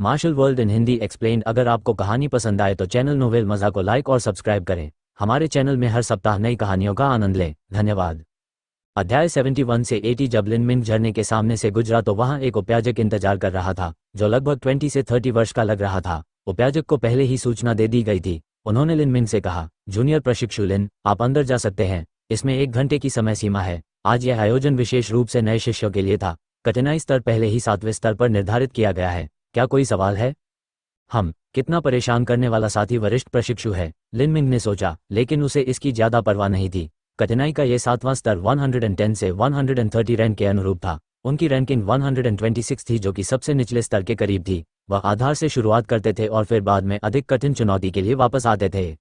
Martial world in Hindi explained. अगर आपको कहानी पसंद आए तो चैनल नोवेल मज़ा को लाइक और सब्सक्राइब करें। हमारे चैनल में हर सप्ताह नई कहानियों का आनंद लें। धन्यवाद। अध्याय 71 से 80। जब लिन मिंग झरने के सामने से गुजरा तो वहां एक उपयाजक इंतजार कर रहा था जो लगभग 20 से 30 वर्ष का लग रहा था। उपयाजक को पहले ही सूचना दे दी गई थी। उन्होंने लिन मिंग से कहा, जूनियर प्रशिक्षु लिन, आप अंदर जा सकते हैं। इसमें 1 घंटे की समय सीमा है। आज यह आयोजन विशेष रूप से नए शिष्यों के लिए था। कठिनाई स्तर पहले ही 7वें स्तर पर निर्धारित किया गया है। क्या कोई सवाल है? कितना परेशान करने वाला साथी वरिष्ठ प्रशिक्षु है, लिन मिंग ने सोचा, लेकिन उसे इसकी ज्यादा परवाह नहीं थी। कठिनाई का यह 7वां स्तर 110 से 130 रैंक के अनुरूप था। उनकी रैंकिंग 126 थी जो कि सबसे निचले स्तर के करीब थी। वह आधार से शुरुआत करते थे और फिर बाद में अधिक कठिन चुनौती के लिए वापस आते थे।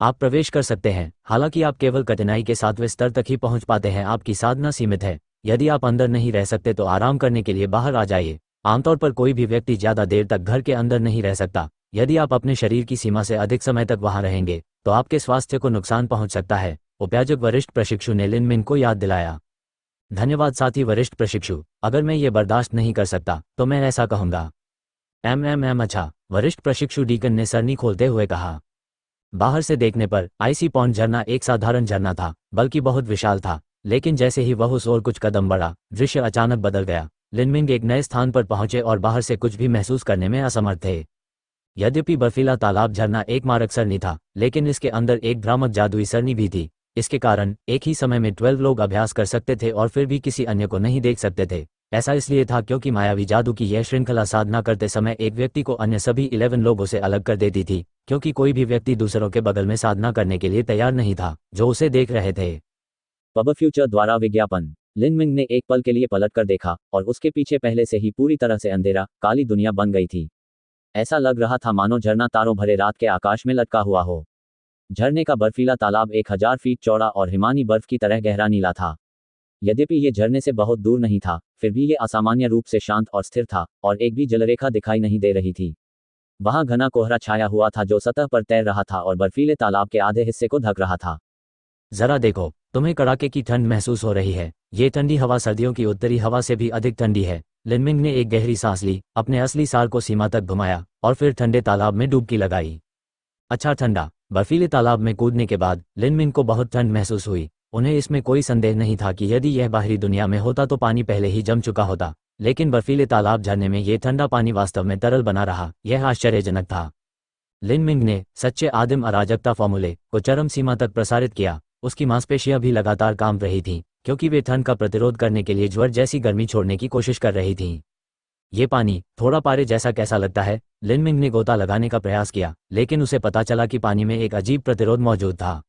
आप प्रवेश कर सकते हैं। हालांकि आप केवल कठिनाई के 7वें स्तर तक ही पहुंच पाते हैं। आपकी साधना सीमित है। यदि आप अंदर नहीं रह सकते तो आराम करने के लिए बाहर आ जाइए। आमतौर पर कोई भी व्यक्ति ज्यादा देर तक घर के अंदर नहीं रह सकता। यदि आप अपने शरीर की सीमा से अधिक समय तक वहां रहेंगे तो आपके स्वास्थ्य को नुकसान पहुंच सकता है, उपयाजक वरिष्ठ प्रशिक्षु ने लिन मिंग को याद दिलाया। धन्यवाद साथी वरिष्ठ प्रशिक्षु, अगर मैं ये बर्दाश्त नहीं कर सकता तो मैं ऐसा कहूंगा। अच्छा, वरिष्ठ प्रशिक्षु डीकन ने सरनी खोलते हुए कहा। बाहर से देखने पर आइसी पॉन्ड झरना एक साधारण झरना था, बल्कि बहुत विशाल था। लेकिन जैसे ही वह उस ओर कुछ कदम बढ़ा, दृश्य अचानक बदल गया। लिन मिंग एक नए स्थान पर पहुंचे और बाहर से कुछ भी महसूस करने में असमर्थ थे। यद्यपि बर्फीला तालाब झरना एक मारक सरनी था, लेकिन इसके अंदर एक भ्रामक जादुई सरनी भी थी। इसके कारण एक ही समय में 12 लोग अभ्यास कर सकते थे और फिर भी किसी अन्य को नहीं देख सकते थे। ऐसा इसलिए था क्योंकि मायावी जादू की यह श्रृंखला साधना करते समय एक व्यक्ति को अन्य सभी 11 लोगों से अलग कर देती थी, क्योंकि कोई भी व्यक्ति दूसरों के बगल में साधना करने के लिए तैयार नहीं था जो उसे देख रहे थे। पब फ्यूचर द्वारा विज्ञापन। लिन मिंग ने एक पल के लिए पलट कर देखा और उसके पीछे पहले से ही पूरी तरह से अंधेरा, काली दुनिया बन गई थी। ऐसा लग रहा था मानो झरना तारों भरे रात के आकाश में लटका हुआ हो। झरने का बर्फीला तालाब 1000 फीट चौड़ा और हिमानी बर्फ की तरह गहरा नीला था। यद्यपि ये झरने से बहुत दूर नहीं था, फिर भी ये असामान्य रूप से शांत और स्थिर था और एक भी जलरेखा दिखाई नहीं दे रही थी। वहां घना कोहरा छाया हुआ था जो सतह पर तैर रहा था और बर्फीले तालाब के आधे हिस्से को ढक रहा था। जरा देखो, तुम्हें कड़ाके की ठंड महसूस हो रही है। ये ठंडी हवा सर्दियों की उत्तरी हवा से भी अधिक ठंडी है। लिन मिंग ने एक गहरी सांस ली, अपने असली सार को सीमा तक घुमाया और फिर ठंडे तालाब में डुबकी लगाई। अच्छा ठंडा। बर्फीले तालाब में कूदने के बाद लिन मिंग को बहुत ठंड महसूस हुई। उन्हें इसमें कोई संदेह नहीं था कि यदि यह बाहरी दुनिया में होता तो पानी पहले ही जम चुका होता, लेकिन बर्फीले तालाब झरने में ये ठंडा पानी वास्तव में तरल बना रहा। यह आश्चर्यजनक था। लिन मिंग ने सच्चे आदिम अराजकता फॉर्मूले को चरम सीमा तक प्रसारित किया। उसकी मांसपेशियां भी लगातार काम रही थीं, क्योंकि वे ठंड का प्रतिरोध करने के लिए ज्वर जैसी गर्मी छोड़ने की कोशिश कर रही थीं। ये पानी थोड़ा पारे जैसा कैसा लगता है? लिन मिंग ने गोता लगाने का प्रयास किया, लेकिन उसे पता चला कि पानी में एक अजीब प्रतिरोध मौजूद था।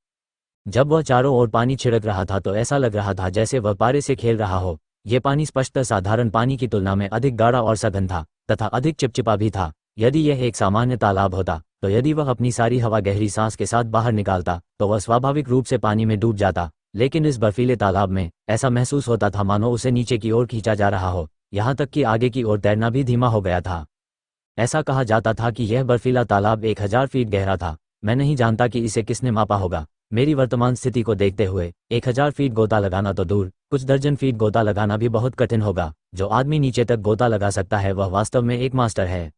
जब वह चारों ओर पानी छिड़क रहा था तो ऐसा लग रहा था जैसे वह पारे से खेल रहा हो। यह पानी स्पष्टतः साधारण पानी की तुलना में अधिक गाढ़ा और सघन था तथा अधिक चिपचिपा भी था। यदि यह एक सामान्य तालाब होता तो यदि वह अपनी सारी हवा गहरी सांस के साथ बाहर निकालता तो वह स्वाभाविक रूप से पानी में डूब जाता, लेकिन इस बर्फीले तालाब में ऐसा महसूस होता था मानो उसे नीचे की ओर खींचा जा रहा हो, यहाँ तक कि आगे की ओर तैरना भी धीमा हो गया था। ऐसा कहा जाता था कि यह बर्फीला तालाब 1000 फीट गहरा था। मैं नहीं जानता कि इसे किसने मापा होगा। मेरी वर्तमान स्थिति को देखते हुए 1000 फीट गोता लगाना तो दूर, कुछ दर्जन फीट गोता लगाना भी बहुत कठिन होगा। जो आदमी नीचे तक गोता लगा सकता है वह वास्तव में एक मास्टर है।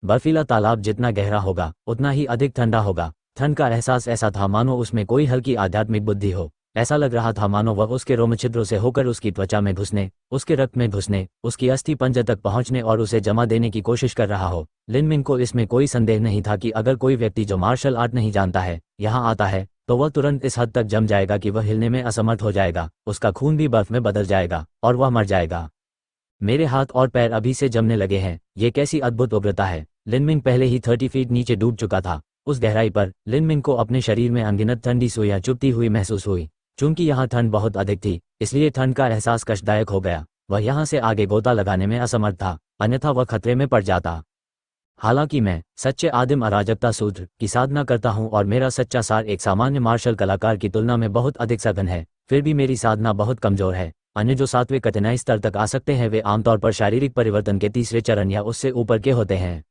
बर्फीला तालाब जितना गहरा होगा उतना ही अधिक ठंडा होगा। ठंड का एहसास ऐसा था मानो उसमें कोई हल्की आध्यात्मिक बुद्धि हो। ऐसा लग रहा था मानो वह उसके रोम छिद्रों से होकर उसकी त्वचा में घुसने, उसके रक्त में घुसने, उसकी अस्थि पंजर तक पहुंचने और उसे जमा देने की कोशिश कर रहा हो। लिन मिंग को इसमें कोई संदेह नहीं था कि अगर कोई व्यक्ति जो मार्शल आर्ट नहीं जानता है यहाँ आता है तो वह तुरंत इस हद तक जम जाएगा कि वह हिलने में असमर्थ हो जाएगा, उसका खून भी बर्फ में बदल जाएगा और वह मर जाएगा। मेरे हाथ और पैर अभी से जमने लगे हैं। ये कैसी अद्भुत उग्रता है। लिन मिंग पहले ही 30 फीट नीचे डूब चुका था। उस गहराई पर लिन मिंग को अपने शरीर में अनगिनत ठंडी सुइयां चुभती हुई महसूस हुई। चूंकि यहाँ ठंड बहुत अधिक थी, इसलिए ठंड का एहसास कष्टदायक हो गया। वह यहाँ से आगे गोता लगाने में असमर्थ था, अन्यथा वह खतरे में पड़ जाता। हालांकि मैं सच्चे आदिम अराजकता सूत्र की साधना करता हूँ और मेरा सच्चा सार एक सामान्य मार्शल कलाकार की तुलना में बहुत अधिक सघन है, फिर भी मेरी साधना बहुत कमजोर है। अन्य जो 7वें कठिनाई स्तर तक आ सकते हैं वे आमतौर पर शारीरिक परिवर्तन के 3रे चरण या उससे ऊपर के होते हैं।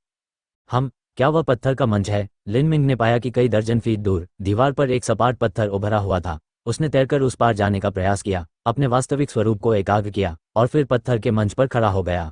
क्या वह पत्थर का मंच है? लिन मिंग ने पाया कि कई दर्जन फीट दूर दीवार पर एक सपाट पत्थर उभरा हुआ था। उसने तैरकर उस पार जाने का प्रयास किया, अपने वास्तविक स्वरूप को एकाग्र किया और फिर पत्थर के मंच पर खड़ा हो गया।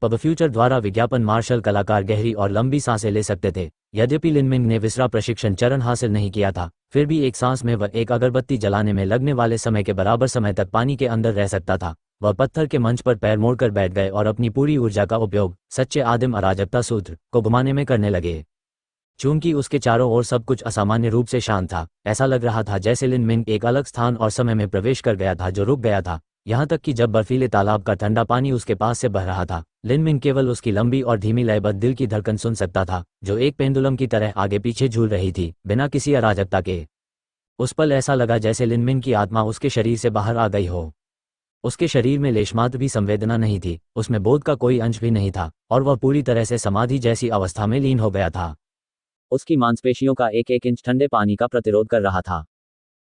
पब फ्यूचर द्वारा विज्ञापन मार्शल कलाकार गहरी और लंबी सांसें ले सकते थे। यद्यपि लिन मिंग ने विसरा प्रशिक्षण चरण हासिल नहीं किया था, फिर भी एक सांस में वह एक अगरबत्ती जलाने में लगने वाले समय के बराबर समय तक पानी के अंदर रह सकता था। वह पत्थर के मंच पर पैर मोड़कर बैठ गए और अपनी पूरी ऊर्जा का उपयोग सच्चे आदिम अराजकता सूत्र को घुमाने में करने लगे। चूंकि उसके चारों ओर सब कुछ असामान्य रूप से शांत था, ऐसा लग रहा था जैसे लिन मिंग एक अलग स्थान और समय में प्रवेश कर गया था जो रुक गया था। यहाँ तक कि जब बर्फीले तालाब का ठंडा पानी उसके पास से बह रहा था, लिन मिंग केवल उसकी लंबी और धीमी लयबद्ध दिल की धड़कन सुन सकता था, जो एक पेंडुलम की तरह आगे पीछे झूल रही थी, बिना किसी अराजकता के। उस पल ऐसा लगा जैसे लिन मिंग की आत्मा उसके शरीर से बाहर आ गई हो। उसके शरीर में लेशमात्र भी संवेदना नहीं थी, उसमें बोध का कोई अंश भी नहीं था, और वह पूरी तरह से समाधि जैसी अवस्था में लीन हो गया था। उसकी मांसपेशियों का एक एक इंच ठंडे पानी का प्रतिरोध कर रहा था।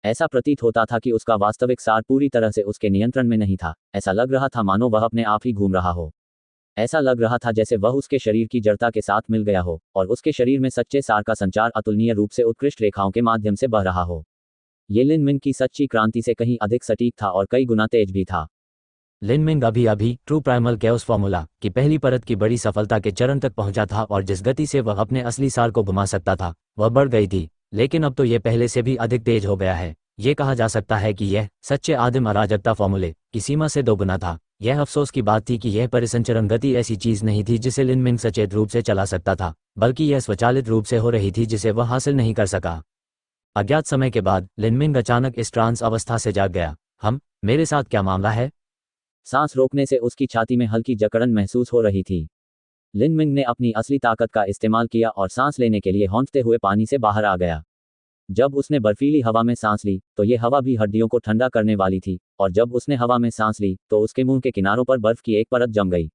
ऐसा प्रतीत होता था कि उसका वास्तविक सार पूरी तरह से उसके नियंत्रण में नहीं था। ऐसा लग रहा था मानो वह अपने आप ही घूम रहा हो। ऐसा लग रहा था जैसे वह उसके शरीर की जड़ता के साथ मिल गया हो और उसके शरीर में सच्चे सार का संचार अतुलनीय रूप से उत्कृष्ट रेखाओं के माध्यम से बह रहा हो। ये लिन मिंग की सच्ची क्रांति से कहीं अधिक सटीक था और कई गुना तेज भी था। लिन मिंग अभी ट्रू प्राइमल कैओस फॉर्मूला की पहली परत की बड़ी सफलता के चरण तक पहुंचा था और जिस गति से वह अपने असली सार को घुमा सकता था वह बढ़ गई थी, लेकिन अब तो यह पहले से भी अधिक तेज हो गया है। ये कहा जा सकता है कि यह सच्चे आदिम अराजकता फॉर्मूले की सीमा से दोगुना था। यह अफसोस की बात थी कि यह परिसंचरण गति ऐसी चीज नहीं थी जिसे लिन मिंग सचेत रूप से चला सकता था, बल्कि यह स्वचालित रूप से हो रही थी जिसे वह हासिल नहीं कर सका। अज्ञात समय के बाद लिन मिंग अचानक इस ट्रांस अवस्था से जाग गया। मेरे साथ क्या मामला है? सांस रोकने से उसकी छाती में हल्की जकड़न महसूस हो रही थी। लिन मिंग ने अपनी असली ताकत का इस्तेमाल किया और सांस लेने के लिए हौंचते हुए पानी से बाहर आ गया। जब उसने बर्फीली हवा में सांस ली तो ये हवा भी हड्डियों को ठंडा करने वाली थी, और जब उसने हवा में सांस ली तो उसके मुंह के किनारों पर बर्फ की एक परत जम गई।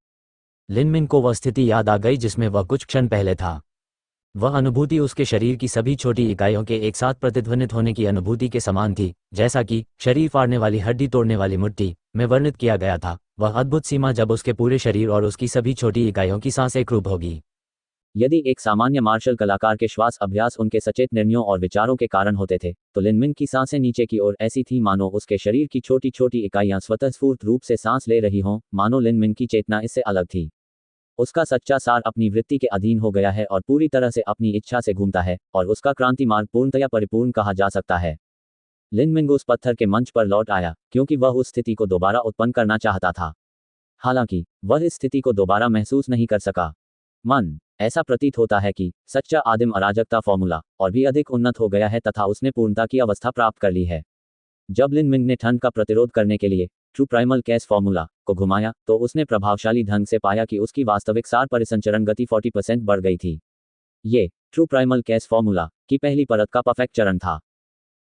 लिन मिंग को वह स्थिति याद आ गई जिसमें वह कुछ क्षण पहले था। वह अनुभूति उसके शरीर की सभी छोटी इकाइयों के एक साथ प्रतिध्वनित होने की अनुभूति के समान थी, जैसा कि शरीर फाड़ने वाली हड्डी तोड़ने वाली मुट्ठी में वर्णित किया गया था। वह अद्भुत सीमा जब उसके पूरे शरीर और उसकी सभी छोटी इकाइयों की सांस एकरूप होगी। यदि एक सामान्य मार्शल कलाकार के श्वास अभ्यास उनके सचेत निर्णयों और विचारों के कारण होते थे, तो लिन मिंग की सांसें नीचे की ओर ऐसी थी मानो उसके शरीर की छोटी छोटी इकाइयां स्वतःस्फूर्त रूप से सांस ले रही हों, मानो लिन मिंग की चेतना इससे अलग थी। उसका सच्चा सार अपनी वृत्ति के अधीन हो गया है और पूरी तरह से अपनी इच्छा से घूमता है, और उसका क्रांति मार्ग पूर्णतया परिपूर्ण कहा जा सकता है। लिन मिंग उस पत्थर के मंच पर लौट आया क्योंकि वह उस स्थिति को दोबारा उत्पन्न करना चाहता था। हालांकि वह इस स्थिति को दोबारा महसूस नहीं कर सका। ऐसा प्रतीत होता है कि सच्चा आदिम अराजकता फॉर्मूला और भी अधिक उन्नत हो गया है तथा उसने पूर्णता की अवस्था प्राप्त कर ली है। जब लिन मिंग ने ठंड का प्रतिरोध करने के लिए ट्रू प्राइमल कैस फॉर्मूला को घुमाया तो उसने प्रभावशाली ढंग से पाया कि उसकी वास्तविक सार परिसंचरण गति 40% बढ़ गई थी। ये ट्रू प्राइमल कैस फॉर्मूला की पहली परत का परफेक्ट चरण था।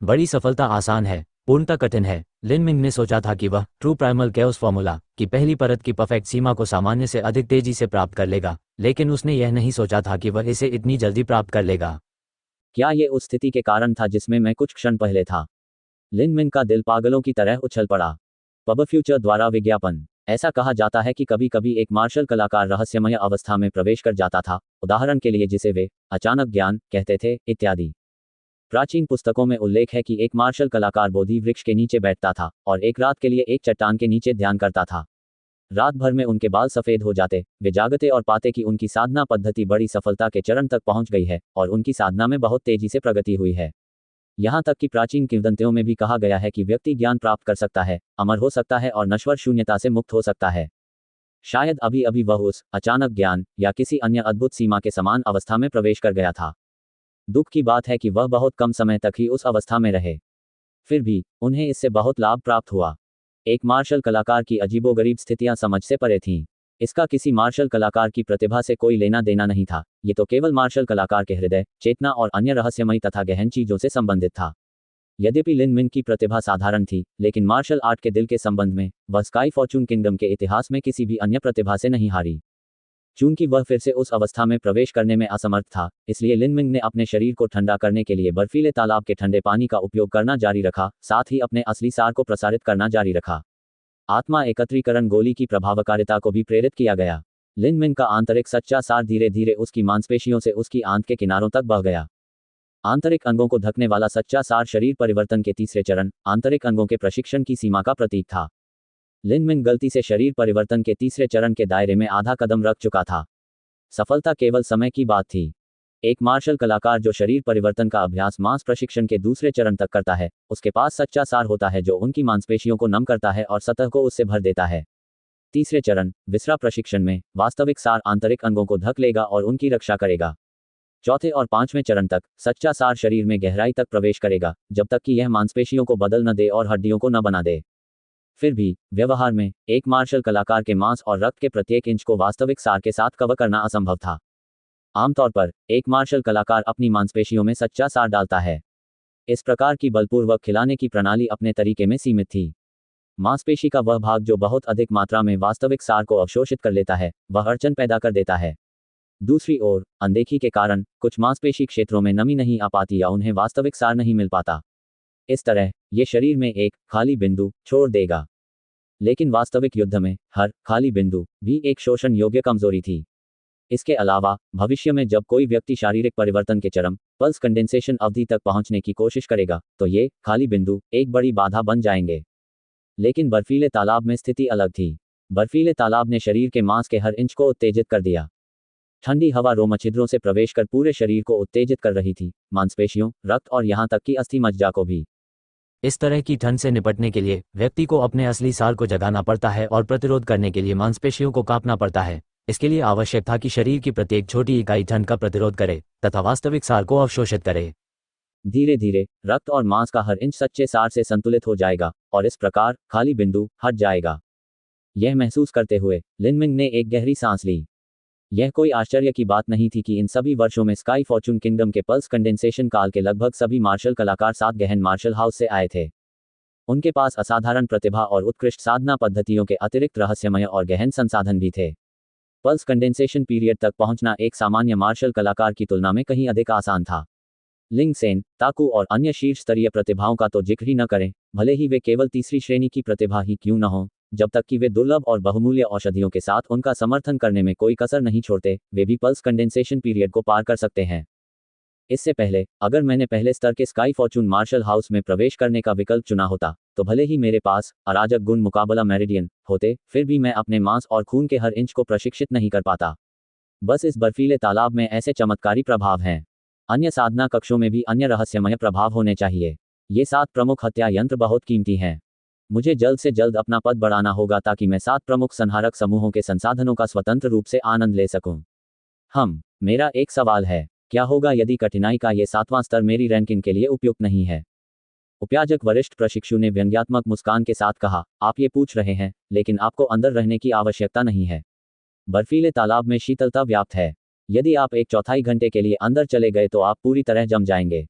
बड़ी सफलता आसान है, पूर्णता कठिन है। लिन मिंग ने सोचा था कि वह ट्रू प्राइमल कैओस फॉर्मूला की पहली परत की परफेक्ट सीमा को सामान्य से अधिक तेजी से प्राप्त कर लेगा, लेकिन उसने यह नहीं सोचा था कि वह इसे इतनी जल्दी प्राप्त कर लेगा। क्या ये उस स्थिति के कारण था जिसमें मैं कुछ क्षण पहले था? लिन मिंग का दिल पागलों की तरह उछल पड़ा। पब फ्यूचर द्वारा विज्ञापन। ऐसा कहा जाता है कि कभी कभी एक मार्शल कलाकार रहस्यमय अवस्था में प्रवेश कर जाता था, उदाहरण के लिए जिसे वे अचानक ज्ञान कहते थे, इत्यादि। प्राचीन पुस्तकों में उल्लेख है कि एक मार्शल कलाकार बोधि वृक्ष के नीचे बैठता था और एक रात के लिए एक चट्टान के नीचे ध्यान करता था। रात भर में उनके बाल सफेद हो जाते, वे जागते और पाते कि उनकी साधना पद्धति बड़ी सफलता के चरण तक पहुंच गई है और उनकी साधना में बहुत तेजी से प्रगति हुई है। यहाँ तक कि प्राचीन किंवदंतियों में भी कहा गया है कि व्यक्ति ज्ञान प्राप्त कर सकता है, अमर हो सकता है और नश्वर शून्यता से मुक्त हो सकता है। शायद अभी अभी वह उस अचानक ज्ञान या किसी अन्य अद्भुत सीमा के समान अवस्था में प्रवेश कर गया था। दुख की बात है कि वह बहुत कम समय तक ही उस अवस्था में रहे। फिर भी उन्हें इससे बहुत लाभ प्राप्त हुआ। एक मार्शल कलाकार की अजीबोगरीब स्थितियां समझ से परे थीं। इसका किसी मार्शल कलाकार की प्रतिभा से कोई लेना देना नहीं था, ये तो केवल मार्शल कलाकार के हृदय, चेतना और अन्य रहस्यमयी तथा गहन चीजों से संबंधित था। यद्यपि लिन मिंग की प्रतिभा साधारण थी, लेकिन मार्शल आर्ट के दिल के संबंध में वह स्काई फॉर्चून किंगडम के इतिहास में किसी भी अन्य प्रतिभा से नहीं हारी। चूंकि वह फिर से उस अवस्था में प्रवेश करने में असमर्थ था, इसलिए लिन मिंग ने अपने शरीर को ठंडा करने के लिए बर्फीले तालाब के ठंडे पानी का उपयोग करना जारी रखा, साथ ही अपने असली सार को प्रसारित करना जारी रखा। आत्मा एकत्रीकरण गोली की प्रभावकारिता को भी प्रेरित किया गया। लिन मिंग का आंतरिक सच्चा सार धीरे धीरे उसकी मांसपेशियों से उसकी आंत के किनारों तक बह गया। आंतरिक अंगों को ढकने वाला सच्चा सार शरीर परिवर्तन के तीसरे चरण, आंतरिक अंगों के प्रशिक्षण की सीमा का प्रतीक था। लिन मिंग गलती से शरीर परिवर्तन के तीसरे चरण के दायरे में आधा कदम रख चुका था। सफलता केवल समय की बात थी। एक मार्शल कलाकार जो शरीर परिवर्तन का अभ्यास मांस प्रशिक्षण के दूसरे चरण तक करता है, उसके पास सच्चा सार होता है जो उनकी मांसपेशियों को नम करता है और सतह को उससे भर देता है। तीसरे चरण विसरा प्रशिक्षण में वास्तविक सार आंतरिक अंगों को ढक लेगा और उनकी रक्षा करेगा। चौथे और पांचवें चरण तक सच्चा सार शरीर में गहराई तक प्रवेश करेगा, जब तक कि यह मांसपेशियों को बदल न दे और हड्डियों को न बना दे। फिर भी व्यवहार में एक मार्शल कलाकार के मांस और रक्त के प्रत्येक इंच को वास्तविक सार के साथ कवर करना असंभव था। आमतौर पर एक मार्शल कलाकार अपनी मांसपेशियों में सच्चा सार डालता है। इस प्रकार की बलपूर्वक खिलाने की प्रणाली अपने तरीके में सीमित थी। मांसपेशी का वह भाग जो बहुत अधिक मात्रा में वास्तविक सार को अवशोषित कर लेता है, वह अड़चन पैदा कर देता है। दूसरी ओर अनदेखी के कारण कुछ मांसपेशी क्षेत्रों में नमी नहीं आ पाती या उन्हें वास्तविक सार नहीं मिल पाता। इस तरह ये शरीर में एक खाली बिंदु छोड़ देगा। लेकिन वास्तविक युद्ध में हर खाली बिंदु भी एक शोषण योग्य कमजोरी थी। इसके अलावा भविष्य में जब कोई व्यक्ति शारीरिक परिवर्तन के चरम पल्स कंडेंसेशन अवधि तक पहुंचने की कोशिश करेगा, तो ये खाली बिंदु एक बड़ी बाधा बन जाएंगे। लेकिन बर्फीले तालाब में स्थिति अलग थी। बर्फीले तालाब ने शरीर के मांस के हर इंच को उत्तेजित कर दिया। ठंडी हवा रोमछिद्रों से प्रवेश कर पूरे शरीर को उत्तेजित कर रही थी, मांसपेशियों, रक्त और यहां तक कि अस्थि मज्जा को भी। इस तरह की ठंड से निपटने के लिए व्यक्ति को अपने असली सार को जगाना पड़ता है और प्रतिरोध करने के लिए मांसपेशियों को कांपना पड़ता है। इसके लिए आवश्यक था कि शरीर की प्रत्येक छोटी इकाई ठंड का प्रतिरोध करे तथा वास्तविक सार को अवशोषित करे। धीरे धीरे रक्त और मांस का हर इंच सच्चे सार से संतुलित हो जाएगा और इस प्रकार खाली बिंदु हट जाएगा। यह महसूस करते हुए लिन मिंग ने एक गहरी सांस ली। यह कोई आश्चर्य की बात नहीं थी कि इन सभी वर्षों में स्काई फॉर्चून किंगडम के पल्स कंडेंसेशन काल के लगभग सभी मार्शल कलाकार सात गहन मार्शल हाउस से आए थे। उनके पास असाधारण प्रतिभा और उत्कृष्ट साधना पद्धतियों के अतिरिक्त रहस्यमय और गहन संसाधन भी थे। पल्स कंडेंसेशन पीरियड तक पहुंचना एक सामान्य मार्शल कलाकार की तुलना में कहीं अधिक आसान था। लिंग सेन, ताकू और अन्य शीर्ष स्तरीय प्रतिभाओं का तो जिक्र ही न करें, भले ही वे केवल तीसरी श्रेणी की प्रतिभा ही क्यों न हो, जब तक कि वे दुर्लभ और बहुमूल्य औषधियों के साथ उनका समर्थन करने में कोई कसर नहीं छोड़ते, वे भी पल्स कंडेंसेशन पीरियड को पार कर सकते हैं। इससे पहले अगर मैंने पहले स्तर के स्काई फॉर्चून मार्शल हाउस में प्रवेश करने का विकल्प चुना होता, तो भले ही मेरे पास अराजक गुण मुकाबला मेरिडियन होते, फिर भी मैं अपने मांस और खून के हर इंच को प्रशिक्षित नहीं कर पाता। बस इस बर्फीले तालाब में ऐसे चमत्कारी प्रभाव हैं। अन्य साधना कक्षों में भी अन्य रहस्यमय प्रभाव होने चाहिए। ये 7 प्रमुख हत्या यंत्र बहुत कीमती हैं। मुझे जल्द से जल्द अपना पद बढ़ाना होगा ताकि मैं 7 प्रमुख संहारक समूहों के संसाधनों का स्वतंत्र रूप से आनंद ले सकूं। मेरा एक सवाल है, क्या होगा यदि कठिनाई का ये 7वां स्तर मेरी रैंकिंग के लिए उपयुक्त नहीं है? उपयाजक वरिष्ठ प्रशिक्षु ने व्यंग्यात्मक मुस्कान के साथ कहा, आप ये पूछ रहे हैं, लेकिन आपको अंदर रहने की आवश्यकता नहीं है। बर्फीले तालाब में शीतलता व्याप्त है। यदि आप 1/4 घंटे के लिए अंदर चले गए तो आप पूरी तरह जम जाएंगे।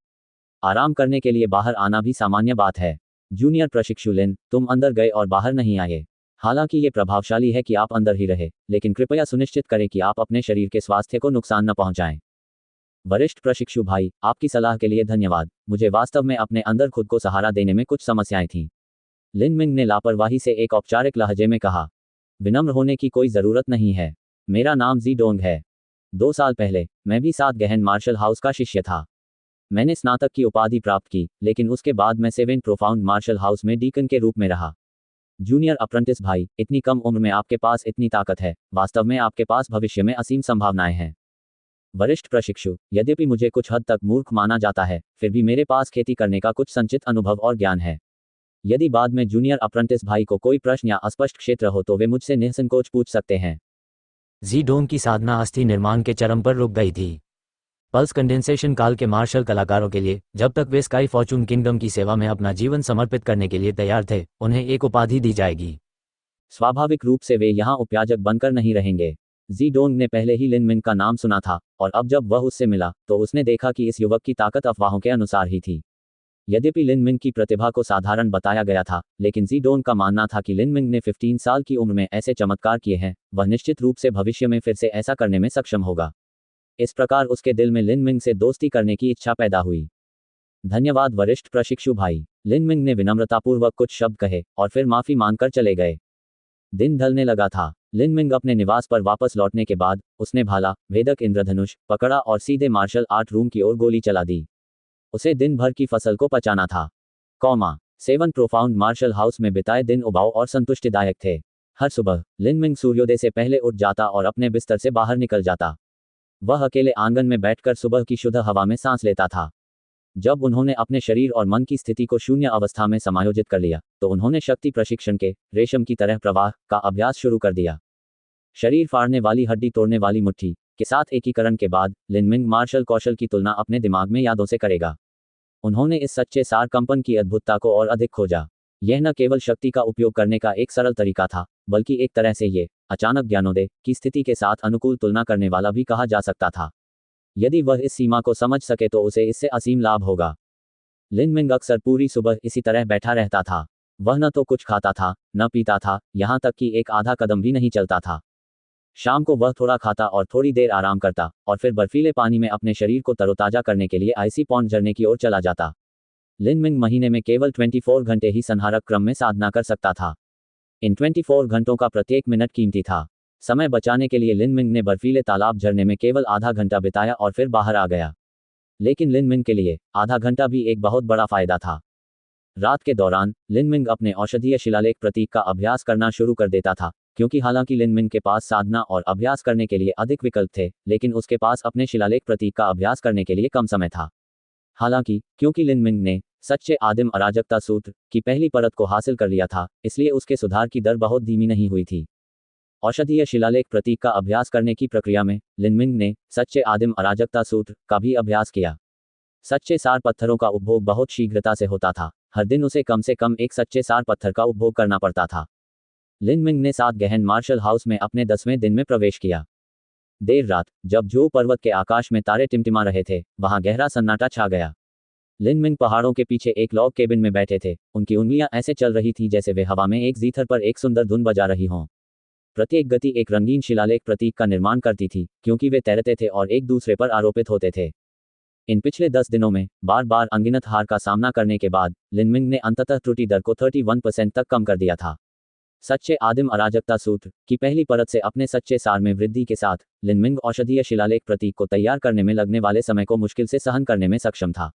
आराम करने के लिए बाहर आना भी सामान्य बात है। जूनियर प्रशिक्षु लिन, तुम अंदर गए और बाहर नहीं आए। हालांकि ये प्रभावशाली है कि आप अंदर ही रहे, लेकिन कृपया सुनिश्चित करें कि आप अपने शरीर के स्वास्थ्य को नुकसान न पहुंचाएं। वरिष्ठ प्रशिक्षु भाई, आपकी सलाह के लिए धन्यवाद। मुझे वास्तव में अपने अंदर खुद को सहारा देने में कुछ समस्याएं थीं। लिन मिंग ने लापरवाही से एक औपचारिक लहजे में कहा। विनम्र होने की कोई ज़रूरत नहीं है। मेरा नाम जी डोंग है। 2 साल पहले मैं भी 7 गहन मार्शल हाउस का शिष्य था। मैंने स्नातक की उपाधि प्राप्त की, लेकिन उसके बाद मैं 7 प्रोफाउंड मार्शल हाउस में डीकन के रूप में रहा। जूनियर अप्रेंटिस भाई, इतनी कम उम्र में आपके पास इतनी ताकत है। वास्तव में आपके पास भविष्य में असीम संभावनाएं हैं। वरिष्ठ प्रशिक्षु, यद्यपि मुझे कुछ हद तक मूर्ख माना जाता है, फिर भी मेरे पास खेती करने का कुछ संचित अनुभव और ज्ञान है। यदि बाद में जूनियर अप्रेंटिस भाई को कोई प्रश्न या अस्पष्ट क्षेत्र हो तो वे मुझसे निसंकोच पूछ सकते हैं। जी डोंग की साधना अस्थि निर्माण के चरम पर रुक गई थी। पल्स कंडेंसेशन काल के मार्शल कलाकारों के लिए, जब तक वे स्काई फॉर्चून किंगडम की सेवा में अपना जीवन समर्पित करने के लिए तैयार थे, उन्हें एक उपाधि दी जाएगी। स्वाभाविक रूप से वे यहाँ उपयाजक बनकर नहीं रहेंगे। जी डोंग ने पहले ही लिन मिंग का नाम सुना था, और अब जब वह उससे मिला तो उसने देखा कि इस युवक की ताकत अफवाहों के अनुसार ही थी। यद्यपि लिन मिंग की प्रतिभा को साधारण बताया गया था, लेकिन जी डोंग का मानना था कि लिन मिंग ने 15 साल की उम्र में ऐसे चमत्कार किए हैं, वह निश्चित रूप से भविष्य में फिर से ऐसा करने में सक्षम होगा। इस प्रकार उसके दिल में लिन मिंग से दोस्ती करने की इच्छा पैदा हुई। धन्यवाद वरिष्ठ प्रशिक्षु भाई, लिन मिंग ने विनम्रतापूर्वक कुछ शब्द कहे और फिर माफी मांगकर चले गए। दिन ढलने लगा था। लिन मिंग अपने निवास पर वापस लौटने के बाद उसने भाला, भेदक इंद्रधनुष पकड़ा और सीधे मार्शल आर्ट रूम की ओर गोली चला दी। उसे दिन भर की फसल को पचाना था। 7 प्रोफाउंड मार्शल हाउस में बिताए दिन उबाऊ और संतुष्टिदायक थे। हर सुबह लिन मिंग सूर्योदय से पहले उठ जाता और अपने बिस्तर से बाहर निकल जाता। वह अकेले आंगन में बैठकर सुबह की शुद्ध हवा में सांस लेता था। जब उन्होंने अपने शरीर और मन की स्थिति को शून्य अवस्था में समायोजित कर लिया तो उन्होंने शक्ति प्रशिक्षण के रेशम की तरह प्रवाह का अभ्यास शुरू कर दिया। शरीर फाड़ने वाली हड्डी तोड़ने वाली मुट्ठी के साथ एकीकरण के बाद लिन मिंग मार्शल कौशल की तुलना अपने दिमाग में यादों से करेगा। उन्होंने इस सच्चे सार कंपन की अद्भुतता को और अधिक खोजा। यह न केवल शक्ति का उपयोग करने का एक सरल तरीका था, बल्कि एक तरह से ये अचानक ज्ञानोदय की स्थिति के साथ अनुकूल तुलना करने वाला भी कहा जा सकता था। यदि वह इस सीमा को समझ सके तो उसे इससे असीम लाभ होगा। लिन मिंग अक्सर पूरी सुबह इसी तरह बैठा रहता था। वह न तो कुछ खाता था, न पीता था, यहाँ तक कि एक आधा कदम भी नहीं चलता था। शाम को वह थोड़ा खाता और थोड़ी देर आराम करता और फिर बर्फीले पानी में अपने शरीर को तरोताजा करने के लिए आइसी पॉन्ड झरने की ओर चला जाता। लिन मिंग महीने में केवल 24 घंटे ही संहारक क्रम में साधना कर सकता था। इन 24 घंटों का प्रत्येक मिनट कीमती था। समय बचाने के लिए लिन मिंग ने बर्फीले तालाब झरने में केवल आधा घंटा बिताया और फिर बाहर आ गया। लेकिन लिन मिंग के लिए आधा घंटा भी एक बहुत बड़ा फायदा था। रात के दौरान लिन मिंग अपने औषधीय शिलालेख प्रतीक का अभ्यास करना शुरू कर देता था, क्योंकि हालांकि लिन मिंग के पास साधना और अभ्यास करने के लिए अधिक विकल्प थे, लेकिन उसके पास अपने शिलालेख प्रतीक का अभ्यास करने के लिए कम समय था। हालांकि क्योंकि लिन मिंग ने सच्चे आदिम अराजकता सूत्र की पहली परत को हासिल कर लिया था, इसलिए उसके सुधार की दर बहुत धीमी नहीं हुई थी। औषधीय शिलालेख प्रतीक का अभ्यास करने की प्रक्रिया में लिन मिंग ने सच्चे आदिम अराजकता सूत्र का भी अभ्यास किया। सच्चे सार पत्थरों का उपभोग बहुत शीघ्रता से होता था। हर दिन उसे कम से कम एक सच्चे सार पत्थर का उपभोग करना पड़ता था। लिन मिंग ने 7 गहन मार्शल हाउस में अपने 10वें दिन में प्रवेश किया। देर रात जब जो पर्वत के आकाश में तारे टिमटिमा रहे थे, वहां गहरा सन्नाटा छा गया। लिन मिंग पहाड़ों के पीछे एक लॉग केबिन में बैठे थे। उनकी उंगलियां ऐसे चल रही थीं जैसे वे हवा में एक जीथर पर एक सुंदर धुन बजा रही हों। प्रत्येक गति एक रंगीन शिलालेख प्रतीक का निर्माण करती थी, क्योंकि वे तैरते थे और एक दूसरे पर आरोपित होते थे। इन पिछले 10 दिनों में बार बार अनगिनत हार का सामना करने के बाद लिन मिंग ने अंततः त्रुटि दर को 31% तक कम कर दिया था। सच्चे आदिम अराजकता सूत्र की पहली परत से अपने सच्चे सार में वृद्धि के साथ लिन मिंग औषधीय शिलालेख प्रतीक को तैयार करने में लगने वाले समय को मुश्किल से सहन करने में सक्षम था।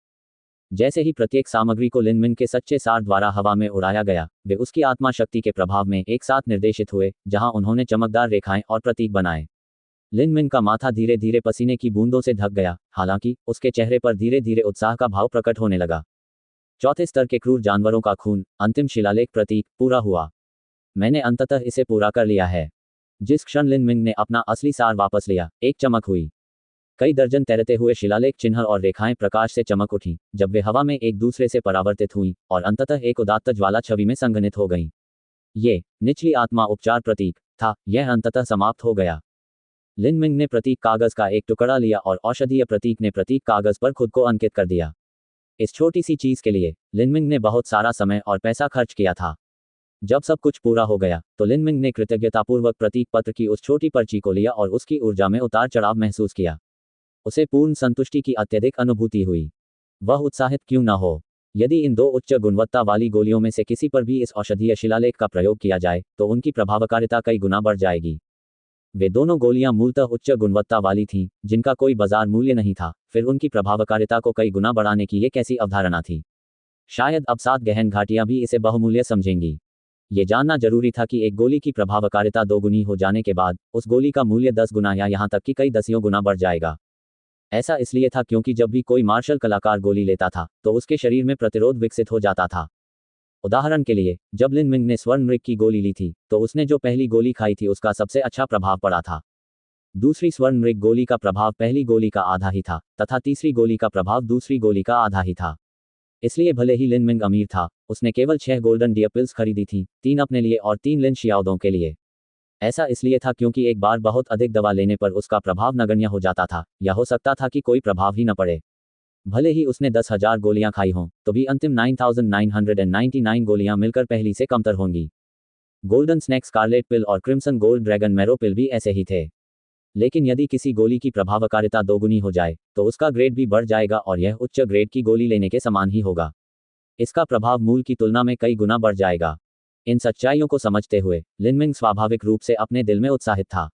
जैसे ही प्रत्येक सामग्री को लिन मिंग के सच्चे सार द्वारा हवा में उड़ाया गया, वे उसकी आत्मा शक्ति के प्रभाव में एक साथ निर्देशित हुए, जहां उन्होंने चमकदार रेखाएं और प्रतीक बनाए। लिन मिंग का माथा धीरे धीरे पसीने की बूंदों से ढक गया, हालांकि उसके चेहरे पर धीरे धीरे उत्साह का भाव प्रकट होने लगा। चौथे स्तर के क्रूर जानवरों का खून, अंतिम शिलालेख प्रतीक, पूरा हुआ। मैंने अंततः इसे पूरा कर लिया है। जिस क्षण लिन मिंग ने अपना असली सार वापस लिया, एक चमक हुई। कई दर्जन तैरते हुए शिलालेख चिन्ह और रेखाएं प्रकाश से चमक उठी, जब वे हवा में एक दूसरे से परावर्तित हुईं और अंततः एक उदात्त ज्वाला छवि में संघनित हो गईं। ये निचली आत्मा उपचार प्रतीक था। यह अंततः समाप्त हो गया। लिन मिंग ने प्रतीक कागज का एक टुकड़ा लिया और औषधीय प्रतीक ने प्रतीक कागज पर खुद को अंकित कर दिया। इस छोटी सी चीज के लिए लिन मिंग ने बहुत सारा समय और पैसा खर्च किया था। जब सब कुछ पूरा हो गया तो लिन मिंग ने कृतज्ञतापूर्वक प्रतीक पत्र की उस छोटी पर्ची को लिया और उसकी ऊर्जा में उतार चढ़ाव महसूस किया। उसे पूर्ण संतुष्टि की अत्यधिक अनुभूति हुई। वह उत्साहित क्यों न हो। यदि इन 2 उच्च गुणवत्ता वाली गोलियों में से किसी पर भी इस औषधीय शिलालेख का प्रयोग किया जाए तो उनकी प्रभावकारिता कई गुना बढ़ जाएगी। वे दोनों गोलियां मूलतः उच्च गुणवत्ता वाली थीं, जिनका कोई बाजार मूल्य नहीं था, फिर उनकी प्रभावकारिता को कई गुना बढ़ाने की ये कैसी अवधारणा थी। शायद अब 7 गहन घाटियां भी इसे बहुमूल्य समझेंगी। ये जानना जरूरी था कि एक गोली की प्रभावकारिता 2 गुनी हो जाने के बाद उस गोली का मूल्य 10 गुना या यहाँ तक कि कई दसियों गुना बढ़ जाएगा। ऐसा इसलिए था क्योंकि जब भी कोई मार्शल कलाकार गोली लेता था तो उसके शरीर में प्रतिरोध विकसित हो जाता था। उदाहरण के लिए, जब लिन मिंग ने स्वर्ण मृग की गोली ली थी तो उसने जो पहली गोली खाई थी उसका सबसे अच्छा प्रभाव पड़ा था। दूसरी स्वर्ण मृग गोली का प्रभाव पहली गोली का आधा ही था तथा तीसरी गोली का प्रभाव दूसरी गोली का आधा ही था। इसलिए भले ही लिन मिंग अमीर था, उसने केवल 6 गोल्डन डियर पिल्स खरीदी थी, 3 अपने लिए और 3 लिन शियाओदों के लिए। ऐसा इसलिए था क्योंकि एक बार बहुत अधिक दवा लेने पर उसका प्रभाव नगण्य हो जाता था, या हो सकता था कि कोई प्रभाव ही न पड़े। भले ही उसने 10,000 गोलियां खाई हों, तो भी अंतिम 9,999 गोलियां मिलकर पहली से कमतर होंगी। गोल्डन स्नैक स्कारलेट पिल और क्रिम्सन गोल्ड ड्रैगन मैरो पिल भी ऐसे ही थे। लेकिन यदि किसी गोली की प्रभावकारिता 2 गुनी हो जाए तो उसका ग्रेड भी बढ़ जाएगा और यह उच्च ग्रेड की गोली लेने के समान ही होगा। इसका प्रभाव मूल की तुलना में कई गुना बढ़ जाएगा। इन सच्चाइयों को समझते हुए लिन मिंग स्वाभाविक रूप से अपने दिल में उत्साहित था।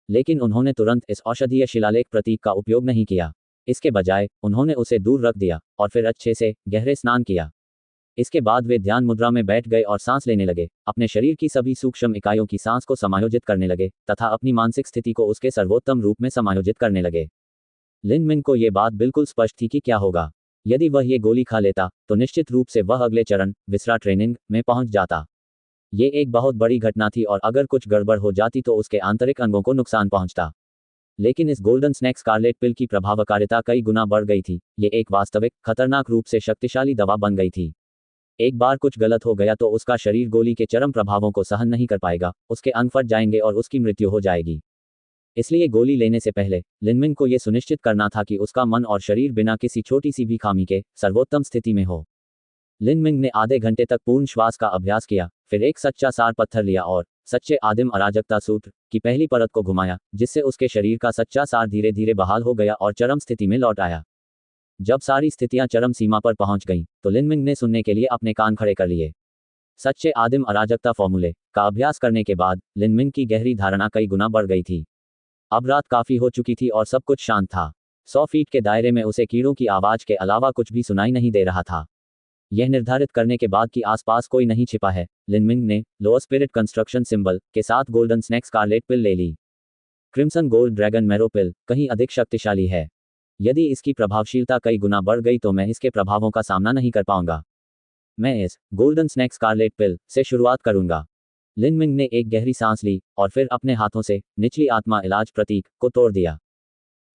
लेकिन उन्होंने तुरंत इस औषधीय शिलालेख प्रतीक का उपयोग नहीं किया। इसके बजाय उन्होंने उसे दूर रख दिया और फिर अच्छे से गहरे स्नान किया। इसके बाद वे ध्यान मुद्रा में बैठ गए और सांस लेने लगे, अपने शरीर की सभी सूक्ष्म इकाइयों की सांस को समायोजित करने लगे तथा अपनी मानसिक स्थिति को उसके सर्वोत्तम रूप में समायोजित करने लगे। लिन मिंग को ये बात बिल्कुल स्पष्ट थी कि क्या होगा। यदि वह ये गोली खा लेता तो निश्चित रूप से वह अगले चरण विसरा ट्रेनिंग में पहुंच जाता। ये एक बहुत बड़ी घटना थी और अगर कुछ गड़बड़ हो जाती तो उसके आंतरिक अंगों को नुकसान पहुंचता। लेकिन इस गोल्डन स्नैक स्कारलेट पिल की प्रभावकारिता कई गुना बढ़ गई थी। ये एक वास्तविक खतरनाक रूप से शक्तिशाली दवा बन गई थी। एक बार कुछ गलत हो गया तो उसका शरीर गोली के चरम प्रभावों को सहन नहीं कर पाएगा, उसके अंग फट जाएंगे और उसकी मृत्यु हो जाएगी। इसलिए गोली लेने से पहले लिनमिंग को यह सुनिश्चित करना था कि उसका मन और शरीर बिना किसी छोटी सी भी खामी के सर्वोत्तम स्थिति में हो। लिनमिंग ने आधे घंटे तक पूर्ण श्वास का अभ्यास किया, फिर एक सच्चा सार पत्थर लिया और सच्चे आदिम अराजकता सूत्र की पहली परत को घुमाया, जिससे उसके शरीर का सच्चा सार धीरे धीरे बहाल हो गया और चरम स्थिति में लौट आया। जब सारी स्थितियां चरम सीमा पर पहुंच गईं, तो लिनमिंग ने सुनने के लिए अपने कान खड़े कर लिए। सच्चे आदिम अराजकता फॉर्मूले का अभ्यास करने के बाद लिनमिंग की गहरी धारणा कई गुना बढ़ गई थी। अब रात काफी हो चुकी थी और सब कुछ शांत था। 100 फीट के दायरे में उसे कीड़ों की आवाज के अलावा कुछ भी सुनाई नहीं दे रहा था। यह निर्धारित करने के बाद कि आसपास कोई नहीं छिपा है, लिनमिंग ने लोअर स्पिरिट कंस्ट्रक्शन सिंबल के साथ गोल्डन स्नैक स्कारलेट पिल ले ली। क्रिम्सन गोल्ड ड्रैगन मैरो पिल कहीं अधिक शक्तिशाली है। यदि इसकी प्रभावशीलता कई गुना बढ़ गई तो मैं इसके प्रभावों का सामना नहीं कर पाऊंगा। मैं इस गोल्डन स्नैक स्कारलेट पिल से शुरुआत करूंगा। लिनमिंग ने एक गहरी सांस ली और फिर अपने हाथों से निचली आत्मा इलाज प्रतीक को तोड़ दिया।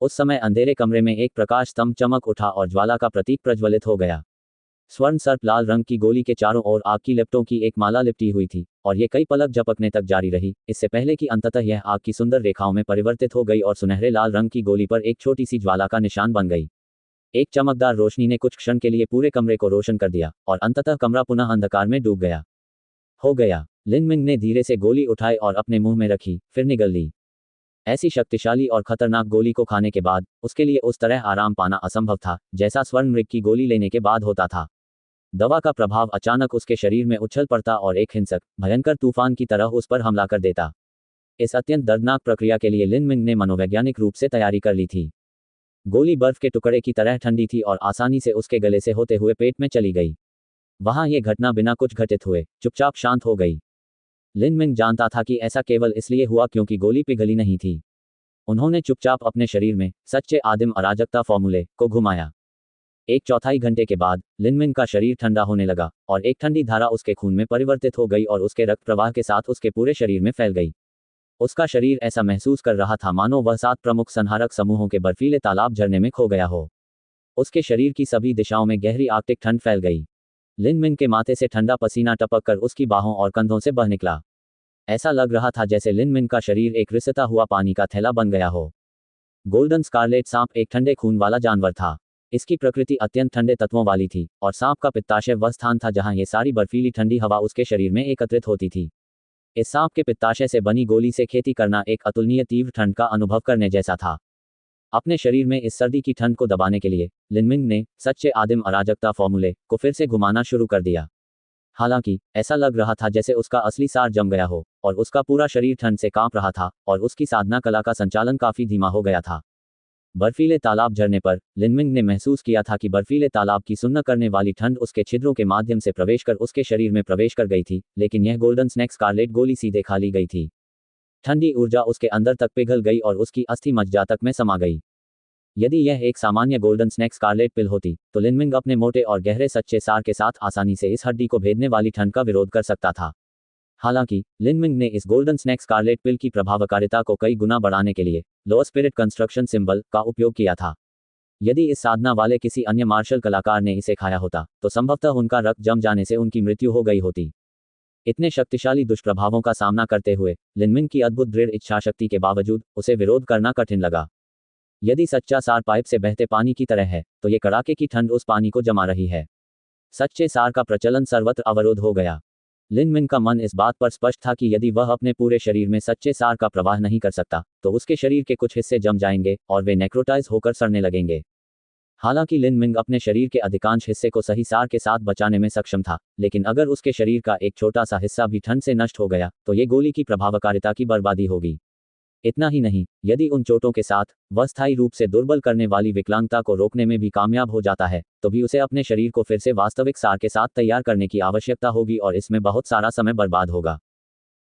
उस समय अंधेरे कमरे में एक प्रकाश स्तंभ चमक उठा और ज्वाला का प्रतीक प्रज्वलित हो गया। स्वर्ण सर्प लाल रंग की गोली के चारों ओर आग की लिपटों की एक माला लिपटी हुई थी और ये कई पलक झपकने तक जारी रही, इससे पहले कि अंततः यह आग की सुंदर रेखाओं में परिवर्तित हो गई और सुनहरे लाल रंग की गोली पर एक छोटी सी ज्वाला का निशान बन गई। एक चमकदार रोशनी ने कुछ क्षण के लिए पूरे कमरे को रोशन कर दिया और अंततः कमरा पुनः अंधकार में डूब गया। हो गया। लिनमिंग ने धीरे से गोली उठाई और अपने मुंह में रखी, फिर निगल ली। ऐसी शक्तिशाली और खतरनाक गोली को खाने के बाद उसके लिए उस तरह आराम पाना असंभव था जैसा स्वर्ण मृग की गोली लेने के बाद होता था। दवा का प्रभाव अचानक उसके शरीर में उछल पड़ता और एक हिंसक भयंकर तूफान की तरह उस पर हमला कर देता। इस अत्यंत दर्दनाक प्रक्रिया के लिए लिनमिंग ने मनोवैज्ञानिक रूप से तैयारी कर ली थी। गोली बर्फ के टुकड़े की तरह ठंडी थी और आसानी से उसके गले से होते हुए पेट में चली गई। वहां यह घटना बिना कुछ घटित हुए चुपचाप शांत हो गई। लिनमिंग जानता था कि ऐसा केवल इसलिए हुआ क्योंकि गोली पिघली नहीं थी। उन्होंने चुपचाप अपने शरीर में सच्चे आदिम अराजकता फॉर्मूले को घुमाया। 1/4 घंटे के बाद लिनमिंग का शरीर ठंडा होने लगा और एक ठंडी धारा उसके खून में परिवर्तित हो गई और उसके रक्त प्रवाह के साथ उसके पूरे शरीर में फैल गई। उसका शरीर ऐसा महसूस कर रहा था मानो वह 7 प्रमुख संहारक समूहों के बर्फीले तालाब झरने में खो गया हो। उसके शरीर की सभी दिशाओं में गहरी आर्कटिक ठंड फैल गई। लिनमिंग के माथे से ठंडा पसीना टपक कर उसकी बाहों और कंधों से बह निकला। ऐसा लग रहा था जैसे लिनमिंग का शरीर एक रिसता हुआ पानी का थैला बन गया हो। गोल्डन स्कारलेट सांप एक ठंडे खून वाला जानवर था। इसकी प्रकृति अत्यंत ठंडे तत्वों वाली थी और सांप का पित्ताशय वह स्थान था जहां ये सारी बर्फीली ठंडी हवा उसके शरीर में एकत्रित होती थी। इस सांप के पित्ताशय से बनी गोली से खेती करना एक अतुलनीय तीव्र ठंड का अनुभव करने जैसा था। अपने शरीर में इस सर्दी की ठंड को दबाने के लिए लिनमिंग ने सच्चे आदिम अराजकता फॉर्मूले को फिर से घुमाना शुरू कर दिया। हालांकि ऐसा लग रहा था जैसे उसका असली सार जम गया हो और उसका पूरा शरीर ठंड से कांप रहा था और उसकी साधना कला का संचालन काफी धीमा हो गया था। बर्फीले तालाब झरने पर लिनमिंग ने महसूस किया था कि बर्फीले तालाब की सुन्न करने वाली ठंड उसके छिद्रों के माध्यम से प्रवेश कर उसके शरीर में प्रवेश कर गई थी, लेकिन यह गोल्डन स्नैक स्कारलेट गोली सीधे खा ली गई थी। ठंडी ऊर्जा उसके अंदर तक पिघल गई और उसकी अस्थि मज्जा तक में समा गई। यदि यह एक सामान्य गोल्डन स्नैक स्कारलेट पिल होती तो लिनमिंग अपने मोटे और गहरे सच्चे सार के साथ आसानी से इस हड्डी को भेदने वाली ठंड का विरोध कर सकता था। हालांकि लिनमिंग ने इस गोल्डन स्नैक स्कारलेट पिल की प्रभावकारिता को कई गुना बढ़ाने के लिए लोअर स्पिरिट कंस्ट्रक्शन सिंबल का उपयोग किया था। यदि इस साधना वाले किसी अन्य मार्शल कलाकार ने इसे खाया होता तो संभवतः उनका रक्त जम जाने से उनकी मृत्यु हो गई होती। इतने शक्तिशाली दुष्प्रभावों का सामना करते हुए लिनमिंग की अद्भुत दृढ़ इच्छाशक्ति के बावजूद उसे विरोध करना कठिन लगा। यदि सच्चा सार पाइप से बहते पानी की तरह है तो ये कड़ाके की ठंड उस पानी को जमा रही है। सच्चे सार का प्रचलन सर्वत्र अवरोध हो गया। लिनमिंग का मन इस बात पर स्पष्ट था कि यदि वह अपने पूरे शरीर में सच्चे सार का प्रवाह नहीं कर सकता तो उसके शरीर के कुछ हिस्से जम जाएंगे और वे नेक्रोटाइज होकर सड़ने लगेंगे। हालांकि लिनमिंग अपने शरीर के अधिकांश हिस्से को सही सार के साथ बचाने में सक्षम था, लेकिन अगर उसके शरीर का एक छोटा सा हिस्सा भी ठंड से नष्ट हो गया तो ये गोली की प्रभावकारिता की बर्बादी होगी। इतना ही नहीं, यदि उन चोटों के साथ वह स्थायी रूप से दुर्बल करने वाली विकलांगता को रोकने में भी कामयाब हो जाता है, तो भी उसे अपने शरीर को फिर से वास्तविक सार के साथ तैयार करने की आवश्यकता होगी और इसमें बहुत सारा समय बर्बाद होगा।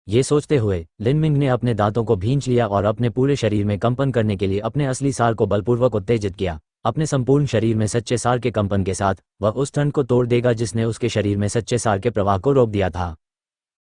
ये सोचते हुए लिन मिंग ने अपने दांतों को भींच लिया और अपने पूरे शरीर में कंपन करने के लिए अपने असली सार को बलपूर्वक उत्तेजित किया। अपने संपूर्ण शरीर में सच्चे सार के कंपन के साथ वह उस ठंड को तोड़ देगा जिसने उसके शरीर में सच्चे सार के प्रवाह को रोक दिया था।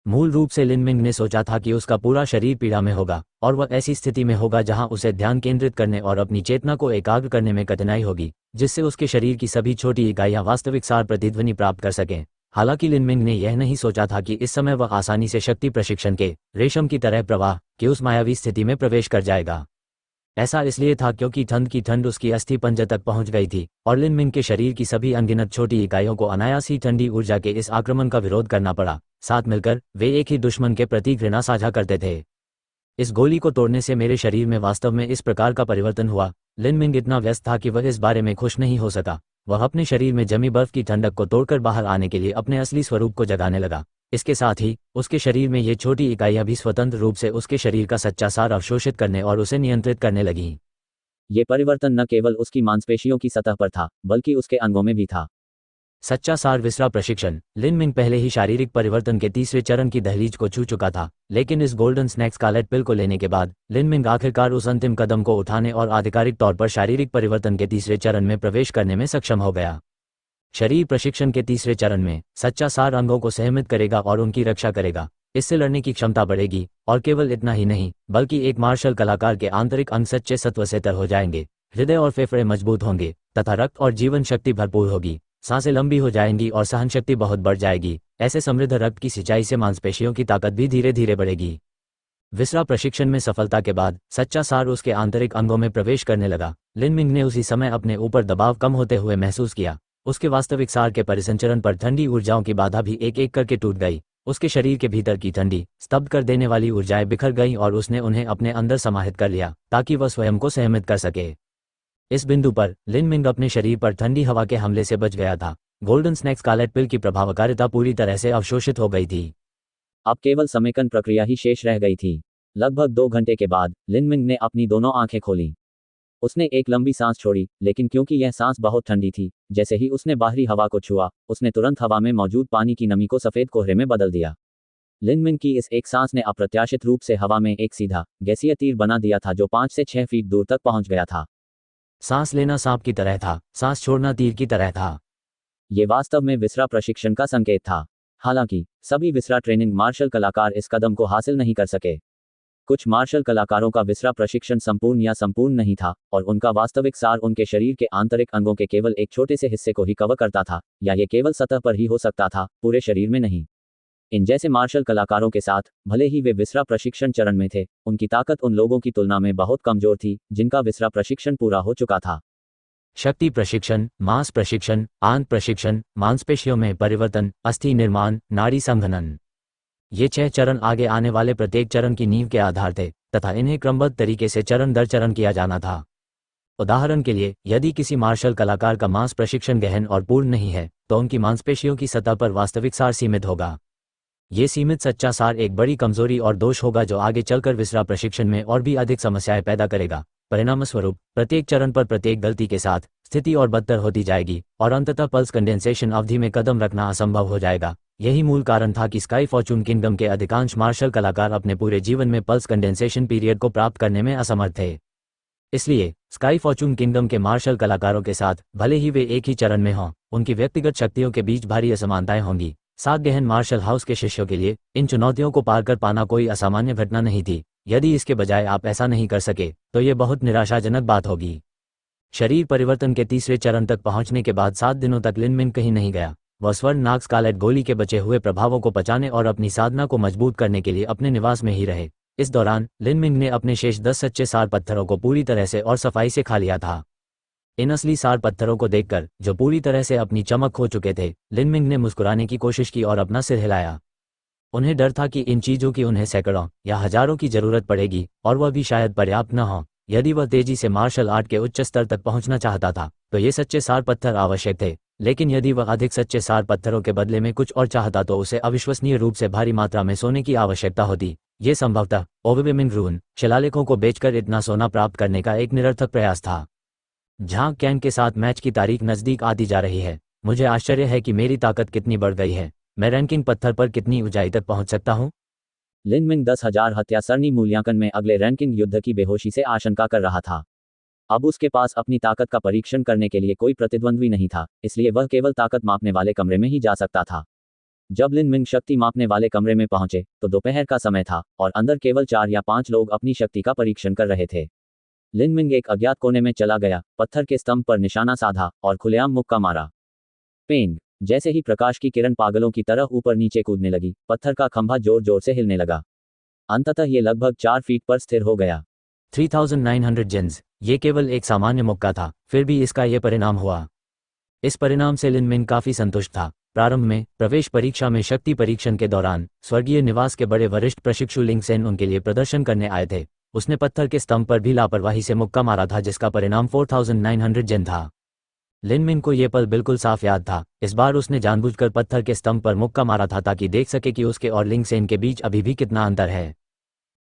मूल रूप से लिन मिंग ने सोचा था कि उसका पूरा शरीर पीड़ा में होगा और वह ऐसी स्थिति में होगा जहां उसे ध्यान केंद्रित करने और अपनी चेतना को एकाग्र करने में कठिनाई होगी, जिससे उसके शरीर की सभी छोटी इकाइयां वास्तविक सार प्रतिध्वनि प्राप्त कर सकें। हालांकि लिन मिंग ने यह नहीं सोचा था कि इस समय वह आसानी से शक्ति प्रशिक्षण के रेशम की तरह प्रवाह की उस मायावी स्थिति में प्रवेश कर जाएगा। ऐसा इसलिए था क्योंकि ठंड की ठंड उसकी अस्थि पंजर तक पहुंच गई थी और लिन मिंग के शरीर की सभी अनगिनत छोटी इकाइयों को अनायास ही ठंडी ऊर्जा के इस आक्रमण का विरोध करना पड़ा। साथ मिलकर वे एक ही दुश्मन के प्रति घृणा साझा करते थे। इस गोली को तोड़ने से मेरे शरीर में वास्तव में इस प्रकार का परिवर्तन हुआ। लिन मिंग इतना व्यस्त था कि वह इस बारे में खुश नहीं हो सका। वह अपने शरीर में जमी बर्फ की ठंडक को तोड़कर बाहर आने के लिए अपने असली स्वरूप को जगाने लगा। इसके साथ ही उसके शरीर में ये छोटी इकाइयां भी स्वतंत्र रूप से उसके शरीर का सच्चा सार अवशोषित करने और उसे नियंत्रित करने लगीं। ये परिवर्तन न केवल उसकी मांसपेशियों की सतह पर था, बल्कि उसके अंगों में भी था। सच्चा सार विसरा प्रशिक्षण। लिन मिंग पहले ही शारीरिक परिवर्तन के तीसरे चरण की दहलीज को छू चुका था, लेकिन इस गोल्डन स्नैक स्कारलेट पिल को लेने के बाद लिन मिंग आखिरकार उस अंतिम कदम को उठाने और आधिकारिक तौर पर शारीरिक परिवर्तन के तीसरे चरण में प्रवेश करने में सक्षम हो गया। शरीर प्रशिक्षण के तीसरे चरण में सच्चा सार अंगों को सहमित करेगा और उनकी रक्षा करेगा। इससे लड़ने की क्षमता बढ़ेगी और केवल इतना ही नहीं, बल्कि एक मार्शल कलाकार के आंतरिक अंग सच्चे सत्व से तर हो जाएंगे। हृदय और फेफड़े मजबूत होंगे तथा रक्त और जीवन शक्ति भरपूर होगी। सांसें लंबी हो जाएंगी और सहन शक्ति बहुत बढ़ जाएगी। ऐसे समृद्ध रक्त की सिंचाई से मांसपेशियों की ताकत भी धीरे धीरे बढ़ेगी। विसरा प्रशिक्षण में सफलता के बाद सच्चा सार उसके आंतरिक अंगों में प्रवेश करने लगा। लिन मिंग ने उसी समय अपने ऊपर दबाव कम होते हुए महसूस किया। उसके वास्तविक सार के परिसंचरण पर ठंडी ऊर्जाओं की बाधा भी एक एक करके टूट गई। उसके शरीर के भीतर की ठंडी स्तब्ध कर देने वाली ऊर्जाएं बिखर गईं और उसने उन्हें अपने अंदर समाहित कर लिया ताकि वह स्वयं को सहमित कर सके। इस बिंदु पर लिन मिंग अपने शरीर पर ठंडी हवा के हमले से बच गया था। गोल्डन स्नैक स्कारलेट पिल की प्रभावकारिता पूरी तरह से अवशोषित हो गई थी। अब केवल समेकन प्रक्रिया ही शेष रह गई थी। लगभग 2 घंटे के बाद लिन मिंग ने अपनी दोनों आंखें खोलीं। उसने एक लंबी सांस छोड़ी, लेकिन क्योंकि यह सांस बहुत ठंडी थी, जैसे ही उसने बाहरी हवा को छुआ, उसने तुरंत हवा में मौजूद पानी की नमी को सफेद कोहरे में बदल दिया। लिन मिंग की इस एक सांस ने अप्रत्याशित रूप से हवा में एक सीधा गैसीय तीर बना दिया था जो 5 से 6 फीट दूर तक पहुंच गया था। सांस लेना सांप की तरह था, सांस छोड़ना तीर की तरह था। ये वास्तव में विसरा प्रशिक्षण का संकेत था। हालांकि सभी विसरा ट्रेनिंग मार्शल कलाकार इस कदम को हासिल नहीं कर सके। कुछ मार्शल कलाकारों का विसरा प्रशिक्षण संपूर्ण या संपूर्ण नहीं था और उनका वास्तविक सार उनके शरीर के आंतरिक अंगों के केवल एक छोटे से हिस्से को ही कवर करता था, या ये केवल सतह पर ही हो सकता था, पूरे शरीर में नहीं। इन जैसे मार्शल कलाकारों के साथ भले ही वे विसरा प्रशिक्षण चरण में थे, उनकी ताकत उन लोगों की तुलना में बहुत कमजोर थी जिनका विसरा प्रशिक्षण पूरा हो चुका था। शक्ति प्रशिक्षण, मांस प्रशिक्षण, आंत प्रशिक्षण, मांसपेशियों में परिवर्तन, अस्थि निर्माण, नाड़ी संघनन। ये 6 चरण आगे आने वाले प्रत्येक चरण की नींव के आधार थे तथा इन्हें क्रमबद्ध तरीके से चरण दर चरण किया जाना था। उदाहरण के लिए, यदि किसी मार्शल कलाकार का मांस प्रशिक्षण गहन और पूर्ण नहीं है, तो उनकी मांसपेशियों की सतह पर वास्तविक सार सीमित होगा। ये सीमित सच्चा सार एक बड़ी कमजोरी और दोष होगा जो आगे चलकर विसरा प्रशिक्षण में और भी अधिक समस्याएं पैदा करेगा। परिणामस्वरूप प्रत्येक चरण पर प्रत्येक गलती के साथ स्थिति और बदतर होती जाएगी और अंततः पल्स कंडेंसेशन अवधि में कदम रखना असंभव हो जाएगा। यही मूल कारण था कि स्काई फॉर्चून किंगडम के अधिकांश मार्शल कलाकार अपने पूरे जीवन में पल्स कंडेंसेशन पीरियड को प्राप्त करने में असमर्थ थे। इसलिए स्काई फॉर्चून किंगडम के मार्शल कलाकारों के साथ भले ही वे एक ही चरण में हों, उनकी व्यक्तिगत शक्तियों के बीच भारी असमानताएं होंगी। सात गहन मार्शल हाउस के शिष्यों के लिए इन चुनौतियों को पार कर पाना कोई असामान्य घटना नहीं थी। यदि इसके बजाय आप ऐसा नहीं कर सके तो ये बहुत निराशाजनक बात होगी। शरीर परिवर्तन के तीसरे चरण तक पहुंचने के बाद 7 दिनों तक लिन मिंग कहीं नहीं गया। वह स्वर्ण नाग स्कारलेट गोली के बचे हुए प्रभावों को पचाने और अपनी साधना को मजबूत करने के लिए अपने निवास में ही रहे। इस दौरान लिन मिंग ने अपने शेष 10 सच्चे सार पत्थरों को पूरी तरह से और सफाई से खा लिया था। इन असली सार पत्थरों को देखकर, जो पूरी तरह से अपनी चमक खो चुके थे, लिन मिंग ने मुस्कुराने की कोशिश की और अपना सिर हिलाया। उन्हें डर था कि इन चीजों की उन्हें सैकड़ों या हजारों की जरूरत पड़ेगी और वह भी शायद पर्याप्त न हो। यदि वह तेजी से मार्शल आर्ट के उच्च स्तर तक पहुंचना चाहता था तो ये सच्चे सार पत्थर आवश्यक थे, लेकिन यदि वह अधिक सच्चे सार पत्थरों के बदले में कुछ और चाहता तो उसे अविश्वसनीय रूप से भारी मात्रा में सोने की आवश्यकता होती। ये संभवतः ओवरवेलमिंग रून शिलालेखों को बेचकर इतना सोना प्राप्त करने का एक निरर्थक प्रयास था। जहां कैंग के साथ मैच की तारीख नज़दीक आती जा रही है, मुझे आश्चर्य है कि मेरी ताकत कितनी बढ़ गई है। मैं रैंकिंग पत्थर पर कितनी ऊंचाई तक पहुंच सकता हूं? लिन मिंग 10,000 हत्या सरणी मूल्यांकन में अगले रैंकिंग युद्ध की बेहोशी से आशंका कर रहा था। अब उसके पास अपनी ताकत का परीक्षण करने के लिए कोई प्रतिद्वंद्वी नहीं था, इसलिए वह केवल ताकत मापने वाले कमरे में ही जा सकता था। जब लिन मिंग शक्ति मापने वाले कमरे में पहुंचे तो दोपहर का समय था और अंदर केवल 4 या 5 लोग अपनी शक्ति का परीक्षण कर रहे थे। लिन मिंग एक अज्ञात कोने में चला गया, पत्थर के स्तंभ पर निशाना साधा और खुलेआम मुक्का मारा। पेंग! जैसे ही प्रकाश की किरण पागलों की तरह ऊपर नीचे कूदने लगी, पत्थर का खंभा जोर जोर से हिलने लगा। अंततः ये लगभग 4 फीट पर स्थिर हो गया। 3900 जिन्स। ये केवल एक सामान्य मुक्का था, फिर भी इसका ये परिणाम हुआ। इस परिणाम से लिन मिंग काफी संतुष्ट था। प्रारंभ में प्रवेश परीक्षा में शक्ति परीक्षण के दौरान स्वर्गीय निवास के बड़े वरिष्ठ प्रशिक्षु लिंग सेन उनके लिए प्रदर्शन करने आए थे। उसने पत्थर के स्तंभ पर भी लापरवाही से मुक्का मारा था, जिसका परिणाम 4900 जिन था। लिन मिंग को यह पल बिल्कुल साफ याद था। इस बार उसने जानबूझकर पत्थर के स्तंभ पर मुक्का मारा था ताकि देख सके कि उसके और लिंग सेन के बीच अभी भी कितना अंतर है।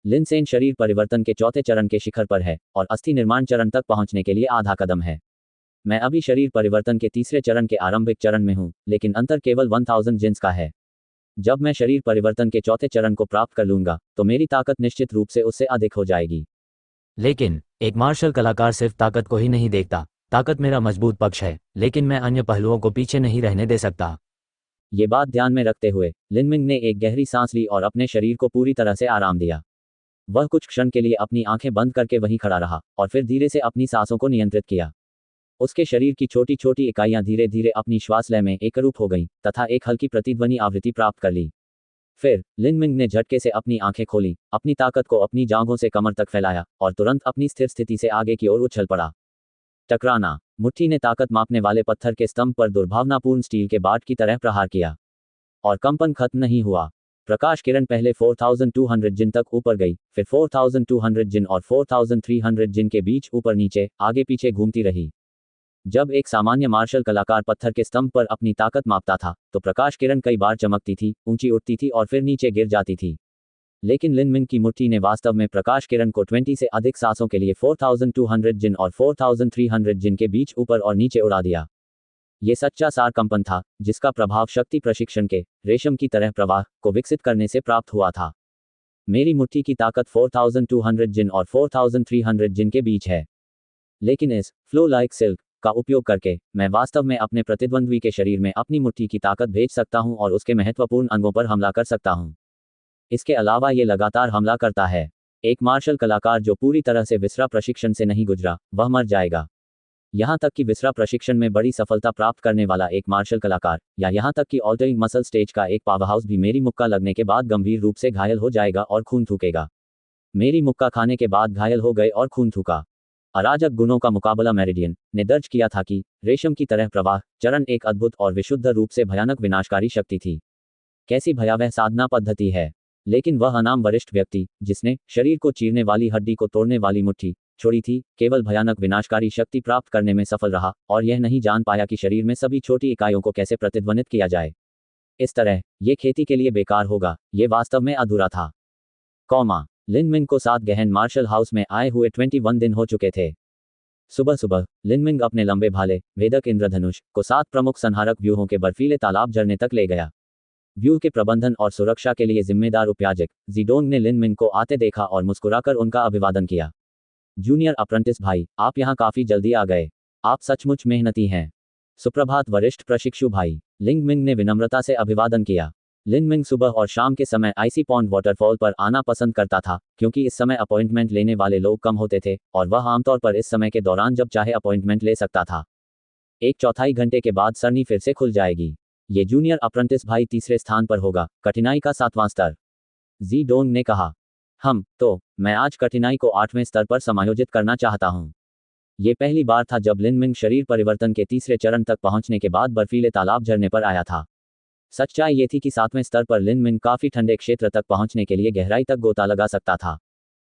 लिन सेन शरीर परिवर्तन के चौथे चरण के शिखर पर है और अस्थि निर्माण चरण तक पहुंचने के लिए आधा कदम है। मैं अभी शरीर परिवर्तन के तीसरे चरण के आरंभिक चरण में हूं, लेकिन अंतर केवल 1000 जिन्स का है। जब मैं शरीर परिवर्तन के चौथे चरण को प्राप्त कर लूंगा तो मेरी ताकत निश्चित रूप से उससे अधिक हो जाएगी। लेकिन एक मार्शल कलाकार सिर्फ ताकत को ही नहीं देखता। ताकत मेरा मजबूत पक्ष है, लेकिन मैं अन्य पहलुओं को पीछे नहीं रहने दे सकता। ये बात ध्यान में रखते हुए लिन मिंग ने एक गहरी सांस ली और अपने शरीर को पूरी तरह से आराम दिया। वह कुछ क्षण के लिए अपनी आंखें बंद करके वहीं खड़ा रहा और फिर धीरे से अपनी सांसों को नियंत्रित किया। उसके शरीर की छोटी छोटी इकाइयां धीरे धीरे अपनी श्वास लय में एकरूप हो गईं तथा एक हल्की प्रतिध्वनि आवृत्ति प्राप्त कर ली। फिर लिन मिंग ने झटके से अपनी आंखें खोली, अपनी ताकत को अपनी जांघों से कमर तक फैलाया और तुरंत अपनी स्थिर स्थिति से आगे की ओर उछल पड़ा। टकराना! मुट्ठी ने ताकत मापने वाले पत्थर के स्तंभ पर दुर्भावनापूर्ण स्टील के बाट की तरह प्रहार किया और कंपन खत्म नहीं हुआ। प्रकाश किरण पहले 4200 जिन तक ऊपर गई, फिर 4200 जिन और 4300 जिन के बीच ऊपर नीचे आगे पीछे घूमती रही। जब एक सामान्य मार्शल कलाकार पत्थर के स्तंभ पर अपनी ताकत मापता था तो प्रकाश किरण कई बार चमकती थी, ऊंची उठती थी और फिर नीचे गिर जाती थी। लेकिन लिन मिंग की मुट्ठी ने वास्तव में प्रकाश किरण को 20 से अधिक सांसों के लिए 4200 जिन और 4300 जिन के बीच ऊपर और नीचे उड़ा दिया। ये सच्चा सार कंपन था, जिसका प्रभाव शक्ति प्रशिक्षण के रेशम की तरह प्रवाह को विकसित करने से प्राप्त हुआ था। मेरी मुट्ठी की ताकत 4200 जिन और 4300 जिन के बीच है, लेकिन इस फ्लो लाइक सिल्क का उपयोग करके मैं वास्तव में अपने प्रतिद्वंद्वी के शरीर में अपनी मुट्ठी की ताकत भेज सकता हूं और उसके महत्वपूर्ण अंगों पर हमला कर सकता हूं। इसके अलावा ये लगातार हमला करता है। एक मार्शल कलाकार जो पूरी तरह से विसरा प्रशिक्षण से नहीं गुजरा, वह मर जाएगा। यहां तक कि विसरा प्रशिक्षण में बड़ी सफलता प्राप्त करने वाला एक मार्शल कलाकार या यहां तक कि ऑल्टरिंग मसल स्टेज का एक पावरहाउस भी मेरी मुक्का लगने के बाद गंभीर रूप से घायल हो जाएगा और खून थूकेगा। मेरी मुक्का खाने के बाद घायल हो गए और खून थूका। अराजक गुणों का मुकाबला मेरिडियन ने दर्ज किया था कि रेशम की तरह प्रवाह चरण एक अद्भुत और विशुद्ध रूप से भयानक विनाशकारी शक्ति थी। कैसी भयावह साधना पद्धति है! लेकिन वह अनाम वरिष्ठ व्यक्ति जिसने शरीर को चीरने वाली हड्डी को तोड़ने वाली मुट्ठी छोड़ी थी, केवल भयानक विनाशकारी शक्ति प्राप्त करने में सफल रहा और यह नहीं जान पाया कि शरीर में सभी छोटी इकाइयों को कैसे प्रतिध्वनित किया जाए। इस तरह ये खेती के लिए बेकार होगा, ये वास्तव में अधूरा था। लिन मिंग को 7 गहन मार्शल हाउस में आए हुए 21 दिन हो चुके थे। सुबह सुबह लिन मिंग अपने लंबे भाले वेदक इंद्रधनुष को 7 प्रमुख संहारक व्यूहों के बर्फीले तालाब झरने तक ले गया। व्यूह के प्रबंधन और सुरक्षा के लिए जिम्मेदार उपयाजक जीडोंग ने लिन मिंग को आते देखा और मुस्कुराकर उनका अभिवादन किया। जूनियर अप्रेंटिस भाई, आप यहाँ काफी जल्दी आ गए। आप सचमुच मेहनती हैं। सुप्रभात वरिष्ठ प्रशिक्षु भाई, लिंग मिंग ने विनम्रता से अभिवादन किया। लिन मिंग सुबह और शाम के समय आइसी पॉन्ड वाटरफॉल पर आना पसंद करता था, क्योंकि इस समय अपॉइंटमेंट लेने वाले लोग कम होते थे और वह आमतौर पर इस समय के दौरान जब चाहे अपॉइंटमेंट ले सकता था। 1/4 घंटे के बाद सरनी फिर से खुल जाएगी। ये जूनियर अप्रेंटिस भाई तीसरे स्थान पर होगा, कठिनाई का 7वां स्तर। जी डोंग ने कहा। मैं आज कठिनाई को 8वें स्तर पर समायोजित करना चाहता हूँ। ये पहली बार था जब लिन मिंग शरीर परिवर्तन के तीसरे चरण तक पहुंचने के बाद बर्फीले तालाब झरने पर आया था। सच्चाई ये थी कि 7वें स्तर पर लिन मिंग काफी ठंडे क्षेत्र तक पहुंचने के लिए गहराई तक गोता लगा सकता था।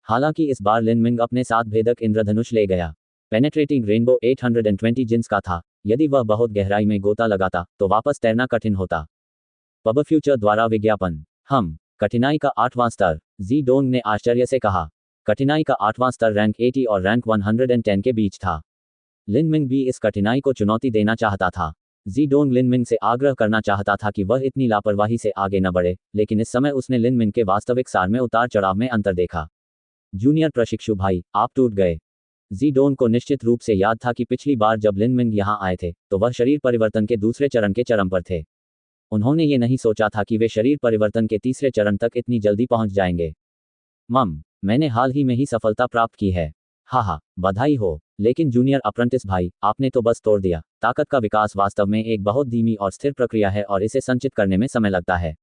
हालांकि इस बार लिन मिंग अपने साथ भेदक इंद्रधनुष ले गया। पेनेट्रेटिंग रेनबो 820 जिन्स का था। यदि वह बहुत गहराई में गोता लगाता तो वापस तैरना कठिन होता। पब फ्यूचर द्वारा विज्ञापन। कठिनाई का 8वां स्तर। जी डोंग ने आश्चर्य से कहा। कठिनाई का 8वां स्तर रैंक 80 और रैंक 110 के बीच था। लिन मिंग भी इस कठिनाई को चुनौती देना चाहता था। जी डोंग लिन मिंग से आग्रह करना चाहता था कि वह इतनी लापरवाही से आगे न बढ़े, लेकिन इस समय उसने लिन मिंग के वास्तविक सार में उतार चढ़ाव में अंतर देखा। जूनियर प्रशिक्षु भाई, आप टूट गए। जी डोंग को निश्चित रूप से याद था कि पिछली बार जब लिन मिंग यहाँ आए थे तो वह शरीर परिवर्तन के दूसरे चरण के चरम पर थे। उन्होंने ये नहीं सोचा था कि वे शरीर परिवर्तन के तीसरे चरण तक इतनी जल्दी पहुंच जाएंगे। मैंने हाल ही में ही सफलता प्राप्त की है। हाँ, बधाई हो। लेकिन जूनियर अप्रेंटिस भाई, आपने तो बस तोड़ दिया। ताकत का विकास वास्तव में एक बहुत धीमी और स्थिर प्रक्रिया है और इसे संचित करने में समय लगता है।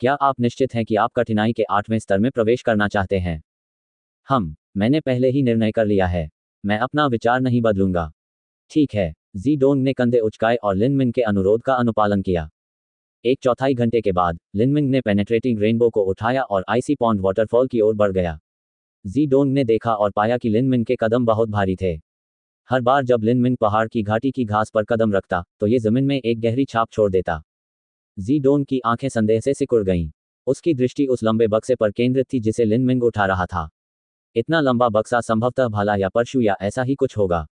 क्या आप निश्चित हैं कि आप कठिनाई के 8वें स्तर में प्रवेश करना चाहते हैं? मैंने पहले ही निर्णय कर लिया है। मैं अपना विचार नहीं बदलूंगा। ठीक है। जी डोंग ने कंधे उचकाए और लिन मिंग के अनुरोध का अनुपालन किया। 1/4 घंटे के बाद लिन मिंग ने पेनेट्रेटिंग रेनबो को उठाया और आइसी पॉन्ड वाटरफॉल की ओर बढ़ गया। जी डोंग ने देखा और पाया कि लिन मिंग के कदम बहुत भारी थे। हर बार जब लिन मिंग पहाड़ की घाटी की घास पर कदम रखता तो ये जमीन में एक गहरी छाप छोड़ देता। जी डोंग की आंखें संदेह से सिकुड़ गईं। उसकी दृष्टि उस लंबे बक्से पर केंद्रित थी जिसे लिन मिंग उठा रहा था। इतना लंबा बक्सा संभवतः भाला या परशु या ऐसा ही कुछ होगा।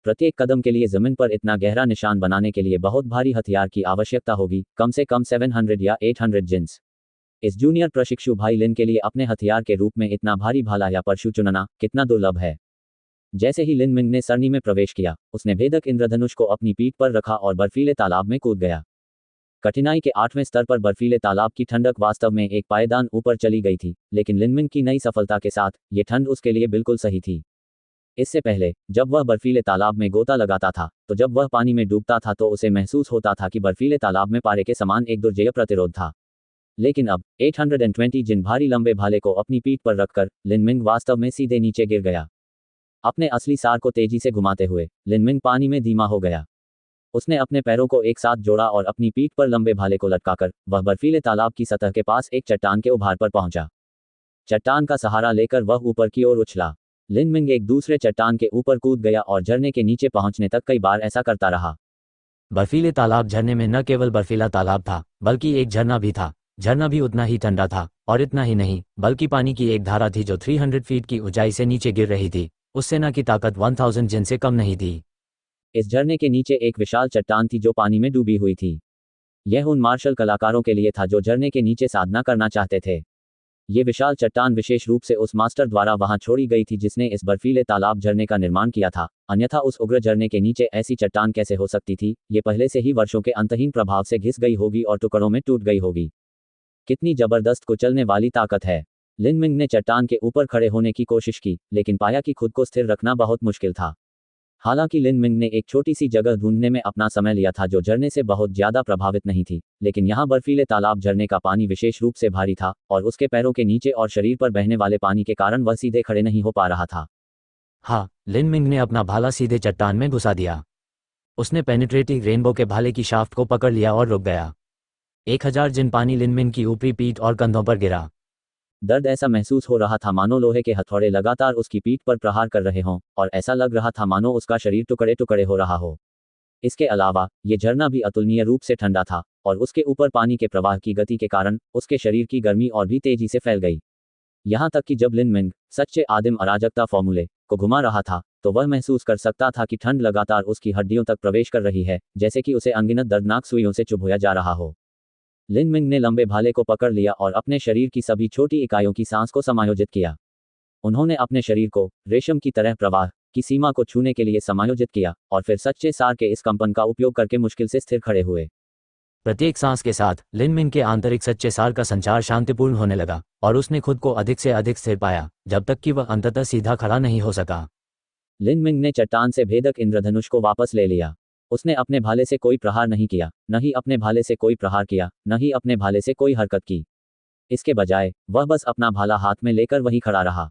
प्रत्येक कदम के लिए जमीन पर इतना गहरा निशान बनाने के लिए बहुत भारी हथियार की आवश्यकता होगी, कम से कम 700 या 800 जिन्स। इस जूनियर प्रशिक्षु भाई लिन के लिए अपने हथियार के रूप में इतना भारी भाला या परशु चुनना कितना दुर्लभ है। जैसे ही लिन मिंग ने सरनी में प्रवेश किया, उसने भेदक इंद्रधनुष को अपनी पीठ पर रखा और बर्फीले तालाब में कूद गया। कठिनाई के 8वें स्तर पर बर्फीले तालाब की ठंडक वास्तव में एक पायदान ऊपर चली गई थी, लेकिन लिन मिंग की नई सफलता के साथ ये ठंड उसके लिए बिल्कुल सही थी। इससे पहले जब वह बर्फीले तालाब में गोता लगाता था तो जब वह पानी में डूबता था तो उसे महसूस होता था कि बर्फीले तालाब में पारे के समान एक दुर्जेय प्रतिरोध था। लेकिन अब 820 जिन भारी लंबे भाले को अपनी पीठ पर रखकर लिन मिंग वास्तव में सीधे नीचे गिर गया। अपने असली सार को तेजी से घुमाते हुए लिन मिंग पानी में धीमा हो गया। उसने अपने पैरों को एक साथ जोड़ा और अपनी पीठ पर लंबे भाले को लटकाकर वह बर्फीले तालाब की सतह के पास एक चट्टान के उभार पर पहुंचा। चट्टान का सहारा लेकर वह ऊपर की ओर उछला। लिन मिंग एक दूसरे चट्टान के ऊपर कूद गया और झरने के नीचे पहुंचने तक कई बार ऐसा करता रहा। बर्फीले तालाब झरने में न केवल बर्फीला तालाब था बल्कि एक झरना भी था। झरना भी उतना ही ठंडा था, और इतना ही नहीं बल्कि पानी की एक धारा थी जो 300 फीट की ऊंचाई से नीचे गिर रही थी। उस सेना की ताकत 1000 जिन से कम नहीं थी। इस झरने के नीचे एक विशाल चट्टान थी जो पानी में डूबी हुई थी। यह उन मार्शल कलाकारों के लिए था जो झरने के नीचे साधना करना चाहते थे। ये विशाल चट्टान विशेष रूप से उस मास्टर द्वारा वहां छोड़ी गई थी जिसने इस बर्फीले तालाब झरने का निर्माण किया था, अन्यथा उस उग्र झरने के नीचे ऐसी चट्टान कैसे हो सकती थी? ये पहले से ही वर्षों के अंतहीन प्रभाव से घिस गई होगी और टुकड़ों में टूट गई होगी। कितनी जबरदस्त कुचलने वाली ताकत है। लिन मिंग ने चट्टान के ऊपर खड़े होने की कोशिश की, लेकिन पाया कि खुद को स्थिर रखना बहुत मुश्किल था। हालांकि लिन मिंग ने एक छोटी सी जगह ढूंढने में अपना समय लिया था जो झरने से बहुत ज्यादा प्रभावित नहीं थी, लेकिन यहाँ बर्फीले तालाब झरने का पानी विशेष रूप से भारी था और उसके पैरों के नीचे और शरीर पर बहने वाले पानी के कारण वह सीधे खड़े नहीं हो पा रहा था। लिन मिंग ने अपना भाला सीधे चट्टान में घुसा दिया। उसने पेनिट्रेटिंग रेनबो के भाले की शाफ्ट को पकड़ लिया और रुक गया। 1000 जिन पानी लिन मिंग की ऊपरी पीठ और कंधों पर गिरा। दर्द ऐसा महसूस हो रहा था मानो लोहे के हथौड़े लगातार उसकी पीठ पर प्रहार कर रहे हों, और ऐसा लग रहा था मानो उसका शरीर टुकड़े टुकड़े हो रहा हो। इसके अलावा ये झरना भी अतुलनीय रूप से ठंडा था, और उसके ऊपर पानी के प्रवाह की गति के कारण उसके शरीर की गर्मी और भी तेजी से फैल गई। यहाँ तक कि जब लिन मिंग सच्चे आदिम अराजकता फॉर्मूले को घुमा रहा था तो वह महसूस कर सकता था कि ठंड लगातार उसकी हड्डियों तक प्रवेश कर रही है, जैसे कि उसे अनगिनत दर्दनाक सुइयों से चुभोया जा रहा हो। लिन मिंग ने लंबे भाले को पकड़ लिया और अपने शरीर की सभी छोटी इकाइयों की सांस को समायोजित किया। उन्होंने अपने शरीर को रेशम की तरह प्रवाह की सीमा को छूने के लिए समायोजित किया और फिर सच्चे सार के इस कंपन का उपयोग करके मुश्किल से स्थिर खड़े हुए। प्रत्येक सांस के साथ लिन मिंग के आंतरिक सच्चे सार का संचार शांतिपूर्ण होने लगा और उसने खुद को अधिक से अधिक स्थिर पाया जब तक कि वह अंततः सीधा खड़ा नहीं हो सका। लिन मिंग ने चट्टान से भेदक इंद्रधनुष को वापस ले लिया। उसने अपने भाले से कोई प्रहार नहीं किया, न ही अपने भाले से कोई प्रहार किया, न ही अपने भाले से कोई हरकत की। इसके बजाय वह बस अपना भाला हाथ में लेकर वहीं खड़ा रहा।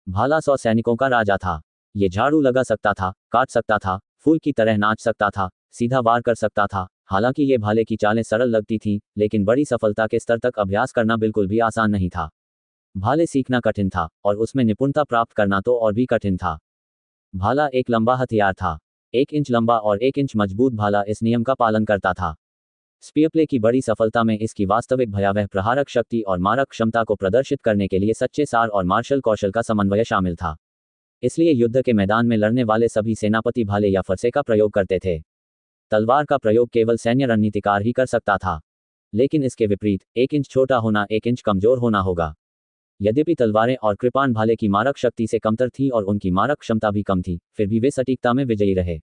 भाला 100 सैनिकों का राजा था। ये झाड़ू लगा सकता था, काट सकता था, फूल की तरह नाच सकता था, सीधा वार कर सकता था। हालांकि ये भाले की चालें सरल लगती थीं, लेकिन बड़ी सफलता के स्तर तक अभ्यास करना बिल्कुल भी आसान नहीं था। भाले सीखना कठिन था और उसमें निपुणता प्राप्त करना तो और भी कठिन था। भाला एक लंबा हथियार था। 1 इंच लंबा और 1 इंच मजबूत भाला इस नियम का पालन करता था। स्पीयर प्ले की बड़ी सफलता में इसकी वास्तविक भयावह प्रहारक शक्ति और मारक क्षमता को प्रदर्शित करने के लिए सच्चे सार और मार्शल कौशल का समन्वय शामिल था। इसलिए युद्ध के मैदान में लड़ने वाले सभी सेनापति भाले या फरसे का प्रयोग करते थे। तलवार का प्रयोग केवल सैन्य रणनीतिकार ही कर सकता था, लेकिन इसके विपरीत 1 इंच छोटा होना 1 इंच कमजोर होना होगा। यद्यपि तलवारें और कृपाण भाले की मारक शक्ति से कमतर थी और उनकी मारक क्षमता भी कम थी, फिर भी वे सटीकता में विजयी रहे।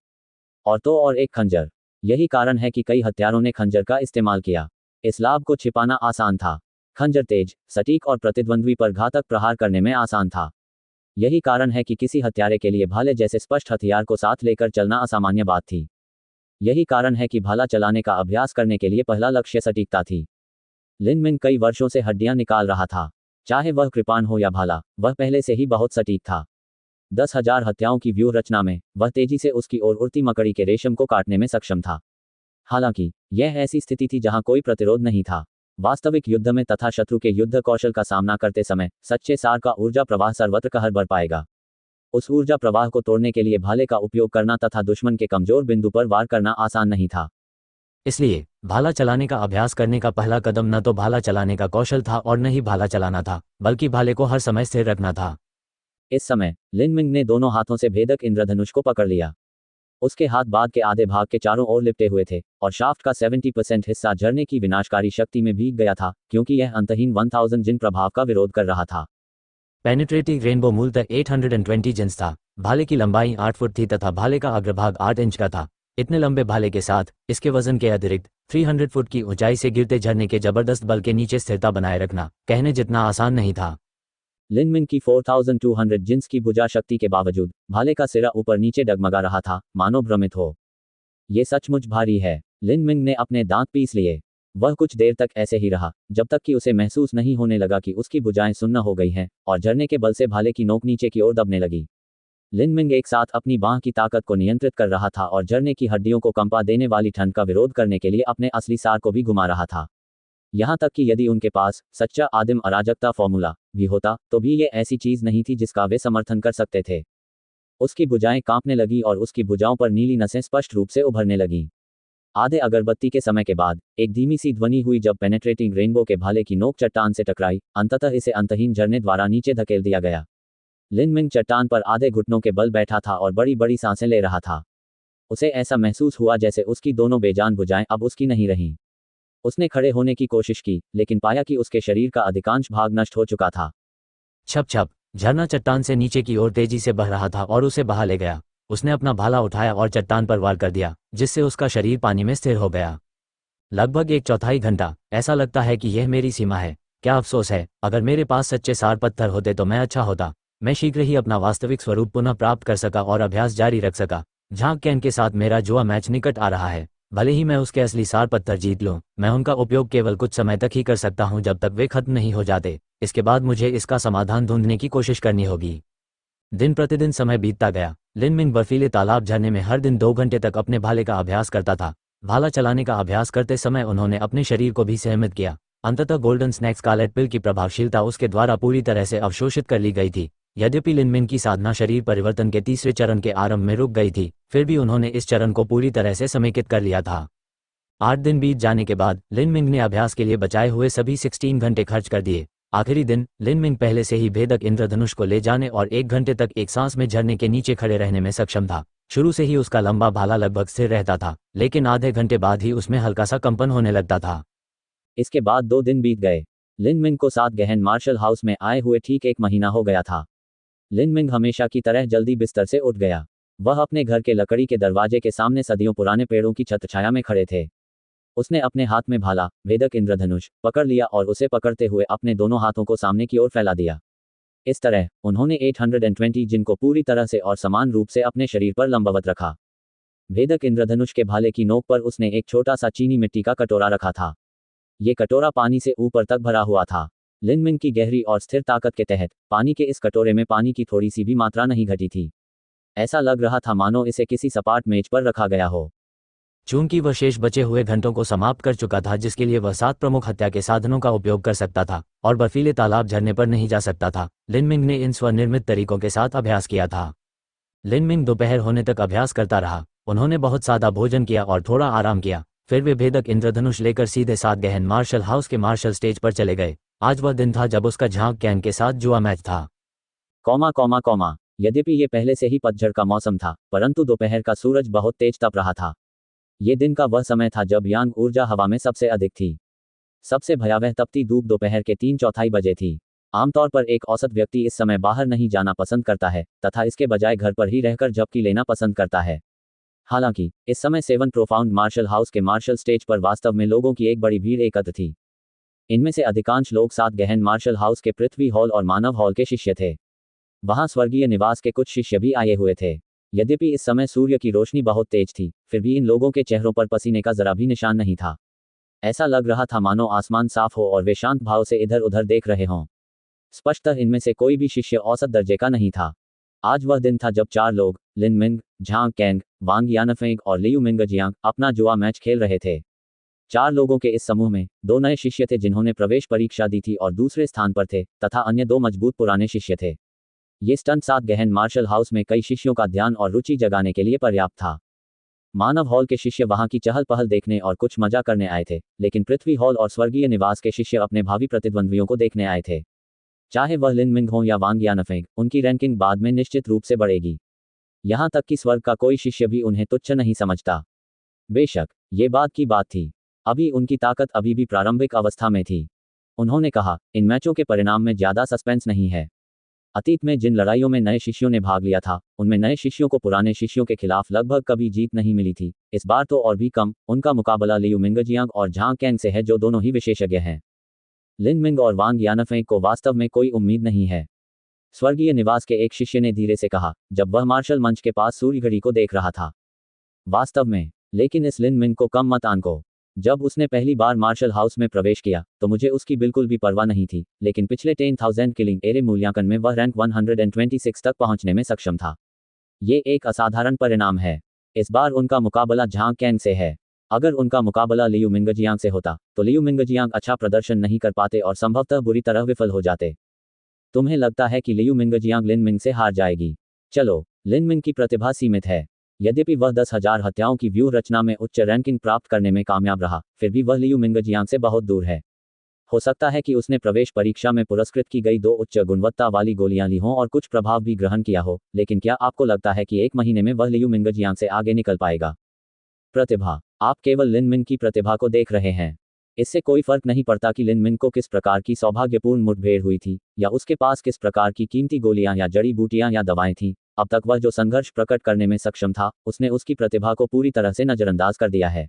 और एक खंजर। यही कारण है कि कई हत्यारों ने खंजर का इस्तेमाल किया। इस लाभ को छिपाना आसान था। खंजर तेज, सटीक और प्रतिद्वंद्वी पर घातक प्रहार करने में आसान था। यही कारण है कि किसी हत्यारे के लिए भाले जैसे स्पष्ट हथियार को साथ लेकर चलना असामान्य बात थी। यही कारण है कि भाला चलाने का अभ्यास करने के लिए पहला लक्ष्य सटीकता थी। लिन मिंग कई वर्षों से हड्डियां निकाल रहा था। चाहे वह कृपाण हो या भाला, वह पहले से ही बहुत सटीक था। 10,000 हत्याओं की व्यूह रचना में वह तेजी से उसकी ओर उड़ती मकड़ी के रेशम को काटने में सक्षम था। हालांकि यह ऐसी स्थिति थी जहां कोई प्रतिरोध नहीं था। वास्तविक युद्ध में तथा शत्रु के युद्ध कौशल का सामना करते समय सच्चे सार का ऊर्जा प्रवाह सर्वत्र कहर बर पाएगा। उस ऊर्जा प्रवाह को तोड़ने के लिए भाले का उपयोग करना तथा दुश्मन के कमजोर बिंदु पर वार करना आसान नहीं था। इसलिए भाला चलाने का अभ्यास करने का पहला कदम न तो भाला चलाने का कौशल था और न ही भाला चलाना था, बल्कि भाले को हर समय स्थिर रखना था। इस समय लिन मिंग ने दोनों हाथों से भेदक इंद्रधनुष को पकड़ लिया। उसके हाथ बाद के आधे भाग के चारों ओर लिपटे हुए थे और शाफ्ट का 70% हिस्सा झरने की विनाशकारी शक्ति में भीग गया था, क्योंकि यह अंतहीन 1000 जिन प्रभाव का विरोध कर रहा था। पेनिट्रेटिंग रेनबो मूलतः 820 जिन्स था। भाले की लंबाई 8 फुट थी तथा भाले का अग्रभाग 8 इंच का था। इतने लंबे भाले के साथ इसके वजन के अतिरिक्त 300 फुट की ऊंचाई से गिरते झरने के जबरदस्त बल के नीचे स्थिरता बनाए रखना कहने जितना आसान नहीं था। लिन मिंग की 4200 जिन्स की भुजा शक्ति के बावजूद भाले का सिरा ऊपर नीचे डगमगा रहा था, मानो भ्रमित हो। ये सचमुच भारी है। लिन मिंग ने अपने दांत पीस लिए। वह कुछ देर तक ऐसे ही रहा, जब तक कि उसे महसूस नहीं होने लगा कि उसकी भुजाएं सुन्न हो गई हैं और झरने के बल से भाले की नोक नीचे की ओर दबने लगी। लिन मिंग एक साथ अपनी बांह की ताकत को नियंत्रित कर रहा था और झरने की हड्डियों को कंपा देने वाली ठंड का विरोध करने के लिए अपने असली सार को भी घुमा रहा था। यहां तक कि यदि उनके पास सच्चा आदिम अराजकता फॉर्मूला भी होता, तो भी ये ऐसी चीज नहीं थी जिसका वे समर्थन कर सकते थे। उसकी भुजाएं कांपने लगी और उसकी भुजाओं पर नीली नसें स्पष्ट रूप से उभरने लगीं। आधे अगरबत्ती के समय के बाद एक धीमी सी ध्वनि हुई जब पेनेट्रेटिंग रेनबो के भाले की नोक चट्टान से टकराई। अंततः इसे अंतहीन झरने द्वारा नीचे धकेल दिया गया। लिन मिंग चट्टान पर आधे घुटनों के बल बैठा था और बड़ी बड़ी सांसें ले रहा था। उसे ऐसा महसूस हुआ जैसे उसकी दोनों बेजान भुजाएं अब उसकी नहीं रहीं। उसने खड़े होने की कोशिश की, लेकिन पाया कि उसके शरीर का अधिकांश भाग नष्ट हो चुका था। छप छप झरना चट्टान से नीचे की ओर तेजी से बह रहा था और उसे बहा ले गया। उसने अपना भाला उठाया और चट्टान पर वार कर दिया, जिससे उसका शरीर पानी में स्थिर हो गया। लगभग 1/4 घंटा। ऐसा लगता है कि यह मेरी सीमा है। क्या अफसोस है, अगर मेरे पास सच्चे सार पत्थर होते तो मैं अच्छा होता। मैं शीघ्र ही अपना वास्तविक स्वरूप पुनः प्राप्त कर सका और अभ्यास जारी रख सका। झांग कैन के साथ मेरा जुआ मैच निकट आ रहा है। भले ही मैं उसके असली सार पत्थर जीत लूं, मैं उनका उपयोग केवल कुछ समय तक ही कर सकता हूं, जब तक वे खत्म नहीं हो जाते। इसके बाद मुझे इसका समाधान ढूंढने की कोशिश करनी होगी। दिन प्रतिदिन समय बीतता गया। लिन मिंग बर्फीले तालाब झरने में हर दिन 2 घंटे तक अपने भाले का अभ्यास करता था। भाला चलाने का अभ्यास करते समय उन्होंने अपने शरीर को भी सहमित किया। अंततः गोल्डन स्नैक स्कारलेट पिल की प्रभावशीलता उसके द्वारा पूरी तरह से अवशोषित कर ली गई थी। यद्यपि लिन मिंग की साधना शरीर परिवर्तन के तीसरे चरण के आरंभ में रुक गई थी, फिर भी उन्होंने इस चरण को पूरी तरह से समेकित कर लिया था। 8 दिन बीत जाने के बाद लिन मिंग ने अभ्यास के लिए बचाए हुए सभी 16 घंटे खर्च कर दिए। आखिरी दिन लिन मिंग पहले से ही भेदक इंद्रधनुष को ले जाने और 1 घंटे तक एक सांस में झरने के नीचे खड़े रहने में सक्षम था। शुरू से ही उसका लंबा भाला लगभग स्थिर रहता था, लेकिन आधे घंटे बाद ही उसमें हल्का सा कंपन होने लगता था। इसके बाद 2 दिन बीत गए। लिन मिंग को 7 गहन मार्शल हाउस में आए हुए ठीक 1 महीना हो गया था। लिन मिंग हमेशा की तरह जल्दी बिस्तर से उठ गया। वह अपने घर के लकड़ी के दरवाजे के सामने सदियों पुराने पेड़ों की छत्रछाया में खड़े थे। उसने अपने हाथ में भाला, भेदक इंद्रधनुष, पकड़ लिया और उसे पकड़ते हुए अपने दोनों हाथों को सामने की ओर फैला दिया। इस तरह उन्होंने 820 जिन को पूरी तरह से और समान रूप से अपने शरीर पर लंबवत रखा। भेदक इंद्रधनुष के भाले की नोक पर उसने एक छोटा सा चीनी मिट्टी का कटोरा रखा था। ये कटोरा पानी से ऊपर तक भरा हुआ था। लिन मिंग की गहरी और स्थिर ताकत के तहत पानी के इस कटोरे में पानी की थोड़ी सी भी मात्रा नहीं घटी थी। ऐसा लग रहा था मानो इसे किसी सपाट मेज पर रखा गया हो। चूंकि वह शेष बचे हुए घंटों को समाप्त कर चुका था, जिसके लिए वह 7 प्रमुख हत्या के साधनों का उपयोग कर सकता था और बर्फीले तालाब झरने पर नहीं जा सकता था, लिन मिंग ने इन स्वनिर्मित तरीकों के साथ अभ्यास किया था। लिन मिंग दोपहर होने तक अभ्यास करता रहा। उन्होंने बहुत सादा भोजन किया और थोड़ा आराम किया। फिर वे भेदक इंद्रधनुष लेकर सीधे सात गहन मार्शल हाउस के मार्शल स्टेज पर चले गए। आज वह दिन था जब उसका झांग कैंग के साथ जुआ मैच था। कॉमा यद्यपि ये पहले से ही पतझड़ का मौसम था, परंतु दोपहर का सूरज बहुत तेज तप रहा था। ये दिन का वह समय था जब यांग ऊर्जा हवा में सबसे अधिक थी। सबसे भयावह तपती धूप दोपहर के 3/4 बजे थी। आमतौर पर एक औसत व्यक्ति इस समय बाहर नहीं जाना पसंद करता है तथा इसके बजाय घर पर ही रहकर झपकी लेना पसंद करता है। हालांकि इस समय 7 प्रोफाउंड मार्शल हाउस के मार्शल स्टेज पर वास्तव में लोगों की एक बड़ी भीड़ एकत्र थी। इनमें से अधिकांश लोग 7 गहन मार्शल हाउस के पृथ्वी हॉल और मानव हॉल के शिष्य थे। वहां स्वर्गीय निवास के कुछ शिष्य भी आए हुए थे। यद्यपि इस समय सूर्य की रोशनी बहुत तेज थी, फिर भी इन लोगों के चेहरों पर पसीने का जरा भी निशान नहीं था। ऐसा लग रहा था मानो आसमान साफ हो और वे शांत भाव से इधर उधर देख रहे हों। स्पष्टतः इनमें से कोई भी शिष्य औसत दर्जे का नहीं था। आज वह दिन था जब 4 लोग, लिन मिंग, झांग कैंग, वांग यानफेंग और लियू मिंगजियांग, अपना जुआ मैच खेल रहे थे। 4 लोगों के इस समूह में 2 नए शिष्य थे जिन्होंने प्रवेश परीक्षा दी थी और दूसरे स्थान पर थे, तथा अन्य 2 मजबूत पुराने शिष्य थे। ये स्टंट 7 गहन मार्शल हाउस में कई शिष्यों का ध्यान और रुचि जगाने के लिए पर्याप्त था। मानव हॉल के शिष्य वहां की चहल पहल देखने और कुछ मजा करने आए थे, लेकिन पृथ्वी हॉल और स्वर्गीय निवास के शिष्य अपने भावी प्रतिद्वंद्वियों को देखने आए थे। चाहे वह लिन मिंग हो या वांग यानफेंग, उनकी रैंकिंग बाद में निश्चित रूप से बढ़ेगी। यहां तक कि स्वर्ग का कोई शिष्य भी उन्हें तुच्छ नहीं समझता। बेशक ये बात की बात थी, अभी उनकी ताकत अभी भी प्रारंभिक अवस्था में थी। उन्होंने कहा, इन मैचों के परिणाम में ज्यादा सस्पेंस नहीं है। अतीत में जिन लड़ाइयों में नए शिष्यों ने भाग लिया था, उनमें नए शिष्यों को पुराने शिष्यों के खिलाफ लगभग कभी जीत नहीं मिली थी। इस बार तो और भी कम। उनका मुकाबला लियू मिंगजियांग और झांग कैंग से है, जो दोनों ही विशेषज्ञ हैं। लिन मिंग और वांग यानफेंग को वास्तव में कोई उम्मीद नहीं है। स्वर्गीय निवास के एक शिष्य ने धीरे से कहा, जब वह मार्शल मंच के पास सूर्य घड़ी को देख रहा था। वास्तव में, लेकिन इस लिन मिंग को कम मत आंको। जब उसने पहली बार मार्शल हाउस में प्रवेश किया तो मुझे उसकी बिल्कुल भी परवाह नहीं थी, लेकिन पिछले 10,000 किलिंग एरे मूल्यांकन में वह रैंक 126 तक पहुंचने में सक्षम था। ये एक असाधारण परिणाम है। इस बार उनका मुकाबला झांग कैंग से है। अगर उनका मुकाबला लियू मिंगजियांग से होता तो लियू मिंगजियांग अच्छा प्रदर्शन नहीं कर पाते और संभवतः बुरी तरह विफल हो जाते। तुम्हें लगता है कि लियू मिंगजियांग लिन मिंग से हार जाएगी? चलो, लिन मिंग की प्रतिभा सीमित है। यद्यपि वह 10,000 हत्याओं की व्यूह रचना में उच्च रैंकिंग प्राप्त करने में कामयाब रहा, फिर भी वह लियू मिंगजियांग से बहुत दूर है। हो सकता है कि उसने प्रवेश परीक्षा में पुरस्कृत की गई 2 उच्च गुणवत्ता वाली गोलियां ली हों और कुछ प्रभाव भी ग्रहण किया हो, लेकिन क्या आपको लगता है कि 1 महीने में वह लियू मिंगजियांग से आगे निकल पाएगा? प्रतिभा, आप केवल लिन मिंग की प्रतिभा को देख रहे हैं। इससे कोई फर्क नहीं पड़ता कि लिन मिंग को किस प्रकार की सौभाग्यपूर्ण मुठभेड़ हुई थी, या उसके पास किस प्रकार की कीमती गोलियां या जड़ी बूटियां या दवाएं थीं। अब तक वह जो संघर्ष प्रकट करने में सक्षम था, उसने उसकी प्रतिभा को पूरी तरह से नजरअंदाज कर दिया है।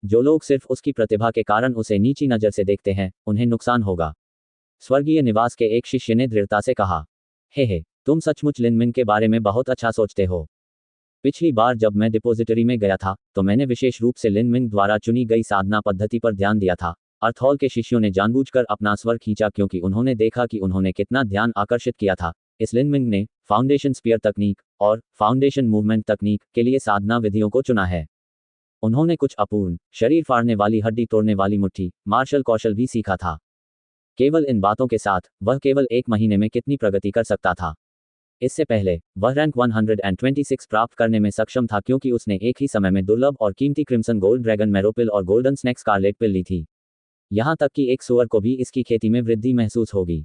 जो लोग सिर्फ उसकी प्रतिभा के कारण उसे नीची नजर से देखते हैं, उन्हें नुकसान होगा। स्वर्गीय निवास के एक शिष्य ने दृढ़ता से कहा, हे, तुम सचमुच लिन मिंग के बारे में बहुत अच्छा सोचते हो। पिछली बार जब मैं डिपोजिटरी में गया था तो मैंने विशेष रूप से लिन मिंग द्वारा चुनी गई साधना पद्धति पर ध्यान दिया था। अर्थहॉल के शिष्यों ने जानबूझकर अपना स्वर खींचा क्योंकि उन्होंने देखा कि उन्होंने कितना ध्यान आकर्षित किया था। इस लिन मिंग ने फाउंडेशन स्पीयर तकनीक और फाउंडेशन मूवमेंट तकनीक के लिए साधना विधियों को चुना है। उन्होंने कुछ अपूर्ण, शरीर फाड़ने वाली, हड्डी तोड़ने वाली मुट्ठी मार्शल कौशल भी सीखा था। केवल इन बातों के साथ वह केवल 1 महीने में कितनी प्रगति कर सकता था। इससे पहले वह रैंक 126 प्राप्त करने में सक्षम था क्योंकि उसने एक ही समय में दुर्लभ और कीमती क्रिम्सन गोल्ड ड्रैगन मैरोपिल और गोल्डन स्नेक स्कारलेट पिल ली थी। यहां तक कि एक सुअर को भी इसकी खेती में वृद्धि महसूस होगी।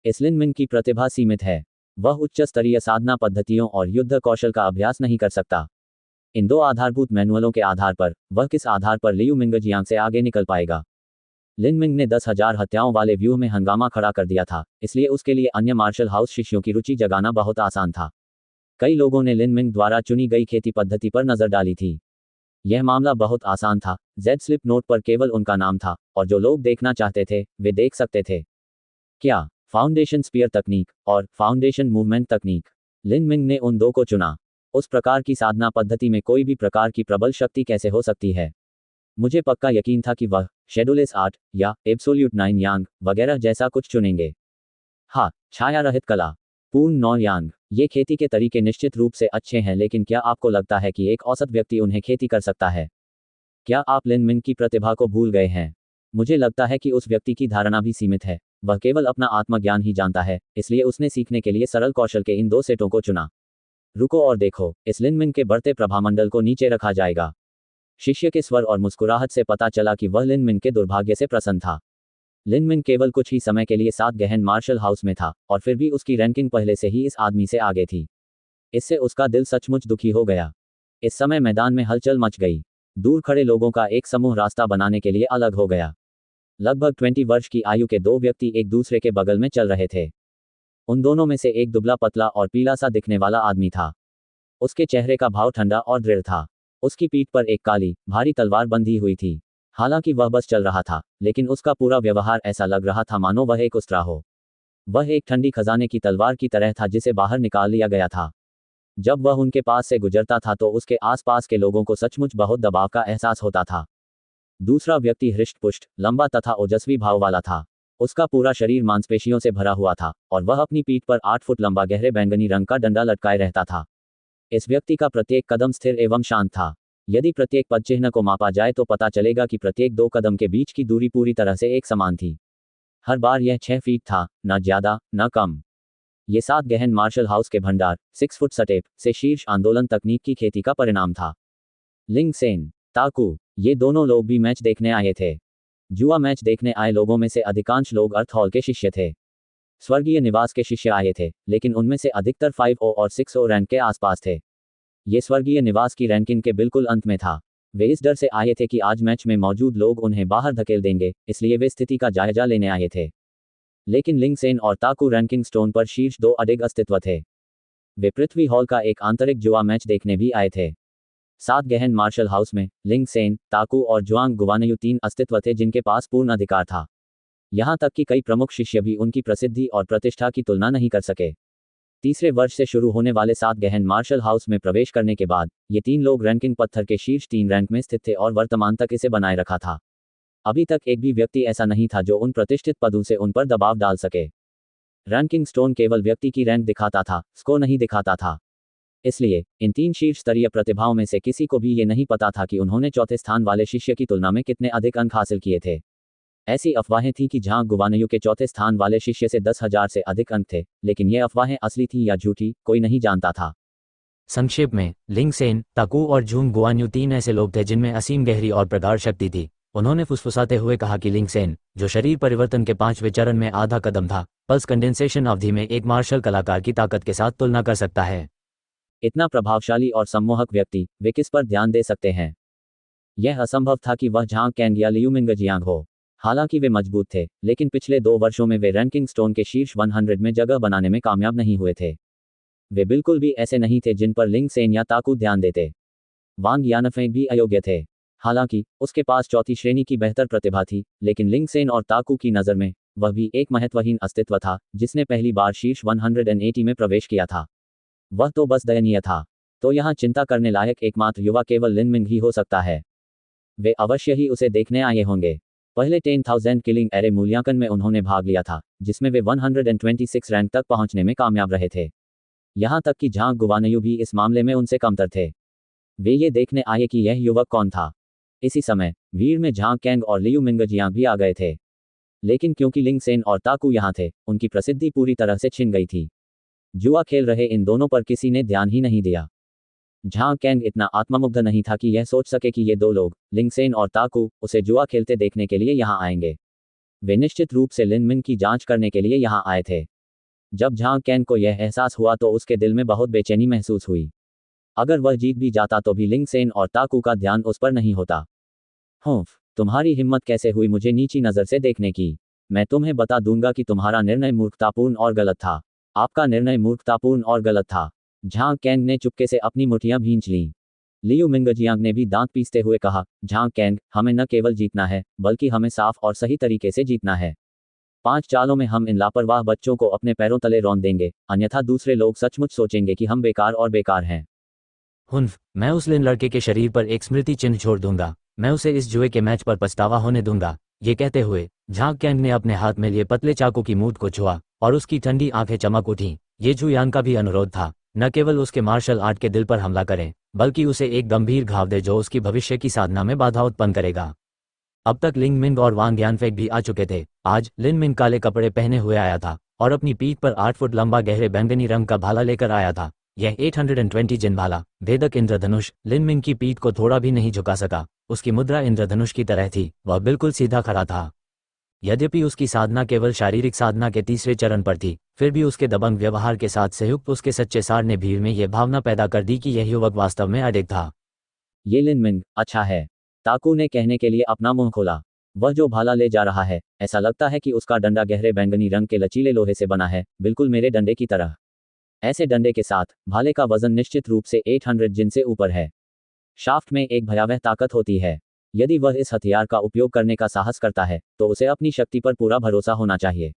इस लिन मिंग की प्रतिभा सीमित है। वह उच्च स्तरीय साधना पद्धतियों और युद्ध कौशल का अभ्यास नहीं कर सकता। इन 2 आधारभूत मैनुअलों के आधार पर वह किस आधार पर लियू मिंगजियांग से आगे निकल पाएगा? लिन मिंग ने 10,000 हत्याओं वाले व्यूह में हंगामा खड़ा कर दिया था, इसलिए उसके लिए अन्य मार्शल हाउस शिष्यों की रुचि जगाना बहुत आसान था। कई लोगों ने लिन मिंग द्वारा चुनी गई खेती पद्धति पर नजर डाली थी। यह मामला बहुत आसान था। जेड स्लिप नोट पर केवल उनका नाम था और जो लोग देखना चाहते थे वे देख सकते थे। क्या फाउंडेशन स्पीयर तकनीक और फाउंडेशन मूवमेंट तकनीक? लिन मिंग ने उन 2 को चुना। उस प्रकार की साधना पद्धति में कोई भी प्रकार की प्रबल शक्ति कैसे हो सकती है? मुझे पक्का यकीन था कि वह शेडोलेस आर्ट या एब्सोल्यूट 9 यांग वगैरह जैसा कुछ चुनेंगे। हाँ, छाया रहित कला, पूर्ण 9 यांग। ये खेती के तरीके निश्चित रूप से अच्छे हैं, लेकिन क्या आपको लगता है कि एक औसत व्यक्ति उन्हें खेती कर सकता है? क्या आप लिन मिंग की प्रतिभा को भूल गए हैं? मुझे लगता है कि उस व्यक्ति की धारणा भी सीमित है। वह केवल अपना आत्मज्ञान ही जानता है, इसलिए उसने सीखने के लिए सरल कौशल के इन 2 सेटों को चुना। रुको और देखो, इस लिन मिंग के बढ़ते प्रभामंडल को नीचे रखा जाएगा। शिष्य के स्वर और मुस्कुराहट से पता चला कि वह लिन मिन के दुर्भाग्य से प्रसन्न था। लिन मिन केवल कुछ ही समय के लिए 7 गहन मार्शल हाउस में था और फिर भी उसकी रैंकिंग पहले से ही इस आदमी से आगे थी। इससे उसका दिल सचमुच दुखी हो गया। इस समय मैदान में हलचल मच गई। दूर खड़े लोगों का एक समूह रास्ता बनाने के लिए अलग हो गया। लगभग 20 वर्ष की आयु के दो व्यक्ति एक दूसरे के बगल में चल रहे थे। उन दोनों में से एक दुबला पतला और पीला सा दिखने वाला आदमी था। उसके चेहरे का भाव ठंडा और दृढ़ था। उसकी पीठ पर एक काली भारी तलवार बंधी हुई थी। हालांकि वह बस चल रहा था, लेकिन उसका पूरा व्यवहार ऐसा लग रहा था मानो वह एक उस्तरा हो। वह एक ठंडी खजाने की तलवार की तरह था जिसे बाहर निकाल लिया गया था। जब वह उनके पास से गुजरता था तो उसके आसपास के लोगों को सचमुच बहुत दबाव का एहसास होता था। दूसरा व्यक्ति हृष्ट-पुष्ट, लंबा तथा ओजस्वी भाव वाला था। उसका पूरा शरीर मांसपेशियों से भरा हुआ था और वह अपनी पीठ पर 8 फुट लंबा गहरे बैंगनी रंग का डंडा लटकाए रहता था। इस व्यक्ति का प्रत्येक कदम स्थिर एवं शांत था। यदि प्रत्येक पदचिह्न को मापा जाए तो पता चलेगा कि प्रत्येक 2 कदम के बीच की दूरी पूरी तरह से एक समान थी। हर बार यह 6 फीट था, न ज्यादा न कम। ये 7 गहन मार्शल हाउस के भंडार 6 फुट सटेप से शीर्ष आंदोलन तकनीक की खेती का परिणाम था। लिंग सेन, ताकू, ये दोनों लोग भी मैच देखने आए थे। जुआ मैच देखने आए लोगों में से अधिकांश लोग अर्थ हॉल के शिष्य थे। स्वर्गीय निवास के शिष्य आए थे, लेकिन उनमें से अधिकतर 5O और 6O रैंक के आसपास थे। ये स्वर्गीय निवास की रैंकिंग के बिल्कुल अंत में था। वे इस डर से आए थे कि आज मैच में मौजूद लोग उन्हें बाहर धकेल देंगे, इसलिए वे स्थिति का जायजा लेने आए थे। लेकिन लिंग सेन और ताकू रैंकिंग स्टोन पर शीर्ष 2 अडिग अस्तित्व थे। वे पृथ्वी हॉल का एक आंतरिक जुआ मैच देखने भी आए थे। 7 गहन मार्शल हाउस में लिंग सेन, ताकू और जुआंग गुवानयू 3 अस्तित्व थे जिनके पास पूर्ण अधिकार था। यहाँ तक कि कई प्रमुख शिष्य भी उनकी प्रसिद्धि और प्रतिष्ठा की तुलना नहीं कर सके। तीसरे वर्ष से शुरू होने वाले 7 गहन मार्शल हाउस में प्रवेश करने के बाद ये 3 लोग रैंकिंग पत्थर के शीर्ष 3 रैंक में स्थित थे और वर्तमान तक इसे बनाए रखा था। अभी तक एक भी व्यक्ति ऐसा नहीं था जो उन प्रतिष्ठित पदों से उन पर दबाव डाल सके। रैंकिंग स्टोन केवल व्यक्ति की रैंक दिखाता था, स्कोर नहीं दिखाता था। इसलिए इन 3 शीर्ष स्तरीय प्रतिभाओं में से किसी को भी ये नहीं पता था कि उन्होंने चौथे स्थान वाले शिष्य की तुलना में कितने अधिक अंक हासिल किए थे। ऐसी अफवाहें थीं कि झांग गुवानयू के चौथे स्थान वाले शिष्य से 10,000 से अधिक अंक थे, लेकिन ये अफवाहें असली थीं या झूठी, कोई नहीं जानता था। संक्षेप में, लिंग सेन, ताकू और जूंग गुआन्यू 3 ऐसे लोग थे जिनमें असीम गहरी और प्रगाढ़ शक्ति थी। उन्होंने फुसफुसाते हुए कहा कि लिंग सेन, जो शरीर परिवर्तन के 5वें चरण में आधा कदम था, पल्स कंडेंसेशन अवधि में एक मार्शल कलाकार की ताकत के साथ तुलना कर सकता है। इतना प्रभावशाली और सम्मोहक व्यक्ति, वे किस पर ध्यान दे सकते हैं? यह असंभव था कि वह झांग कैंग या लियू मिंगजियांग हो। हालांकि वे मजबूत थे, लेकिन पिछले 2 वर्षों में वे रैंकिंग स्टोन के शीर्ष 100 में जगह बनाने में कामयाब नहीं हुए थे। वे बिल्कुल भी ऐसे नहीं थे जिन पर लिंग सेन या ताकू ध्यान देते। वांग यानफेंग भी अयोग्य थे। हालांकि उसके पास चौथी श्रेणी की बेहतर प्रतिभा थी, लेकिन लिंग सेन और ताकू की नज़र में वह भी एक महत्वहीन अस्तित्व था जिसने पहली बार शीर्ष 180 में प्रवेश किया था। वह तो बस दयनीय था। तो यहाँ चिंता करने लायक एकमात्र युवा केवल लिन मिंग ही हो सकता है। वे अवश्य ही उसे देखने आए होंगे। पहले 10,000 किलिंग एरे मूल्यांकन में उन्होंने भाग लिया था, जिसमें वे 126 रैंक तक पहुंचने में कामयाब रहे थे। यहां तक कि झांग गुवानयू भी इस मामले में उनसे कमतर थे। वे ये देखने आए कि यह युवक कौन था। इसी समय भीड़ में झांग कैंग और लियू मिंगजियांग भी आ गए थे। लेकिन क्योंकि लिंग सेन और ताकू यहां थे, उनकी प्रसिद्धि पूरी तरह से छिन गई थी। जुआ खेल रहे इन दोनों पर किसी ने ध्यान ही नहीं दिया। झांग कैंग इतना आत्ममुग्ध नहीं था कि यह सोच सके कि ये 2 लोग, लिंग सेन और ताकू, उसे जुआ खेलते देखने के लिए यहाँ आएंगे। वे निश्चित रूप से लिन मिंग की जांच करने के लिए यहाँ आए थे। जब झांग कैंग को यह एहसास हुआ तो उसके दिल में बहुत बेचैनी महसूस हुई। अगर वह जीत भी जाता तो भी लिंग सेन और ताकू का ध्यान उस पर नहीं होता। तुम्हारी हिम्मत कैसे हुई मुझे नीची नज़र से देखने की? मैं तुम्हें बता दूंगा कि तुम्हारा निर्णय मूर्खतापूर्ण और गलत था। आपका निर्णय मूर्खतापूर्ण और गलत था। झांग कैंग ने चुपके से अपनी मुठियां भींच लीं। लियू मिंगजियांग ने भी दांत पीसते हुए कहा, झांग कैंग, हमें न केवल जीतना है, बल्कि हमें साफ और सही तरीके से जीतना है। 5 चालों में हम इन लापरवाह बच्चों को अपने पैरों तले रौंद देंगे, अन्यथा दूसरे लोग सचमुच सोचेंगे कि हम बेकार और बेकार हैं। मैं उस लिन लड़के के शरीर पर एक स्मृति चिन्ह छोड़ दूंगा। मैं उसे इस जुए के मैच पर पछतावा होने दूंगा। ये कहते हुए झांग कैंग ने अपने हाथ में लिए पतले चाकू की मूठ को छुआ और उसकी ठंडी आंखें चमक उठीं। ये जुयान का भी अनुरोध था, न केवल उसके मार्शल आर्ट के दिल पर हमला करें, बल्कि उसे एक गंभीर घाव दे जो उसकी भविष्य की साधना में बाधा उत्पन्न करेगा। अब तक लिंग मिंग और वांग यानफेक भी आ चुके थे। आज लिन मिंग काले कपड़े पहने हुए आया था और अपनी पीठ पर 8 फुट लंबा गहरे बैंगनी रंग का भाला लेकर आया था। यह 820 जिन भाला भेदक इंद्रधनुष लिनमिंग की पीठ को थोड़ा भी नहीं झुका सका। उसकी मुद्रा इंद्रधनुष की तरह थी, वह बिल्कुल सीधा खड़ा था। यद्यपि उसकी साधना केवल शारीरिक साधना के तीसरे चरण पर थी, फिर भी उसके दबंग व्यवहार के साथ संयुक्त उसके सच्चे सार ने भीड़ में यह भावना पैदा कर दी कि यह युवक वास्तव में अडिग था। ये लिनमिंग अच्छा है, ताकू ने कहने के लिए अपना मुंह खोला। वह जो भाला ले जा रहा है, ऐसा लगता है कि उसका डंडा गहरे बैंगनी रंग के लचीले लोहे से बना है, बिल्कुल मेरे डंडे की तरह। ऐसे डंडे के साथ भाले का वजन निश्चित रूप से 800 जिन से ऊपर है। शाफ्ट में एक भयावह ताकत होती है। यदि वह इस हथियार का उपयोग करने का साहस करता है तो उसे अपनी शक्ति पर पूरा भरोसा होना चाहिए।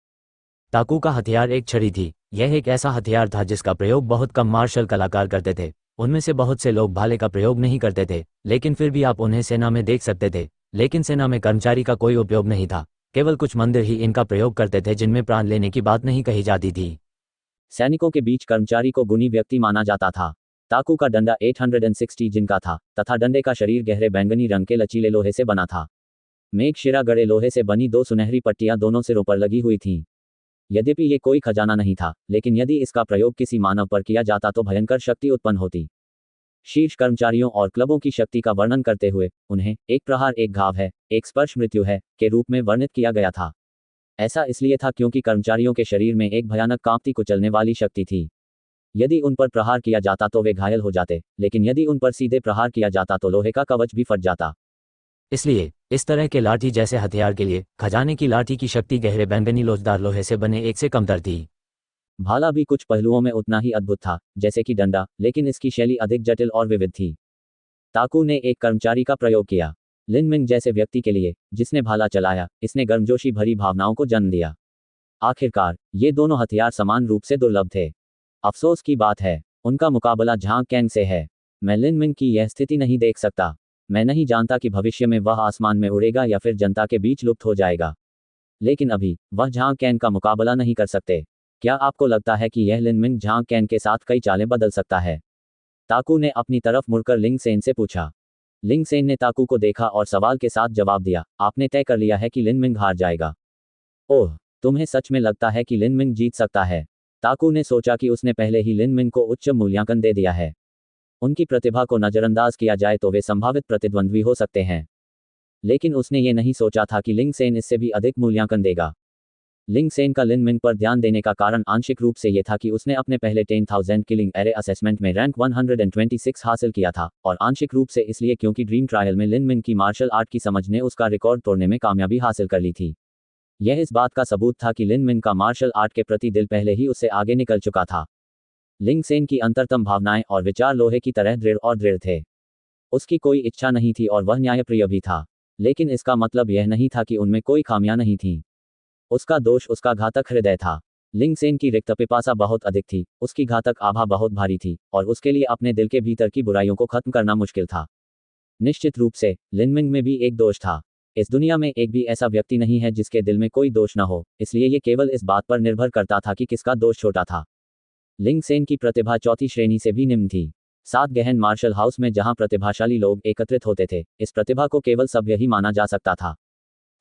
ताकू का हथियार एक छड़ी थी। यह एक ऐसा हथियार था जिसका प्रयोग बहुत कम मार्शल कलाकार करते थे। उनमें से बहुत से लोग भाले का प्रयोग नहीं करते थे, लेकिन फिर भी आप उन्हें सेना में देख सकते थे। लेकिन सेना में कर्मचारी का कोई उपयोग नहीं था, केवल कुछ मंदिर ही इनका प्रयोग करते थे जिनमें प्राण लेने की बात नहीं कही जाती थी। सैनिकों के बीच कर्मचारी को गुणी व्यक्ति माना जाता था। ताकू का डंडा 860 जिन का था तथा डंडे का शरीर गहरे बैंगनी रंग के लचीले लोहे से बना था। मेघ शिरा गड़े लोहे से बनी 2 सुनहरी पट्टियां दोनों सिरों पर लगी हुई थीं। यद्यपि ये कोई खजाना नहीं था, लेकिन यदि इसका प्रयोग किसी मानव पर किया जाता तो भयंकर शक्ति उत्पन्न होती। शीर्ष कर्मचारियों और क्लबों की शक्ति का वर्णन करते हुए उन्हें एक प्रहार एक घाव है, एक स्पर्श मृत्यु है के रूप में वर्णित किया गया था। ऐसा इसलिए था क्योंकि कर्मचारियों के शरीर में एक भयानक कांपती कुचलने वाली शक्ति थी। यदि उन पर प्रहार किया जाता तो वे घायल हो जाते, लेकिन यदि उन पर सीधे प्रहार किया जाता तो लोहे का कवच भी फट जाता। इसलिए इस तरह के लाठी जैसे हथियार के लिए खजाने की लाठी की शक्ति गहरे बैंगनी लोचदार लोहे से बने एक से कमतर थी। भाला भी कुछ पहलुओं में उतना ही अद्भुत था जैसे कि डंडा, लेकिन इसकी शैली अधिक जटिल और विविध थी। ताकू ने एक कर्मचारी का प्रयोग किया। लिनमिंग जैसे व्यक्ति के लिए जिसने भाला चलाया, इसने गर्मजोशी भरी भावनाओं को जन्म दिया। आखिरकार ये दोनों हथियार समान रूप से दुर्लभ थे। अफसोस की बात है, उनका मुकाबला झांग कैंग से है। मैं लिनमिंग की यह स्थिति नहीं देख सकता। मैं नहीं जानता कि भविष्य में वह आसमान में उड़ेगा या फिर जनता के बीच लुप्त हो जाएगा, लेकिन अभी वह झांग कैंग का मुकाबला नहीं कर सकते। क्या आपको लगता है कि यह लिनमिंग झांग कैंग के साथ कई चालें बदल सकता है? ताकू ने अपनी तरफ मुड़कर लिंग सेन से पूछा। लिंग सेन ने ताकू को देखा और सवाल के साथ जवाब दिया, आपने तय कर लिया है कि लिनमिंग हार जाएगा? ओह, तुम्हें सच में लगता है कि लिनमिंग जीत सकता है? ताकू ने सोचा कि उसने पहले ही लिनमिंग को उच्च मूल्यांकन दे दिया है। उनकी प्रतिभा को नजरअंदाज किया जाए तो वे संभावित प्रतिद्वंद्वी हो सकते हैं, लेकिन उसने ये नहीं सोचा था कि लिंग सेन इससे भी अधिक मूल्यांकन देगा। लिंग सेन का लिनमिंग पर ध्यान देने का कारण आंशिक रूप से ये था कि उसने अपने पहले 10,000 किलिंग एरे असेसमेंट में रैंक 126 हासिल किया था, और आंशिक रूप से इसलिए क्योंकि ड्रीम ट्रायल में लिनमिंग की मार्शल आर्ट की समझ ने उसका रिकॉर्ड तोड़ने में कामयाबी हासिल कर ली थी। यह इस बात का सबूत था कि लिनमिंग का मार्शल आर्ट के प्रति दिल पहले ही उससे आगे निकल चुका था। लिंग सेन की अंतरतम भावनाएं और विचार लोहे की तरह दृढ़ थे। उसकी कोई इच्छा नहीं थी और वह न्यायप्रिय भी था, लेकिन इसका मतलब यह नहीं था कि उनमें कोई खामियां नहीं थीं। उसका दोष उसका घातक हृदय था। लिंग सेन की रिक्त पिपासा बहुत अधिक थी, उसकी घातक आभा बहुत भारी थी, और उसके लिए अपने दिल के भीतर की बुराइयों को खत्म करना मुश्किल था। निश्चित रूप से लिनमिंग में भी एक दोष था। इस दुनिया में एक भी ऐसा व्यक्ति नहीं है जिसके दिल में कोई दोष न हो, इसलिए ये केवल इस बात पर निर्भर करता था कि किसका दोष छोटा था। लिंग सेन की प्रतिभा चौथी श्रेणी से भी निम्न थी। 7 गहन मार्शल हाउस में जहां प्रतिभाशाली लोग एकत्रित होते थे, इस प्रतिभा को केवल सभ्य ही माना जा सकता था।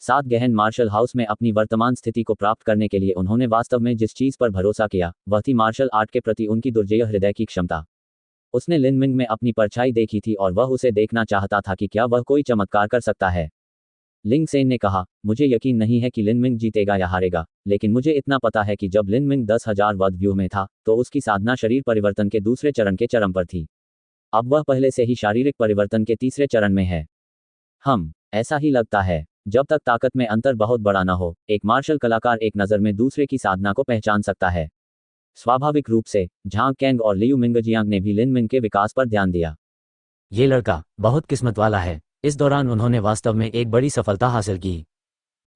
7 गहन मार्शल हाउस में अपनी वर्तमान स्थिति को प्राप्त करने के लिए उन्होंने वास्तव में जिस चीज पर भरोसा किया वह थी मार्शल आर्ट के प्रति उनकी दुर्जेय हृदय की क्षमता। उसने लिनमिंग में अपनी परछाई देखी थी और वह उसे देखना चाहता था कि क्या वह कोई चमत्कार कर सकता है। लिंग सेन ने कहा, मुझे यकीन नहीं है कि लिनमिंग जीतेगा या हारेगा, लेकिन मुझे इतना पता है कि जब लिनमिंग 10,000 वध व्यू में था तो उसकी साधना शरीर परिवर्तन के दूसरे चरण के चरम पर थी। अब वह पहले से ही शारीरिक परिवर्तन के तीसरे चरण में है। ऐसा ही लगता है। जब तक ताकत में अंतर बहुत बड़ा न हो, एक मार्शल कलाकार एक नज़र में दूसरे की साधना को पहचान सकता है। स्वाभाविक रूप से झांग कैंग और लियू मिंगजियांग ने भी लिनमिंग के विकास पर ध्यान दिया। ये लड़का बहुत किस्मत वाला है। इस दौरान उन्होंने वास्तव में एक बड़ी सफलता हासिल की।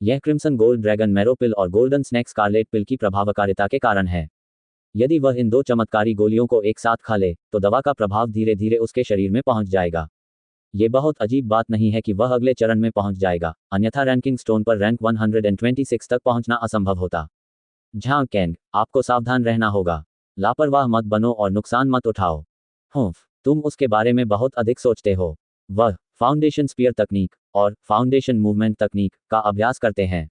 यह क्रिम्सन गोल्ड ड्रैगन मैरो पिल और गोल्डन स्नैक स्कारलेट पिल की प्रभावकारिता के कारण है। यदि वह इन 2 चमत्कारी गोलियों को एक साथ खा ले तो दवा का प्रभाव धीरे धीरे उसके शरीर में पहुंच जाएगा। ये बहुत अजीब बात नहीं है कि वह अगले चरण में पहुंच जाएगा, अन्यथा रैंकिंग स्टोन पर रैंक 126 तक पहुंचना असंभव होता। झांग कैंग, आपको सावधान रहना होगा। लापरवाह मत बनो और नुकसान मत उठाओ। तुम उसके बारे में बहुत अधिक सोचते हो। वह फाउंडेशन स्पीयर तकनीक और फाउंडेशन मूवमेंट तकनीक का अभ्यास करते हैं।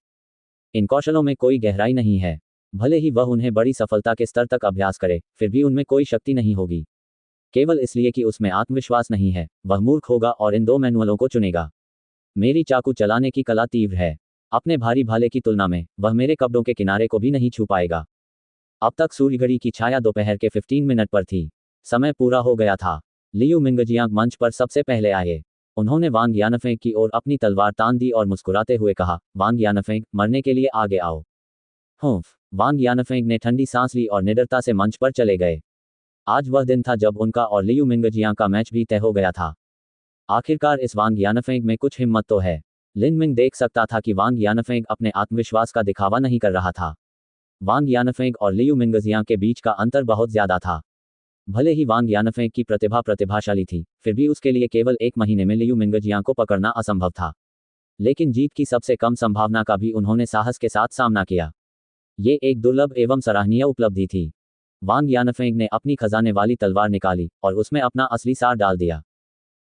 इन कौशलों में कोई गहराई नहीं है। भले ही वह उन्हें बड़ी सफलता के स्तर तक अभ्यास करे, फिर भी उनमें कोई शक्ति नहीं होगी। केवल इसलिए कि उसमें आत्मविश्वास नहीं है, वह मूर्ख होगा और इन 2 मैनुअलों को चुनेगा। मेरी चाकू चलाने की कला तीव्र है। अपने भारी भाले की तुलना में वह मेरे कपड़ों के किनारे को भी नहीं छू पाएगा। अब तक सूर्यघड़ी की छाया दोपहर के 15 मिनट पर थी। समय पूरा हो गया था। लियू मिंगजियांग मंच पर सबसे पहले आए। उन्होंने वांग यानफेंग की ओर अपनी तलवार तान दी और मुस्कुराते हुए कहा, वांग यानफेंग, मरने के लिए आगे आओ। हुंफ। वांग यानफेंग ने ठंडी सांस ली और निडरता से मंच पर चले गए। आज वह दिन था जब उनका और लियू मिंगजियांग का मैच भी तय हो गया था। आखिरकार इस वांग यानफेंग में कुछ हिम्मत तो है। लिन मिंग देख सकता था कि वांग यानफेंग अपने आत्मविश्वास का दिखावा नहीं कर रहा था। वांग यानफेंग और लियू मिंगजियांग के बीच का अंतर बहुत ज्यादा था। भले ही वांग यानफेंग की प्रतिभा प्रतिभाशाली थी, फिर भी उसके लिए केवल 1 महीने में लियू मिंगजियांग को पकड़ना असंभव था। लेकिन जीत की सबसे कम संभावना का भी उन्होंने साहस के साथ सामना किया। ये एक दुर्लभ एवं सराहनीय उपलब्धि थी। वांग यानफेंग ने अपनी खजाने वाली तलवार निकाली और उसमें अपना असली सार डाल दिया।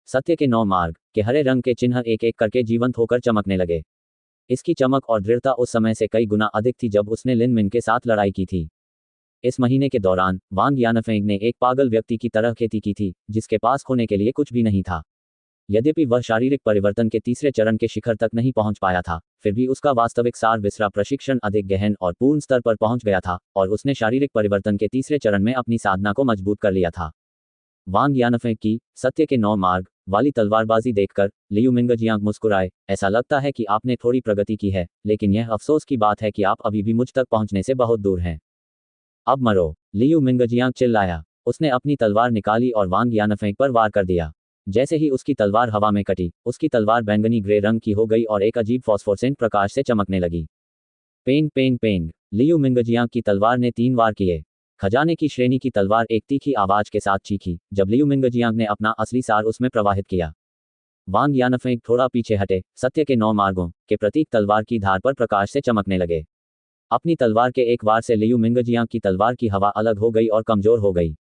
सत्य के 9 मार्ग के हरे रंग के चिन्ह एक एक करके जीवंत होकर चमकने लगे। इसकी चमक और दृढ़ता उस समय से कई गुना अधिक थी जब उसने लिन मिन के साथ लड़ाई की थी। इस महीने के दौरान वांग यानफेंग ने एक पागल व्यक्ति की तरह खेती की थी, जिसके पास खोने के लिए कुछ भी नहीं था। यद्यपि वह शारीरिक परिवर्तन के तीसरे चरण के शिखर तक नहीं पहुंच पाया था, फिर भी उसका वास्तविक सार विसरा प्रशिक्षण अधिक गहन और पूर्ण स्तर पर पहुंच गया था और उसने शारीरिक परिवर्तन के तीसरे चरण में अपनी साधना को मजबूत कर लिया था। वांग यानफेंग की सत्य के 9 मार्ग वाली तलवारबाजी देखकर लियू मिंगजियांग मुस्कुराए। ऐसा लगता है कि आपने थोड़ी प्रगति की है, लेकिन यह अफसोस की बात है कि आप अभी भी मुझ तक पहुंचने से बहुत दूर हैं। अब मरो, लियू मिंगजियांग चिल्लाया। उसने अपनी तलवार निकाली और वांग यानफेंग पर वार कर दिया। जैसे ही उसकी तलवार हवा में कटी, उसकी तलवार बैंगनी ग्रे रंग की हो गई और एक अजीब फॉस्फोरेसेंट प्रकाश से चमकने लगी। पेंग पेंग पेंग। लियू मिंगजियांग की तलवार ने 3 वार किए। खजाने की श्रेणी की तलवार एक तीखी आवाज के साथ चीखी जब लियू मिंगजियांग ने अपना असली सार उसमें प्रवाहित किया। वांग यानफेंग थोड़ा पीछे हटे, सत्य के 9 मार्गों के प्रतीक तलवार की धार पर प्रकाश से चमकने लगे। अपनी तलवार के एक वार से लियू मिंगजियांग की तलवार की हवा अलग हो गई और कमजोर हो गई।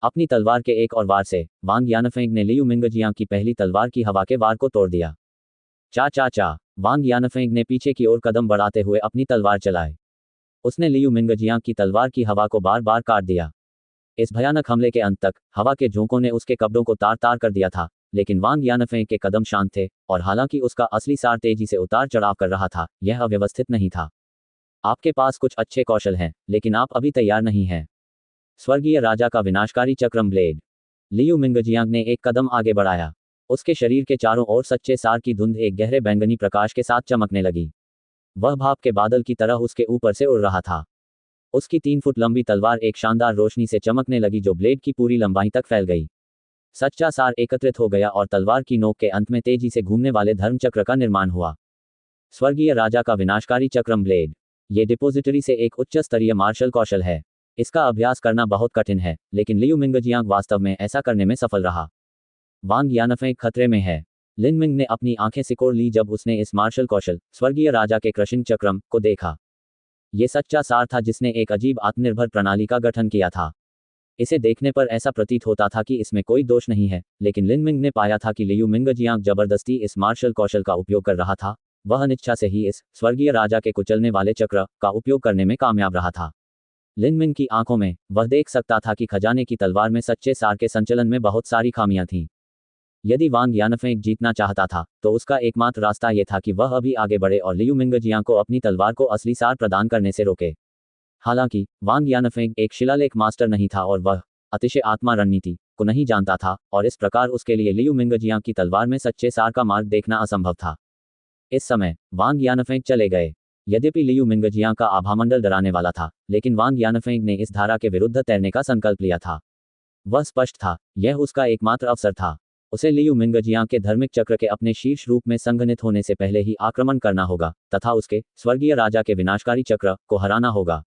अपनी तलवार के एक और वार से वांग यानफेंग ने लियू मिंगजियांग की पहली तलवार की हवा के वार को तोड़ दिया। चा चा चा। वांग यानफेंग ने पीछे की ओर कदम बढ़ाते हुए अपनी तलवार चलाए। उसने लियू मिंगजियांग की तलवार की हवा को बार बार काट दिया। इस भयानक हमले के अंत तक हवा के झोंकों ने उसके कपड़ों को तार तार कर दिया था, लेकिन वांग यानफेंग के कदम शांत थे और हालांकि उसका असली सार तेजी से उतार चढ़ाव कर रहा था, यह अव्यवस्थित नहीं था। आपके पास कुछ अच्छे कौशल हैं, लेकिन आप अभी तैयार नहीं हैं। स्वर्गीय राजा का विनाशकारी चक्रम ब्लेड। लियू मिंगजियांग ने एक कदम आगे बढ़ाया। उसके शरीर के चारों ओर सच्चे सार की धुंध एक गहरे बैंगनी प्रकाश के साथ चमकने लगी। वह भाप के बादल की तरह उसके ऊपर से उड़ रहा था। उसकी 3 फुट लंबी तलवार एक शानदार रोशनी से चमकने लगी जो ब्लेड की पूरी लंबाई तक फैल गई। सच्चा सार एकत्रित हो गया और तलवार की नोक के अंत में तेजी से घूमने वाले धर्मचक्र का निर्माण हुआ। स्वर्गीय राजा का विनाशकारी चक्रम ब्लेड। ये डिपोजिटरी से एक उच्च स्तरीय मार्शल कौशल है। इसका अभ्यास करना बहुत कठिन है, लेकिन लियू मिंगजियांग वास्तव में ऐसा करने में सफल रहा। वांग यानफेंग खतरे में है। लिन मिंग ने अपनी आंखें सिकोड़ ली जब उसने इस मार्शल कौशल स्वर्गीय राजा के क्रशिंग चक्रम को देखा। ये सच्चा सार था जिसने एक अजीब आत्मनिर्भर प्रणाली का गठन किया था। इसे देखने पर ऐसा प्रतीत होता था कि इसमें कोई दोष नहीं है, लेकिन लिन मिंग ने पाया था कि लियू मिंगजियांग जबरदस्ती इस मार्शल कौशल का उपयोग कर रहा था। वह अनिच्छा से ही इस स्वर्गीय राजा के कुचलने वाले चक्र का उपयोग करने में कामयाब रहा था। लिन मिंग की आंखों में वह देख सकता था कि खजाने की तलवार में सच्चे सार के संचलन में बहुत सारी खामियां थीं। यदि वांग यानफेंग जीतना चाहता था, तो उसका एकमात्र रास्ता यह था कि वह अभी आगे बढ़े और लियू मिंगजियांग को अपनी तलवार को असली सार प्रदान करने से रोके। हालांकि वांग यानफेंग एक शिलालेख मास्टर नहीं था और वह अतिशय आत्मा रणनीति को नहीं जानता था, और इस प्रकार उसके लिए लियू मिंगजियांग की तलवार में सच्चे सार का मार्ग देखना असंभव था। इस समय वांग यानफेंग चले गए। यद्यपि लियू मिंगजियांग का आभामंडल डराने वाला था, लेकिन वांग यानफेंग ने इस धारा के विरुद्ध तैरने का संकल्प लिया था। वह स्पष्ट था, यह उसका एकमात्र अवसर था। उसे लियू मिंगजियांग के धार्मिक चक्र के अपने शीर्ष रूप में संघनित होने से पहले ही आक्रमण करना होगा तथा उसके स्वर्गीय राजा के विनाशकारी चक्र को हराना होगा।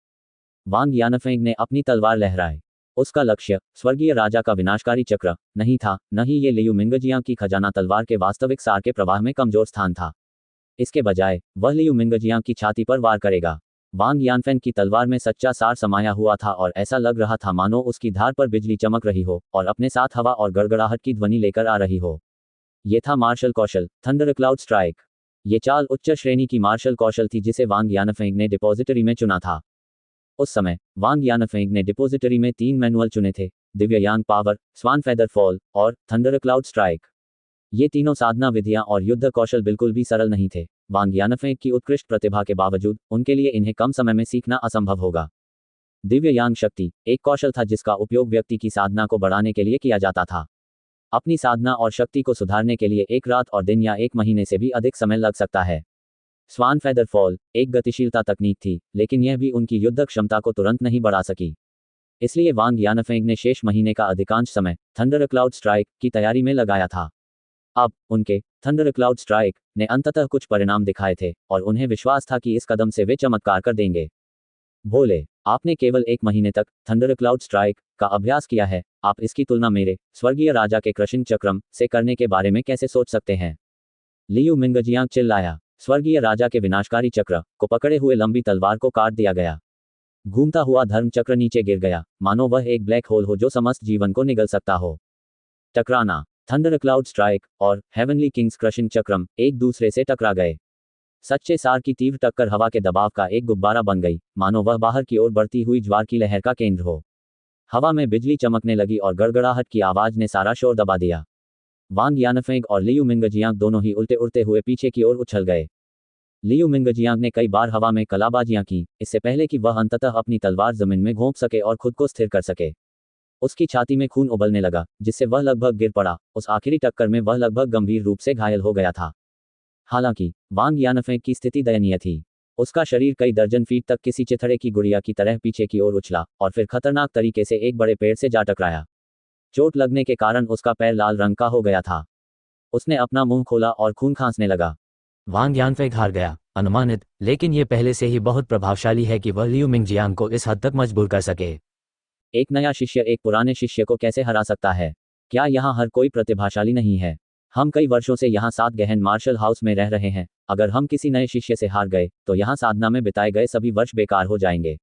वांग यानफेंग ने अपनी तलवार लहराई। उसका लक्ष्य स्वर्गीय राजा का विनाशकारी चक्र नहीं था, न ही ये लियू मिंगजियांग की खजाना तलवार के वास्तविक सार के प्रवाह में कमजोर स्थान था। इसके बजाय वह लियू मिंगजियांग की छाती पर वार करेगा। वांग यानफेंग की तलवार में सच्चा सार समाया हुआ था और ऐसा लग रहा था मानो उसकी धार पर बिजली चमक रही हो और अपने साथ हवा और गड़गड़ाहट की ध्वनि लेकर आ रही हो। ये था मार्शल कौशल थंडर क्लाउड स्ट्राइक। ये चाल उच्च श्रेणी की मार्शल कौशल थी जिसे वांग यानफेंग ने डिपॉजिटरी में चुना था। उस समय वांग यानफेंग ने डिपोजिटरी में 3 मैनुअल चुने थे, दिव्ययांग पावर, स्वान फेदर फॉल और थंडर क्लाउड स्ट्राइक। ये तीनों साधना विधियां और युद्ध कौशल बिल्कुल भी सरल नहीं थे। वांग यानफेंग की उत्कृष्ट प्रतिभा के बावजूद उनके लिए इन्हें कम समय में सीखना असंभव होगा। दिव्ययांग शक्ति एक कौशल था जिसका उपयोग व्यक्ति की साधना को बढ़ाने के लिए किया जाता था। अपनी साधना और शक्ति को सुधारने के लिए एक रात और दिन या एक महीने से भी अधिक समय लग सकता है। स्वान फेदर फॉल एक गतिशीलता तकनीक थी, लेकिन यह भी उनकी युद्ध क्षमता को तुरंत नहीं बढ़ा सकी। इसलिए वांग यानफेंग ने शेष महीने का अधिकांश समय थंडर क्लाउड स्ट्राइक की तैयारी में लगाया था। अब उनके थंडर क्लाउड स्ट्राइक ने अंततः कुछ परिणाम दिखाए थे और उन्हें विश्वास था कि इस कदम से वे चमत्कार कर देंगे। बोले, आपने केवल 1 महीने तक थंडर क्लाउड स्ट्राइक का अभ्यास किया है, आप इसकी तुलना मेरे स्वर्गीय राजा के क्रशिंग चक्रम से करने के बारे में कैसे सोच सकते हैं? लियू मिंगजियांग चिल्लाया। स्वर्गीय राजा के विनाशकारी चक्र को पकड़े हुए लंबी तलवार को काट दिया गया। घूमता हुआ धर्म चक्र नीचे गिर गया, मानो वह एक ब्लैक होल हो जो समस्त जीवन को निगल सकता हो। टकराना। थंडर क्लाउड स्ट्राइक और हेवनली किंग्स क्रशिंग चक्रम एक दूसरे से टकरा गए। सच्चे सार की तीव्र टक्कर हवा के दबाव का एक गुब्बारा बन गई, मानो वह बाहर की ओर बढ़ती हुई ज्वार की लहर का केंद्र हो। हवा में बिजली चमकने लगी और गड़गड़ाहट की आवाज ने सारा शोर दबा दिया। वांग यानफेंग और लियू मिंगजियांग दोनों ही उल्टे उड़ते हुए पीछे की ओर उछल गए। लियू मिंगजियांग ने कई बार हवा में कलाबाजियां की, इससे पहले कि वह अंततः अपनी तलवार जमीन में घोंप सके और खुद को स्थिर कर सके। उसकी छाती में खून उबलने लगा, जिससे वह लगभग गिर पड़ा। उस आखिरी टक्कर में वह लगभग गंभीर रूप से घायल हो गया था। हालांकि वांग यानफेंग की स्थिति दयनीय थी। उसका शरीर कई दर्जन फीट तक किसी चिथड़े की गुड़िया की तरह पीछे की ओर उछला और फिर खतरनाक तरीके से एक बड़े पेड़ से जा टकराया। चोट लगने के कारण उसका पैर लाल रंग का हो गया था। उसने अपना मुंह खोला और खून खांसने लगा। वांग यानफेंग हार गया, अनुमानित, लेकिन यह पहले से ही बहुत प्रभावशाली है कि वह लियू मिंगजियांग को इस हद तक मजबूर कर सके। एक नया शिष्य एक पुराने शिष्य को कैसे हरा सकता है? क्या यहाँ हर कोई प्रतिभाशाली नहीं है? हम कई वर्षों से यहाँ 7 गहन मार्शल हाउस में रह रहे हैं। अगर हम किसी नए शिष्य से हार गए तो यहाँ साधना में बिताए गए सभी वर्ष बेकार हो जाएंगे।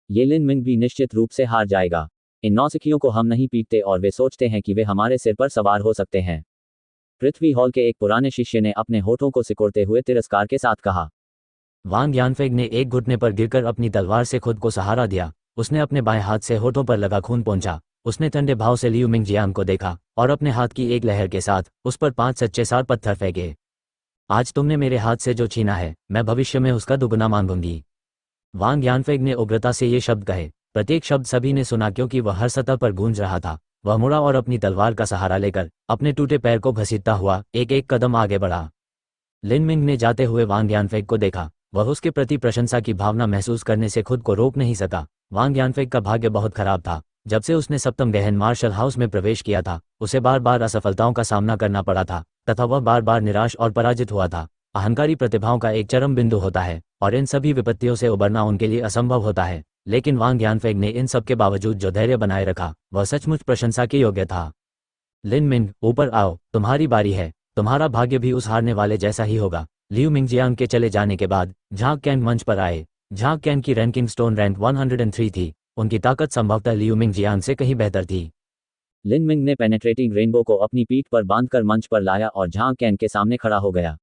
ये लिन मिंग भी निश्चित रूप से हार जाएगा। इन नौसिखियों को हम नहीं पीटते और वे सोचते हैं कि वे हमारे सिर पर सवार हो सकते हैं। पृथ्वी हॉल के एक पुराने शिष्य ने अपने होठों को सिकोड़ते हुए तिरस्कार के साथ कहा। वांग यानफेंग ने एक घुटने पर गिरकर अपनी तलवार से खुद को सहारा दिया। उसने अपने बाएं हाथ से होठों पर लगा खून पोंछा। उसने ठंडे भाव से लियू मिंगजियांग को देखा और अपने हाथ की एक लहर के साथ उस पर 5 सच्चे सार पत्थर फेंके। आज तुमने मेरे हाथ से जो छीना है, मैं भविष्य में उसका दुगुना मांगूंगी। वांग यानफेंग ने उग्रता से ये शब्द कहे। प्रत्येक शब्द सभी ने सुना क्योंकि वह हर सतह पर गूंज रहा था। वह मुड़ा और अपनी तलवार का सहारा लेकर अपने टूटे पैर को घसीटता हुआ एक एक कदम आगे बढ़ा। लिन मिंग ने जाते हुए वांग यानफेंग को देखा। वह उसके प्रति प्रशंसा की भावना महसूस करने से खुद को रोक नहीं सका। वांग यानफेंग का भाग्य बहुत खराब था। जब से उसने सप्तम गहन मार्शल हाउस में प्रवेश किया था, उसे बार बार असफलताओं का सामना करना पड़ा था तथा वह बार बार निराश और पराजित हुआ था। अहंकारी प्रतिभाओं का एक चरम बिंदु होता है और इन सभी विपत्तियों से उबरना उनके लिए असंभव होता है। लेकिन वांग यानफेंग ने इन सब के बावजूद जो धैर्य बनाए रखा, वह सचमुच प्रशंसा के योग्य था। लिन मिंग, ऊपर आओ, तुम्हारी बारी है। तुम्हारा भाग्य भी उस हारने वाले जैसा ही होगा। लियू मिंगजियांग के चले जाने के बाद झांग कैन मंच पर आए। झांग कैन की रैंकिंग स्टोन रैंक 103 थी। उनकी ताकत संभवतः लियू मिंगजियांग से कहीं बेहतर थी। लिन मिंग ने पेनेट्रेटिंग रेनबो को अपनी पीठ पर बांधकर मंच पर लाया और झांग कैन के सामने खड़ा हो गया।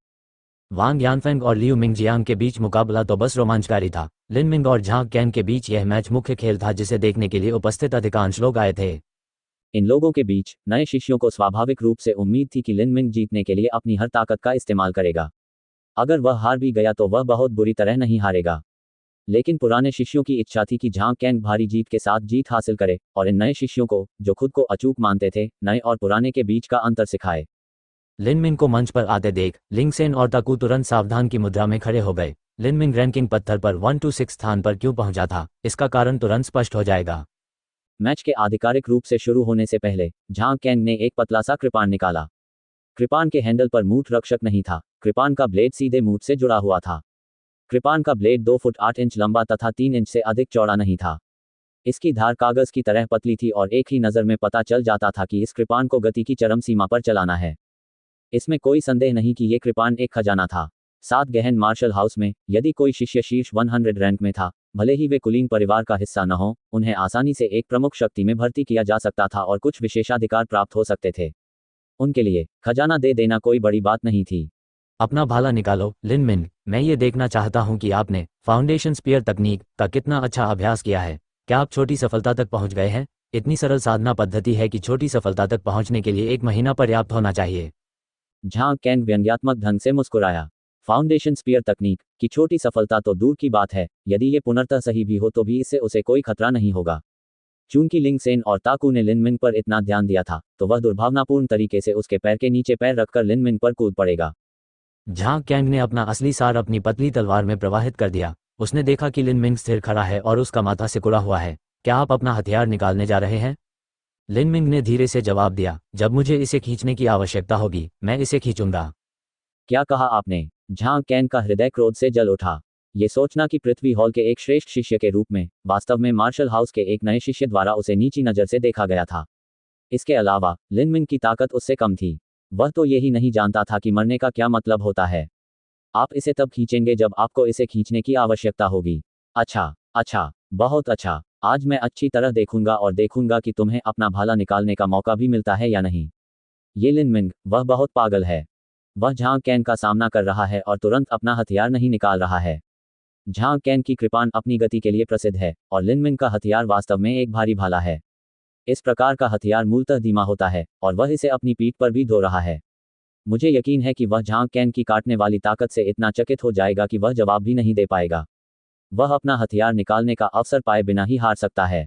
वांग यानफेंग और लियू मिंगजियांग के बीच मुकाबला तो बस रोमांचकारी था। लिन मिंग और झांग कैन के बीच यह मैच मुख्य खेल था जिसे देखने के लिए उपस्थित अधिकांश लोग आए थे। इन लोगों के बीच नए शिष्यों को स्वाभाविक रूप से उम्मीद थी कि लिन मिंग जीतने के लिए अपनी हर ताकत का इस्तेमाल करेगा। अगर वह हार भी गया तो वह बहुत बुरी तरह नहीं हारेगा। लेकिन पुराने शिष्यों की इच्छा थी कि झांग कैन भारी जीत के साथ जीत हासिल करे और इन नए शिष्यों को, जो खुद को अचूक मानते थे, नए और पुराने के बीच का अंतर सिखाए। लिन मिंग को मंच पर आते देख लिंग सेन और ताकू तुरंत सावधान की मुद्रा में खड़े हो गए। लिन मिंग रैंकिंग पत्थर पर 126 स्थान पर क्यों पहुंचा था, इसका कारण तुरंत स्पष्ट हो जाएगा। मैच के आधिकारिक रूप से शुरू होने से पहले झांग कैन ने एक पतला सा कृपाण निकाला। कृपाण के हैंडल पर मूठ रक्षक नहीं था। कृपाण का ब्लेड सीधे मूठ से जुड़ा हुआ था। कृपाण का ब्लेड 2 फुट 8 इंच लंबा तथा 3 इंच से अधिक चौड़ा नहीं था। इसकी धार कागज की तरह पतली थी और एक ही नज़र में पता चल जाता था कि इस कृपाण को गति की चरम सीमा पर चलाना है। इसमें कोई संदेह नहीं कि ये कृपाण एक खजाना था। 7 गहन मार्शल हाउस में यदि कोई शिष्य शीर्ष 100 रैंक में था, भले ही वे कुलीन परिवार का हिस्सा न हो, उन्हें आसानी से एक प्रमुख शक्ति में भर्ती किया जा सकता था और कुछ विशेषाधिकार प्राप्त हो सकते थे। उनके लिए खजाना दे देना कोई बड़ी बात नहीं थी। अपना भाला निकालो लिन मिंग, मैं ये देखना चाहता हूँ कि आपने फाउंडेशन स्पीयर तकनीक का कितना अच्छा अभ्यास किया है। क्या आप छोटी सफलता तक पहुँच गए हैं? इतनी सरल साधना पद्धति है कि छोटी सफलता तक पहुँचने के लिए 1 महीना पर्याप्त होना चाहिए। झांग कैंग व्यंग्यात्मक ढंग से मुस्कुराया। फाउंडेशन स्पीयर तकनीक की छोटी सफलता तो दूर की बात है, यदि ये पुनर्तः सही भी हो तो भी इससे उसे कोई खतरा नहीं होगा। चूंकि लिंग सेन और ताकू ने लिन मिन पर इतना ध्यान दिया था, तो वह दुर्भावनापूर्ण तरीके से उसके पैर के नीचे पैर रखकर लिन मिन पर कूद पड़ेगा। झांग कैंग ने अपना असली सार अपनी पतली तलवार में प्रवाहित कर दिया। उसने देखा कि लिन मिंग स्थिर खड़ा है और उसका माथा सिकुड़ा हुआ है। क्या आप अपना हथियार निकालने जा रहे हैं? लिन मिंग ने धीरे से जवाब दिया, जब मुझे इसे खींचने की आवश्यकता होगी मैं इसे खींचूंगा। क्या कहा आपने? झांग कैंग का हृदय क्रोध से जल उठा। ये सोचना कि पृथ्वी हॉल के एक श्रेष्ठ शिष्य के रूप में वास्तव में मार्शल हाउस के एक नए शिष्य द्वारा उसे नीची नज़र से देखा गया था। इसके अलावा लिन मिंग की ताकत उससे कम थी। वह तो यही नहीं जानता था कि मरने का क्या मतलब होता है। आप इसे तब खींचेंगे जब आपको इसे खींचने की आवश्यकता होगी। अच्छा अच्छा, बहुत अच्छा। आज मैं अच्छी तरह देखूंगा और देखूंगा कि तुम्हें अपना भाला निकालने का मौका भी मिलता है या नहीं। ये लिन मिंग, वह बहुत पागल है। वह झांग कैन का सामना कर रहा है और तुरंत अपना हथियार नहीं निकाल रहा है। झांग कैन की कृपाण अपनी गति के लिए प्रसिद्ध है और लिन मिंग का हथियार वास्तव में एक भारी भाला है। इस प्रकार का हथियार मूलतः धीमा होता है और वह इसे अपनी पीठ पर भी धो रहा है। मुझे यकीन है कि वह झांग कैन की काटने वाली ताकत से इतना चकित हो जाएगा कि वह जवाब भी नहीं दे पाएगा। वह अपना हथियार निकालने का अवसर पाए बिना ही हार सकता है।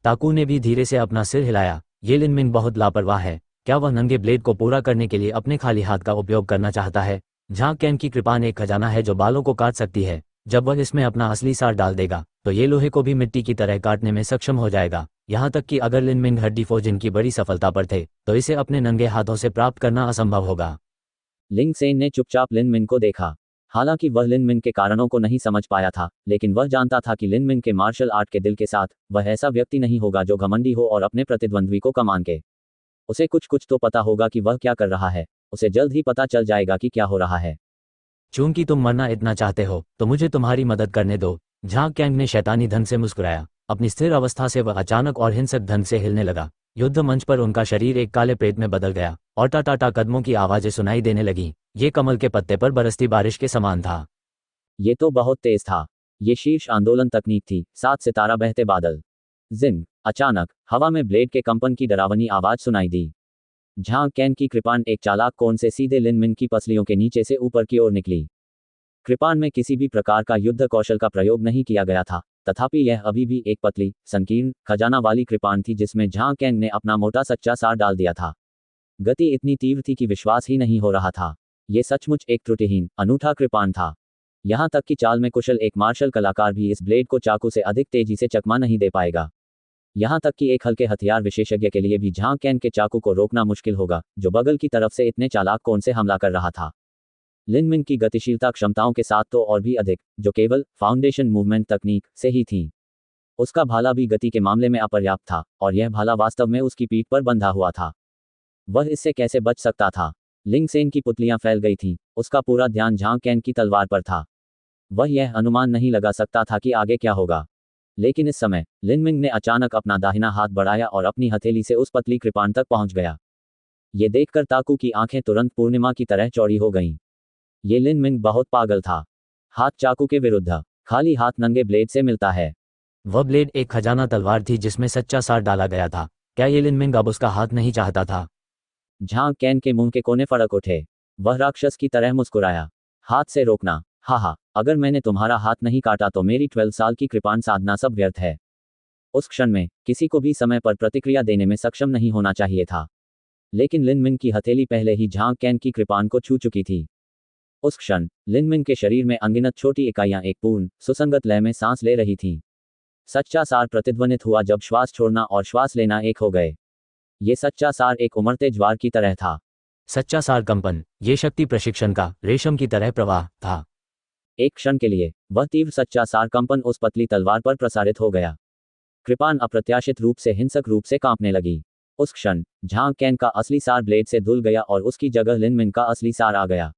ताकू ने भी धीरे से अपना सिर हिलाया। ये लिन मिंग बहुत लापरवाह है। क्या वह नंगे ब्लेड को पूरा करने के लिए अपने खाली हाथ का उपयोग करना चाहता है? झांग कैन की कृपाण एक खजाना है जो बालों को काट सकती है। जब वह इसमें अपना असली सार डाल देगा तो ये लोहे को भी मिट्टी की तरह काटने में सक्षम हो जाएगा। यहाँ तक कि अगर लिन मिंग हड्डी फोजिन की बड़ी सफलता पर थे तो इसे अपने नंगे हाथों से प्राप्त करना असंभव होगा। लिंग सेन ने चुपचाप लिन मिन को देखा। हालांकि वह लिन मिन के कारणों को नहीं समझ पाया था, लेकिन वह जानता था कि लिन मिन के मार्शल आर्ट के दिल के साथ वह ऐसा व्यक्ति नहीं होगा जो घमंडी हो और अपने प्रतिद्वंद्वी को कमान के। उसे कुछ तो पता होगा कि वह क्या कर रहा है। उसे जल्द ही पता चल जाएगा कि क्या हो रहा है। चूंकि तुम मरना इतना चाहते हो तो मुझे तुम्हारी मदद करने दो। झांग कैंग ने शैतानी ढंग से मुस्कुराया। अपनी स्थिर अवस्था से वह अचानक और हिंसक ढंग से हिलने लगा। युद्ध मंच पर उनका शरीर एक काले प्रेत में बदल गया और टाटा कदमों की आवाजें सुनाई देने लगी। ये कमल के पत्ते पर बरसती बारिश के समान था। ये तो बहुत तेज था। ये शीर्ष आंदोलन तकनीक थी। 7 सितारा बहते बादल। जिन अचानक हवा में ब्लेड के कंपन की डरावनी आवाज सुनाई दी। झांग कैन की कृपाण एक चालाक कोण से सीधे लिन मिन की पसलियों के नीचे से ऊपर की ओर निकली। कृपाण में किसी भी प्रकार का युद्ध कौशल का प्रयोग नहीं किया गया था, तथापि यह अभी भी एक पतली, संकीर्ण, खजाना वाली कृपाण थी जिसमें झांग कैन ने अपना मोटा सच्चा सार डाल दिया था। गति इतनी तीव्र थी कि विश्वास ही नहीं हो रहा था। ये सचमुच एक त्रुटिहीन, अनूठा कृपाण था। यहाँ तक कि चाल में कुशल एक मार्शल कलाकार भी इस ब्लेड को चाकू से अधिक तेजी से चकमा नहीं दे पाएगा। यहाँ तक कि एक हल्के हथियार विशेषज्ञ के लिए भी झांग कैन के चाकू को रोकना मुश्किल होगा, जो बगल की तरफ से इतने चालाक कोण से हमला कर रहा था। लिन मिन की गतिशीलता क्षमताओं के साथ तो और भी अधिक, जो केवल फाउंडेशन मूवमेंट तकनीक से ही थी। उसका भाला भी गति के मामले में अपर्याप्त था, और यह भाला वास्तव में उसकी पीठ पर बंधा हुआ था। वह इससे कैसे बच सकता था? लिंग सेन की पुतलियां फैल गई थीं। उसका पूरा ध्यान झांग कैन की तलवार पर था। वह यह अनुमान नहीं लगा सकता था कि आगे क्या होगा। लेकिन इस समय लिन मिंग ने अचानक अपना दाहिना हाथ बढ़ाया और अपनी हथेली से उस पतली कृपाण तक पहुंच गया। ये देखकर ताकू की आंखें तुरंत पूर्णिमा की तरह चौड़ी हो गईं। ये लिन मिंग बहुत पागल था। हाथ चाकू के विरुद्ध, खाली हाथ नंगे ब्लेड से मिलता है। वह ब्लेड एक खजाना तलवार थी जिसमें सच्चा सार डाला गया था। क्या ये लिन मिंग अब उसका हाथ नहीं चाहता था? झांग कैन के मुंह के कोने फड़क उठे। वह राक्षस की तरह मुस्कुराया। हाथ से रोकना, हा, अगर मैंने तुम्हारा हाथ नहीं काटा तो मेरी 12 साल की कृपाण साधना सब व्यर्थ है। उस क्षण में किसी को भी समय पर प्रतिक्रिया देने में सक्षम नहीं होना चाहिए था, लेकिन लिन मिंग की हथेली पहले ही झांग कैन की कृपाण को छू चुकी थी। उस क्षण लिन मिंग के शरीर में अनगिनत छोटी इकाइयां एक पूर्ण, सुसंगत लय में सांस ले रही थीं। सच्चा सार प्रतिध्वनित हुआ जब श्वास छोड़ना और श्वास लेना एक हो गए। ये सच्चा सार एक उमड़ते ज्वार की तरह था। सच्चा सार कंपन, ये शक्ति प्रशिक्षण का रेशम की तरह प्रवाह था। एक क्षण के लिए वह तीव्र सच्चा सार कंपन उस पतली तलवार पर प्रसारित हो गया। कृपाण अप्रत्याशित रूप से हिंसक रूप से कांपने लगी। उस क्षण झांग कैन का असली सार ब्लेड से धुल गया और उसकी जगह लिन मिंग का असली सार आ गया।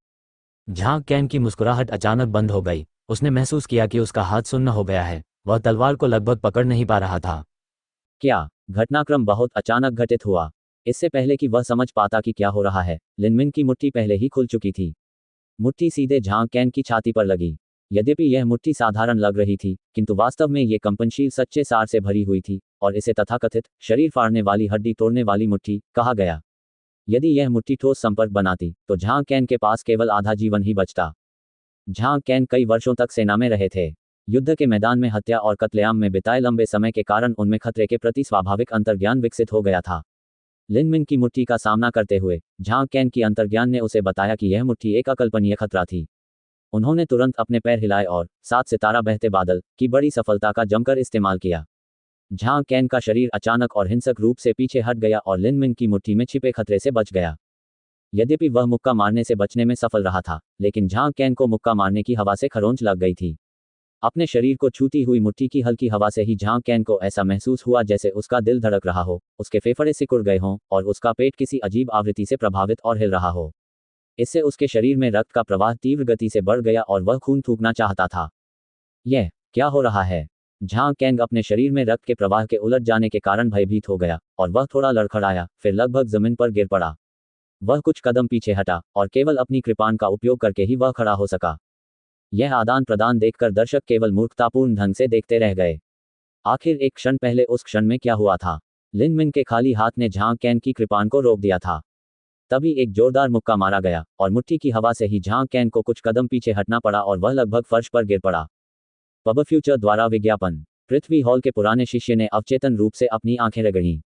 झांग कैन की मुस्कुराहट अचानक बंद हो गई। उसने महसूस किया कि उसका हाथ सुन्न हो गया है। वह तलवार को लगभग पकड़ नहीं पा रहा था। क्या घटनाक्रम बहुत अचानक घटित हुआ। इससे पहले कि वह समझ पाता कि क्या हो रहा है, लिन मिंग की मुट्ठी पहले ही खुल चुकी थी। मुट्ठी सीधे झांग कैन की छाती पर लगी। यद्यपि यह मुट्ठी साधारण लग रही थी, किंतु वास्तव में ये कंपनशील सच्चे सार से भरी हुई थी और इसे तथाकथित शरीर फाड़ने वाली हड्डी तोड़ने वाली मुट्ठी कहा गया। यदि यह मुट्ठी ठोस संपर्क बनाती तो झांग कैन के पास केवल आधा जीवन ही बचता। झांग कैन कई वर्षों तक सेना में रहे थे। युद्ध के मैदान में हत्या और कत्लेआम में बिताए लंबे समय के कारण उनमें खतरे के प्रति स्वाभाविक अंतर्ज्ञान विकसित हो गया था। लिन मिन की मुट्ठी का सामना करते हुए झांग कैन की अंतर्ज्ञान ने उसे बताया कि यह मुट्ठी एक अकल्पनीय खतरा थी। उन्होंने तुरंत अपने पैर हिलाए और 7 सितारा बहते बादल की बड़ी सफलता का जमकर इस्तेमाल किया। झांग कैन का शरीर अचानक और हिंसक रूप से पीछे हट गया और लिन मिन की मुट्ठी में छिपे खतरे से बच गया। यद्यपि वह मुक्का मारने से बचने में सफल रहा था, लेकिन झांग कैन को मुक्का मारने की हवा से खरोंच लग गई थी। अपने शरीर को छूती हुई मुट्ठी की हल्की हवा से ही झांग कैन को ऐसा महसूस हुआ जैसे उसका दिल धड़क रहा हो, उसके फेफड़े सिकुड़ गए हों और उसका पेट किसी अजीब आवृत्ति से प्रभावित और हिल रहा हो। इससे उसके शरीर में रक्त का प्रवाह तीव्र गति से बढ़ गया और वह खून थूकना चाहता था। यह क्या हो रहा है? झांग कैंग अपने शरीर में रक्त के प्रवाह के उलट जाने के कारण भयभीत हो गया और वह थोड़ा लड़खड़ाया, फिर लगभग जमीन पर गिर पड़ा। वह कुछ कदम पीछे हटा और केवल अपनी कृपाण का उपयोग करके ही वह खड़ा हो सका। यह आदान प्रदान देखकर दर्शक केवल मूर्खतापूर्ण ढंग से देखते रह गए। आखिर एक क्षण पहले उस क्षण में क्या हुआ था? लिन मिन के खाली हाथ ने झांग कैन की कृपाण को रोक दिया था। तभी एक जोरदार मुक्का मारा गया और मुट्ठी की हवा से ही झांग कैन को कुछ कदम पीछे हटना पड़ा और वह लगभग फर्श पर गिर पड़ा। पब फ्यूचर द्वारा विज्ञापन। पृथ्वी हॉल के पुराने शिष्य ने अवचेतन रूप से अपनी आंखें रगड़ी।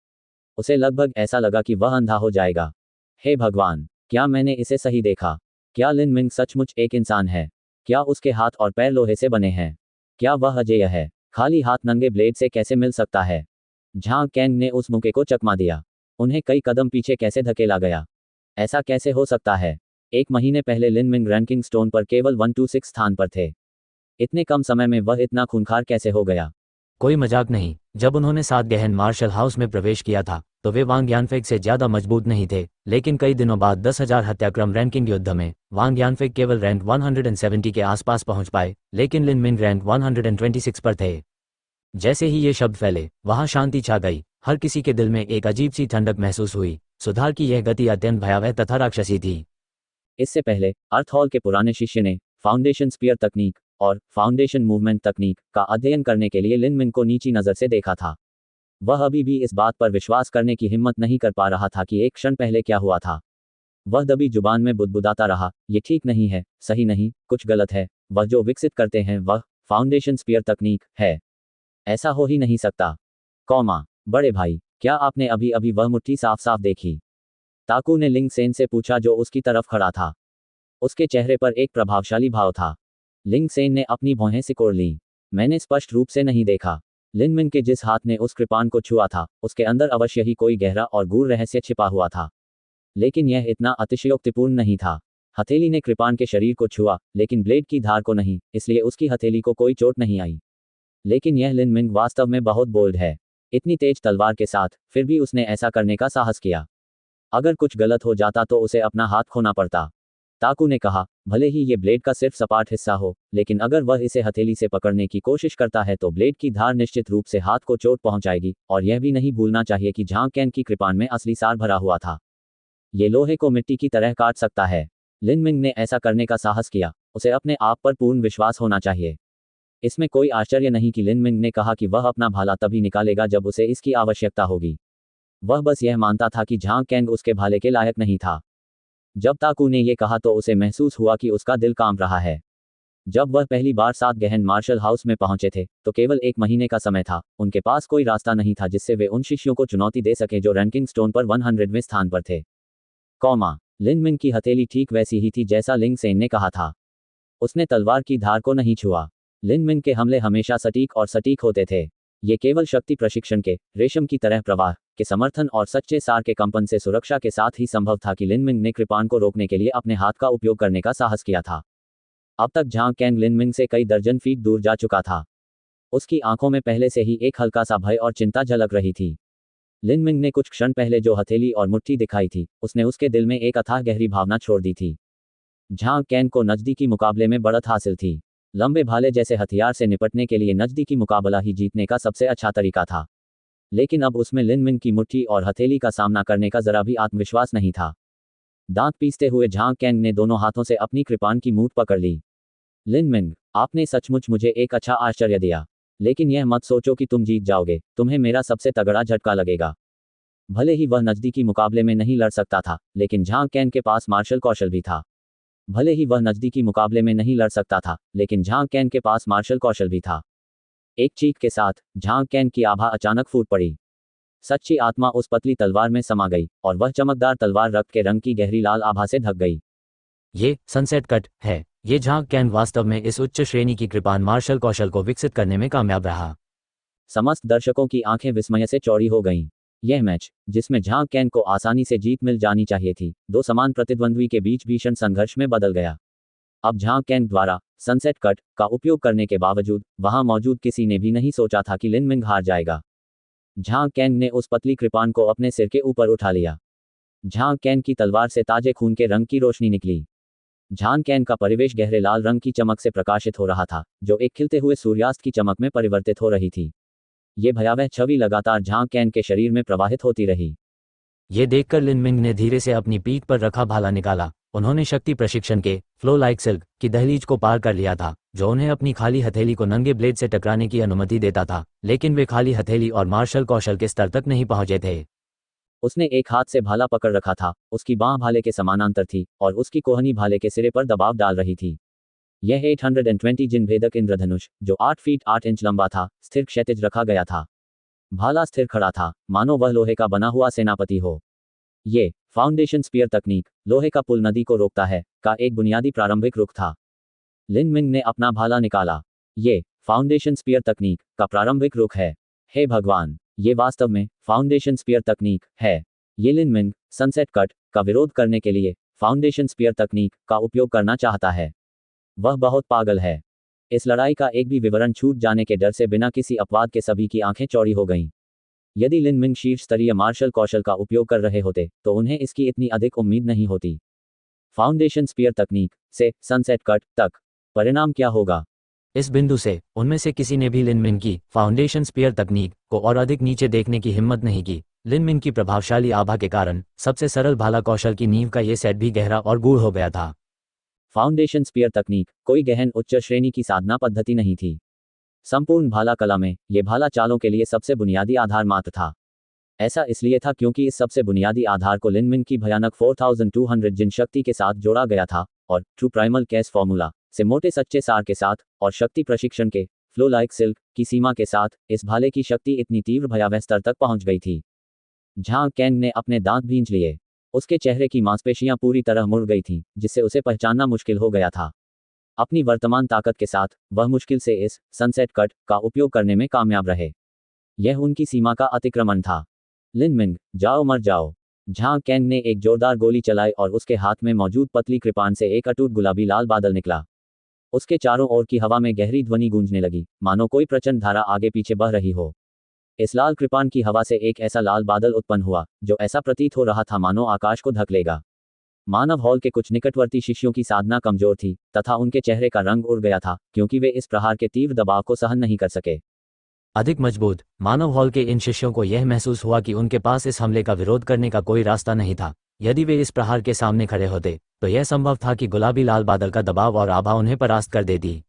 उसे लगभग ऐसा लगा कि वह अंधा हो जाएगा। हे भगवान, क्या मैंने इसे सही देखा? क्या लिन मिन सचमुच एक इंसान है? क्या उसके हाथ और पैर लोहे से बने हैं? क्या वह अजेय है? खाली हाथ नंगे ब्लेड से कैसे मिल सकता है? झांग कैंग ने उस मुक्के को चकमा दिया। उन्हें कई कदम पीछे कैसे धकेला गया? ऐसा कैसे हो सकता है? एक महीने पहले लिन मिन रैंकिंग स्टोन पर केवल 126 स्थान पर थे। इतने कम समय में वह इतना खूंखार कैसे हो गया? कोई मजाक नहीं, जब उन्होंने 7 गहन मार्शल हाउस में प्रवेश किया था तो वे वांग यानफेक से ज्यादा मजबूत नहीं थे, लेकिन कई दिनों बाद 10,000 हत्याक्रम रैंकिंग युद्ध में वांग यानफेक केवल रैंक 170 के आसपास पहुंच पाए, लेकिन लिन मिन रैंक 126 पर थे। जैसे ही ये शब्द फैले, वहां शांति छा गई। हर किसी के दिल में एक अजीब सी ठंडक महसूस हुई। सुधार की यह गति अत्यंत भयावह तथा राक्षसी थी। इससे पहले अर्थ हॉल के पुराने शिष्य ने फाउंडेशन स्पीयर तकनीक और फाउंडेशन मूवमेंट तकनीक का अध्ययन करने के लिए लिन मिन को नीची नज़र से देखा था। वह अभी भी इस बात पर विश्वास करने की हिम्मत नहीं कर पा रहा था कि एक क्षण पहले क्या हुआ था। वह दबी जुबान में बुदबुदाता रहा, ये ठीक नहीं है, सही नहीं, कुछ गलत है। वह जो विकसित करते हैं वह फाउंडेशन स्पीयर तकनीक है। ऐसा हो ही नहीं सकता। बड़े भाई, क्या आपने अभी अभी वह मुट्ठी साफ साफ देखी? ताकू ने लिंग सेन से पूछा जो उसकी तरफ खड़ा था। उसके चेहरे पर एक प्रभावशाली भाव था। लिंग सेन ने अपनी भौहें सिकोड़ ली। मैंने स्पष्ट रूप से नहीं देखा। लिन मिन के जिस हाथ ने उस कृपाण को छुआ था, उसके अंदर अवश्य ही कोई गहरा और गूढ़ रहस्य छिपा हुआ था, लेकिन यह इतना अतिशयोक्तिपूर्ण नहीं था। हथेली ने कृपाण के शरीर को छुआ, लेकिन ब्लेड की धार को नहीं, इसलिए उसकी हथेली को कोई चोट नहीं आई। लेकिन यह लिन मिन वास्तव में बहुत बोल्ड है। इतनी तेज तलवार के साथ फिर भी उसने ऐसा करने का साहस किया। अगर कुछ गलत हो जाता तो उसे अपना हाथ खोना पड़ता। ताकू ने कहा, भले ही ये ब्लेड का सिर्फ सपाट हिस्सा हो, लेकिन अगर वह इसे हथेली से पकड़ने की कोशिश करता है तो ब्लेड की धार निश्चित रूप से हाथ को चोट पहुंचाएगी। और यह भी नहीं भूलना चाहिए कि झांग कैन की कृपाण में असली सार भरा हुआ था। ये लोहे को मिट्टी की तरह काट सकता है। लिन मिंग ने ऐसा करने का साहस किया। उसे अपने आप पर पूर्ण विश्वास होना चाहिए। इसमें कोई आश्चर्य नहीं कि लिन मिंग ने कहा कि वह अपना भाला तभी निकालेगा जब उसे इसकी आवश्यकता होगी। वह बस यह मानता था कि झांग कैंग उसके भाले के लायक नहीं था। जब ताकू ने यह कहा तो उसे महसूस हुआ कि उसका दिल कांप रहा है। जब वह पहली बार 7 गहन मार्शल हाउस में पहुंचे थे तो केवल 1 महीने का समय था। उनके पास कोई रास्ता नहीं था जिससे वे उन शिष्यों को चुनौती दे सके जो रैंकिंग स्टोन पर 100वें स्थान पर थे। लिन मिंग की हथेली ठीक वैसी ही थी जैसा लिंग सेन ने कहा था। उसने तलवार की धार को नहीं छुआ। लिन मिंग के हमले हमेशा सटीक और सटीक होते थे। ये केवल शक्ति प्रशिक्षण के रेशम की तरह प्रवाह के समर्थन और सच्चे सार के कंपन से सुरक्षा के साथ ही संभव था कि लिन मिंग ने कृपाण को रोकने के लिए अपने हाथ का उपयोग करने का साहस किया था। अब तक झांग कैंग लिन मिंग से कई दर्जन फीट दूर जा चुका था। उसकी आंखों में पहले से ही एक हल्का सा भय और चिंता झलक रही थी। लिन मिंग ने कुछ क्षण पहले जो हथेली और मुट्ठी दिखाई थी, उसने उसके दिल में एक अथाह गहरी भावना छोड़ दी थी। झांग कैंग को नजदीकी मुकाबले में बढ़त हासिल थी। लंबे भाले जैसे हथियार से निपटने के लिए नजदीकी मुकाबला ही जीतने का सबसे अच्छा तरीका था। लेकिन अब उसमें लिन मिंग की मुट्ठी और हथेली का सामना करने का जरा भी आत्मविश्वास नहीं था। दांत पीसते हुए झांग कैंग ने दोनों हाथों से अपनी कृपान की मूठ पकड़ ली। लिन मिंग, आपने सचमुच मुझे एक अच्छा आश्चर्य दिया, लेकिन यह मत सोचो कि तुम जीत जाओगे, तुम्हें मेरा सबसे तगड़ा झटका लगेगा। भले ही वह नज़दीकी मुकाबले में नहीं लड़ सकता था, लेकिन झांग कैंग के पास मार्शल कौशल भी था। भले ही वह नज़दीकी मुकाबले में नहीं लड़ सकता था, लेकिन झांग कैंग के पास मार्शल कौशल भी था। एक चीख के साथ झांग कैंग की आभा अचानक फूट पड़ी। सच्ची आत्मा उस पतली तलवार में समा गई और वह चमकदार तलवार रक्त के रंग की गहरी लाल आभा से ढक गई। ये सनसेट कट है। ये झांग कैंग वास्तव में इस उच्च श्रेणी की कृपान मार्शल कौशल को विकसित करने में कामयाब रहा। समस्त दर्शकों की आंखें विस्मय से चौड़ी हो गईं। यह मैच, जिसमें झांग कैंग को आसानी से जीत मिल जानी चाहिए थी, दो समान प्रतिद्वंद्वी के बीच भीषण संघर्ष में बदल गया। अब झांग कैंग द्वारा सनसेट कट का उपयोग करने के बावजूद वहां मौजूद किसी ने भी नहीं सोचा था कि लिन मिंग हार जाएगा। झांग कैंग ने उस पतली कृपान को अपने सिर के ऊपर उठा लिया। झांग कैंग की तलवार से ताजे खून के रंग की रोशनी निकली। झांग कैंग का परिवेश गहरे लाल रंग की चमक से प्रकाशित हो रहा था, जो एक खिलते हुए सूर्यास्त की चमक में परिवर्तित हो रही थी। ये भयावह छवि लगातार झांग कैंग के शरीर में प्रवाहित होती रही। ये देखकर लिन मिंग ने धीरे से अपनी पीठ पर रखा भाला निकाला। उन्होंने शक्ति प्रशिक्षण के फ्लो लाइक सिल्क की दहलीज को पार कर लिया था, जो उन्हें अपनी खाली हथेली को नंगे ब्लेड से टकराने की अनुमति देता था, लेकिन वे खाली हथेली और मार्शल कौशल के स्तर तक नहीं पहुंचे थे। उसने एक हाथ से भाला पकड़ रखा था, उसकी बांह भाले के समानांतर थी और उसकी कोहनी भाले के सिरे पर दबाव डाल रही थी। यह 820 जिन भेदक इंद्रधनुष, जो 8 फीट 8 इंच लंबा था, स्थिर क्षैतिज रखा गया था। भाला स्थिर खड़ा था, मानो वह लोहे का बना हुआ सेनापति हो। ये फाउंडेशन स्पीयर तकनीक, लोहे का पुल नदी को रोकता है, का एक बुनियादी प्रारंभिक रुख था। लिन मिंग ने अपना भाला निकाला। ये फाउंडेशन स्पीयर तकनीक का प्रारंभिक रुख है। हे भगवान, ये वास्तव में फाउंडेशन स्पीयर तकनीक है। ये लिन मिंग सनसेट कट का विरोध करने के लिए फाउंडेशन स्पीयर तकनीक का उपयोग करना चाहता है। वह बहुत पागल है। इस लड़ाई का एक भी विवरण छूट जाने के डर से बिना किसी अपवाद के सभी की आंखें चौड़ी हो गईं। यदि लिन मिंग शीर्ष स्तरीय मार्शल कौशल का उपयोग कर रहे होते, तो उन्हें इसकी इतनी अधिक उम्मीद नहीं होती। फाउंडेशन स्पीयर तकनीक से सनसेट कट तक परिणाम क्या होगा? इस बिंदु से उनमें से किसी ने भी लिन मिंग की फाउंडेशन स्पीयर तकनीक को और अधिक नीचे देखने की हिम्मत नहीं की। लिन मिंग की प्रभावशाली आभा के कारण सबसे सरल भाला कौशल की नींव का यह सेट भी गहरा और गूढ़ हो गया था। फाउंडेशन स्पीयर तकनीक कोई गहन उच्च श्रेणी की साधना पद्धति नहीं थी। संपूर्ण भाला कला में यह भाला चालों के लिए सबसे बुनियादी आधार मात्र था। ऐसा इसलिए था क्योंकि इस सबसे बुनियादी आधार को लिन मिंग की भयानक 4200 जिन शक्ति के साथ जोड़ा गया था और ट्रू प्राइमल केस फॉर्मूला से मोटे सच्चे सार के साथ और शक्ति प्रशिक्षण के फ्लो लाइक सिल्क की सीमा के साथ इस भाले की शक्ति इतनी तीव्र भयावह स्तर तक पहुंच गई थी। झांग कैंग ने अपने दांत भींच लिए। उसके चेहरे की मांसपेशियां पूरी तरह मुड़ गई थीं, जिससे उसे पहचानना मुश्किल हो गया था। अपनी वर्तमान ताकत के साथ वह मुश्किल से इस सनसेट कट का उपयोग करने में कामयाब रहे। यह उनकी सीमा का अतिक्रमण था। लिन मिंग, जाओ मर जाओ। झांग कैंग ने एक जोरदार गोली चलाई और उसके हाथ में मौजूद पतली कृपान से एक अटूट गुलाबी लाल बादल निकला। उसके चारों ओर की हवा में गहरी ध्वनि गूंजने लगी, मानो कोई प्रचंड धारा आगे पीछे बह रही हो। इस लाल कृपान की हवा से एक ऐसा लाल बादल उत्पन्न हुआ, जो ऐसा प्रतीत हो रहा था मानो आकाश को ढक लेगा। मानव हॉल के कुछ निकटवर्ती शिष्यों की साधना कमजोर थी तथा उनके चेहरे का रंग उड़ गया था, क्योंकि वे इस प्रहार के तीव्र दबाव को सहन नहीं कर सके। अधिक मजबूत मानव हॉल के इन शिष्यों को यह महसूस हुआ कि उनके पास इस हमले का विरोध करने का कोई रास्ता नहीं था। यदि वे इस प्रहार के सामने खड़े होते, तो यह संभव था कि गुलाबी लाल बादल का दबाव और आभा उन्हें परास्त कर देती।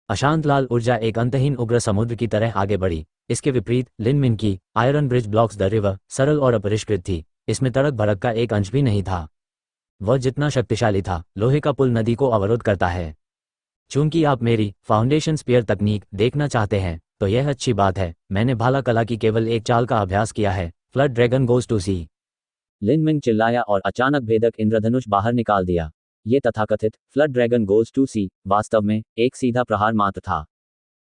अशांत लाल ऊर्जा एक अंतहीन उग्र समुद्र की तरह आगे बढ़ी। इसके विपरीत लिन मिंग की iron bridge blocks the river सरल और अपरिष्कृत थी। इसमें तड़क भड़क का एक अंश भी नहीं था। वह जितना शक्तिशाली था, लोहे का पुल नदी को अवरोध करता है। चूंकि आप मेरी फाउंडेशन स्पीयर तकनीक देखना चाहते हैं, तो यह अच्छी बात है। मैंने भाला कला की केवल एक चाल का अभ्यास किया है। Flood dragon goes to sea. Lin Ming चिल्लाया और अचानक भेदक इंद्रधनुष बाहर निकाल दिया। ये तथाकथित फ्लड ड्रैगन गोज टू सी वास्तव में एक सीधा प्रहार मात्र था।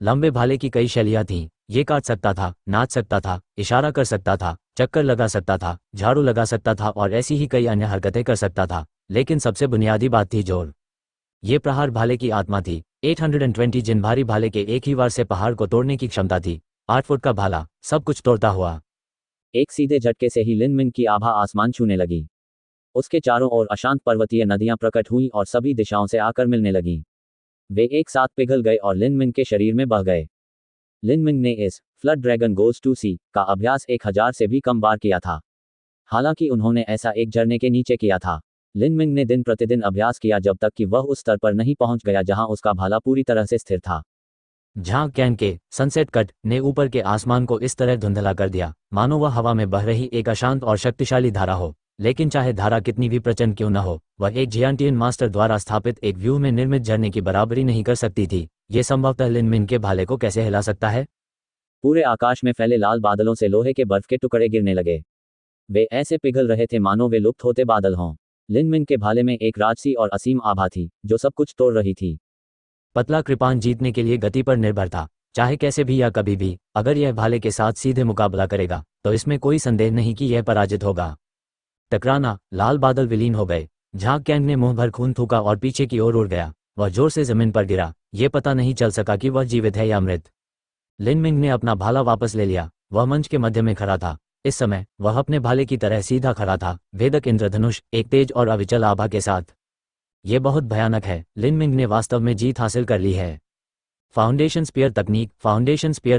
लंबे भाले की कई शैलियां थीं। ये काट सकता था, नाच सकता था, इशारा कर सकता था, चक्कर लगा सकता था, झाड़ू लगा सकता था और ऐसी ही कई अन्य हरकतें कर सकता था। लेकिन सबसे बुनियादी बात थी जोर। ये प्रहार भाले की आत्मा थी। 820 जिन भारी भाले के एक ही वार से पहाड़ को तोड़ने की क्षमता थी। 8 फुट का भाला सब कुछ तोड़ता हुआ। एक सीधे झटके से ही लिन मिंग की आभा आसमान छूने लगी। उसके चारों ओर अशांत पर्वतीय नदियां प्रकट हुईं और सभी दिशाओं से आकर मिलने लगीं। वे एक साथ पिघल गए और लिन मिंग के शरीर में बह गए। लिन मिंग ने इस फ्लड ड्रैगन गोज टू सी का अभ्यास 1000 से भी कम बार किया था। हालांकि उन्होंने ऐसा एक झरने के नीचे किया था। लिन मिंग ने दिन प्रतिदिन अभ्यास किया जब तक कि वह उस स्तर पर नहीं पहुंच गया जहां उसका भाला पूरी तरह से स्थिर था। झांग कैंग के सनसेट कट ने ऊपर के आसमान को इस तरह धुंधला कर दिया मानो वह हवा में बह रही एक अशांत और शक्तिशाली धारा हो। लेकिन चाहे धारा कितनी भी प्रचंड क्यों न हो, वह एक जियांटियन मास्टर द्वारा स्थापित एक व्यू में निर्मित झरने की बराबरी नहीं कर सकती थी। ये संभवतः लिन मिंग के भाले को कैसे हिला सकता है? पूरे आकाश में फैले लाल बादलों से लोहे के बर्फ के टुकड़े गिरने लगे। वे ऐसे पिघल रहे थे मानो वे लुप्त होते बादल हों। लिन मिंग के भाले में एक राजसी और असीम आभा थी जो सब कुछ तोड़ रही थी। पतला कृपान जीतने के लिए गति पर निर्भर था, चाहे कैसे भी या कभी भी। अगर यह भाले के साथ सीधे मुकाबला करेगा तो इसमें कोई संदेह नहीं कि यह पराजित होगा। टकराना, लाल बादल विलीन हो गए। झांग कैंग ने मुंह भर खून थूका और पीछे की ओर उड़ गया। वह जोर से जमीन पर गिरा। ये पता नहीं चल सका कि वह जीवित है या मृत। लिन मिंग ने अपना भाला वापस ले लिया। वह मंच के मध्य में खड़ा था। इस समय वह अपने भाले की तरह सीधा खड़ा था, वेदक इंद्रधनुष एक तेज और अविचल आभा के साथ। यह बहुत भयानक है। लिन मिंग ने वास्तव में जीत हासिल कर ली है। फाउंडेशन स्पीयर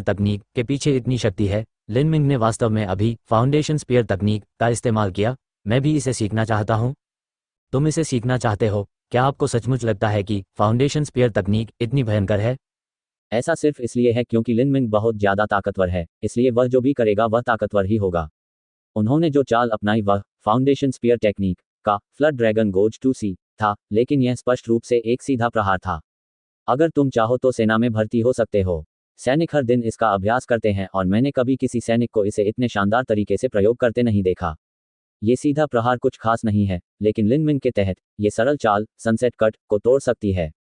तकनीक के पीछे इतनी शक्ति है। लिन मिंग ने वास्तव में अभी फाउंडेशन स्पीयर तकनीक का इस्तेमाल किया। मैं भी इसे सीखना चाहता हूं। तुम इसे सीखना चाहते हो? क्या आपको सचमुच लगता है कि फाउंडेशन स्पीयर तकनीक इतनी भयंकर है? ऐसा सिर्फ इसलिए है क्योंकि लिन मिंग बहुत ज्यादा ताकतवर है, इसलिए वह जो भी करेगा वह ताकतवर ही होगा। उन्होंने जो चाल अपनाई वह फाउंडेशन स्पीयर टेक्निक का फ्लड ड्रैगन गोज 2C था, लेकिन यह स्पष्ट रूप से एक सीधा प्रहार था। अगर तुम चाहो तो सेना में भर्ती हो सकते हो। सैनिक हर दिन इसका अभ्यास करते हैं और मैंने कभी किसी सैनिक को इसे इतने शानदार तरीके से प्रयोग करते नहीं देखा। ये सीधा प्रहार कुछ खास नहीं है, लेकिन लिन मिंग के तहत ये सरल चाल सनसेट कट को तोड़ सकती है।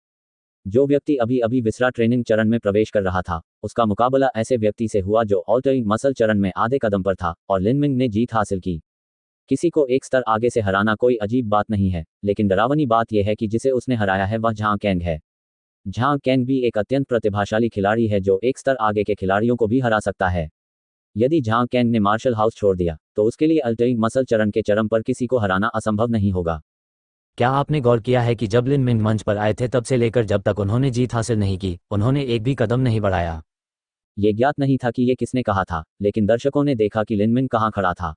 जो व्यक्ति अभी अभी विसरा ट्रेनिंग चरण में प्रवेश कर रहा था, उसका मुकाबला ऐसे व्यक्ति से हुआ जो ऑल्टरिंग मसल चरण में आधे कदम पर था, और लिन मिंग ने जीत हासिल की। किसी को एक स्तर आगे से हराना कोई अजीब बात नहीं है, लेकिन डरावनी बात यह है कि जिसे उसने हराया है वह झांग कैंग है। झांग कैंग भी एक अत्यंत प्रतिभाशाली खिलाड़ी है जो एक स्तर आगे के खिलाड़ियों को भी हरा सकता है। यदि झांग कैंग ने मार्शल हाउस छोड़ दिया तो उसके लिए अल्टरिंग मसल चरण के चरम पर किसी को हराना असंभव नहीं होगा। क्या आपने गौर किया है कि जब लिन मिंग मंच पर आए थे तब से लेकर जब तक उन्होंने जीत हासिल नहीं की, उन्होंने एक भी कदम नहीं बढ़ाया? ये ज्ञात नहीं था कि ये किसने कहा था, लेकिन दर्शकों ने देखा कि लिन मिंग कहाँ खड़ा था।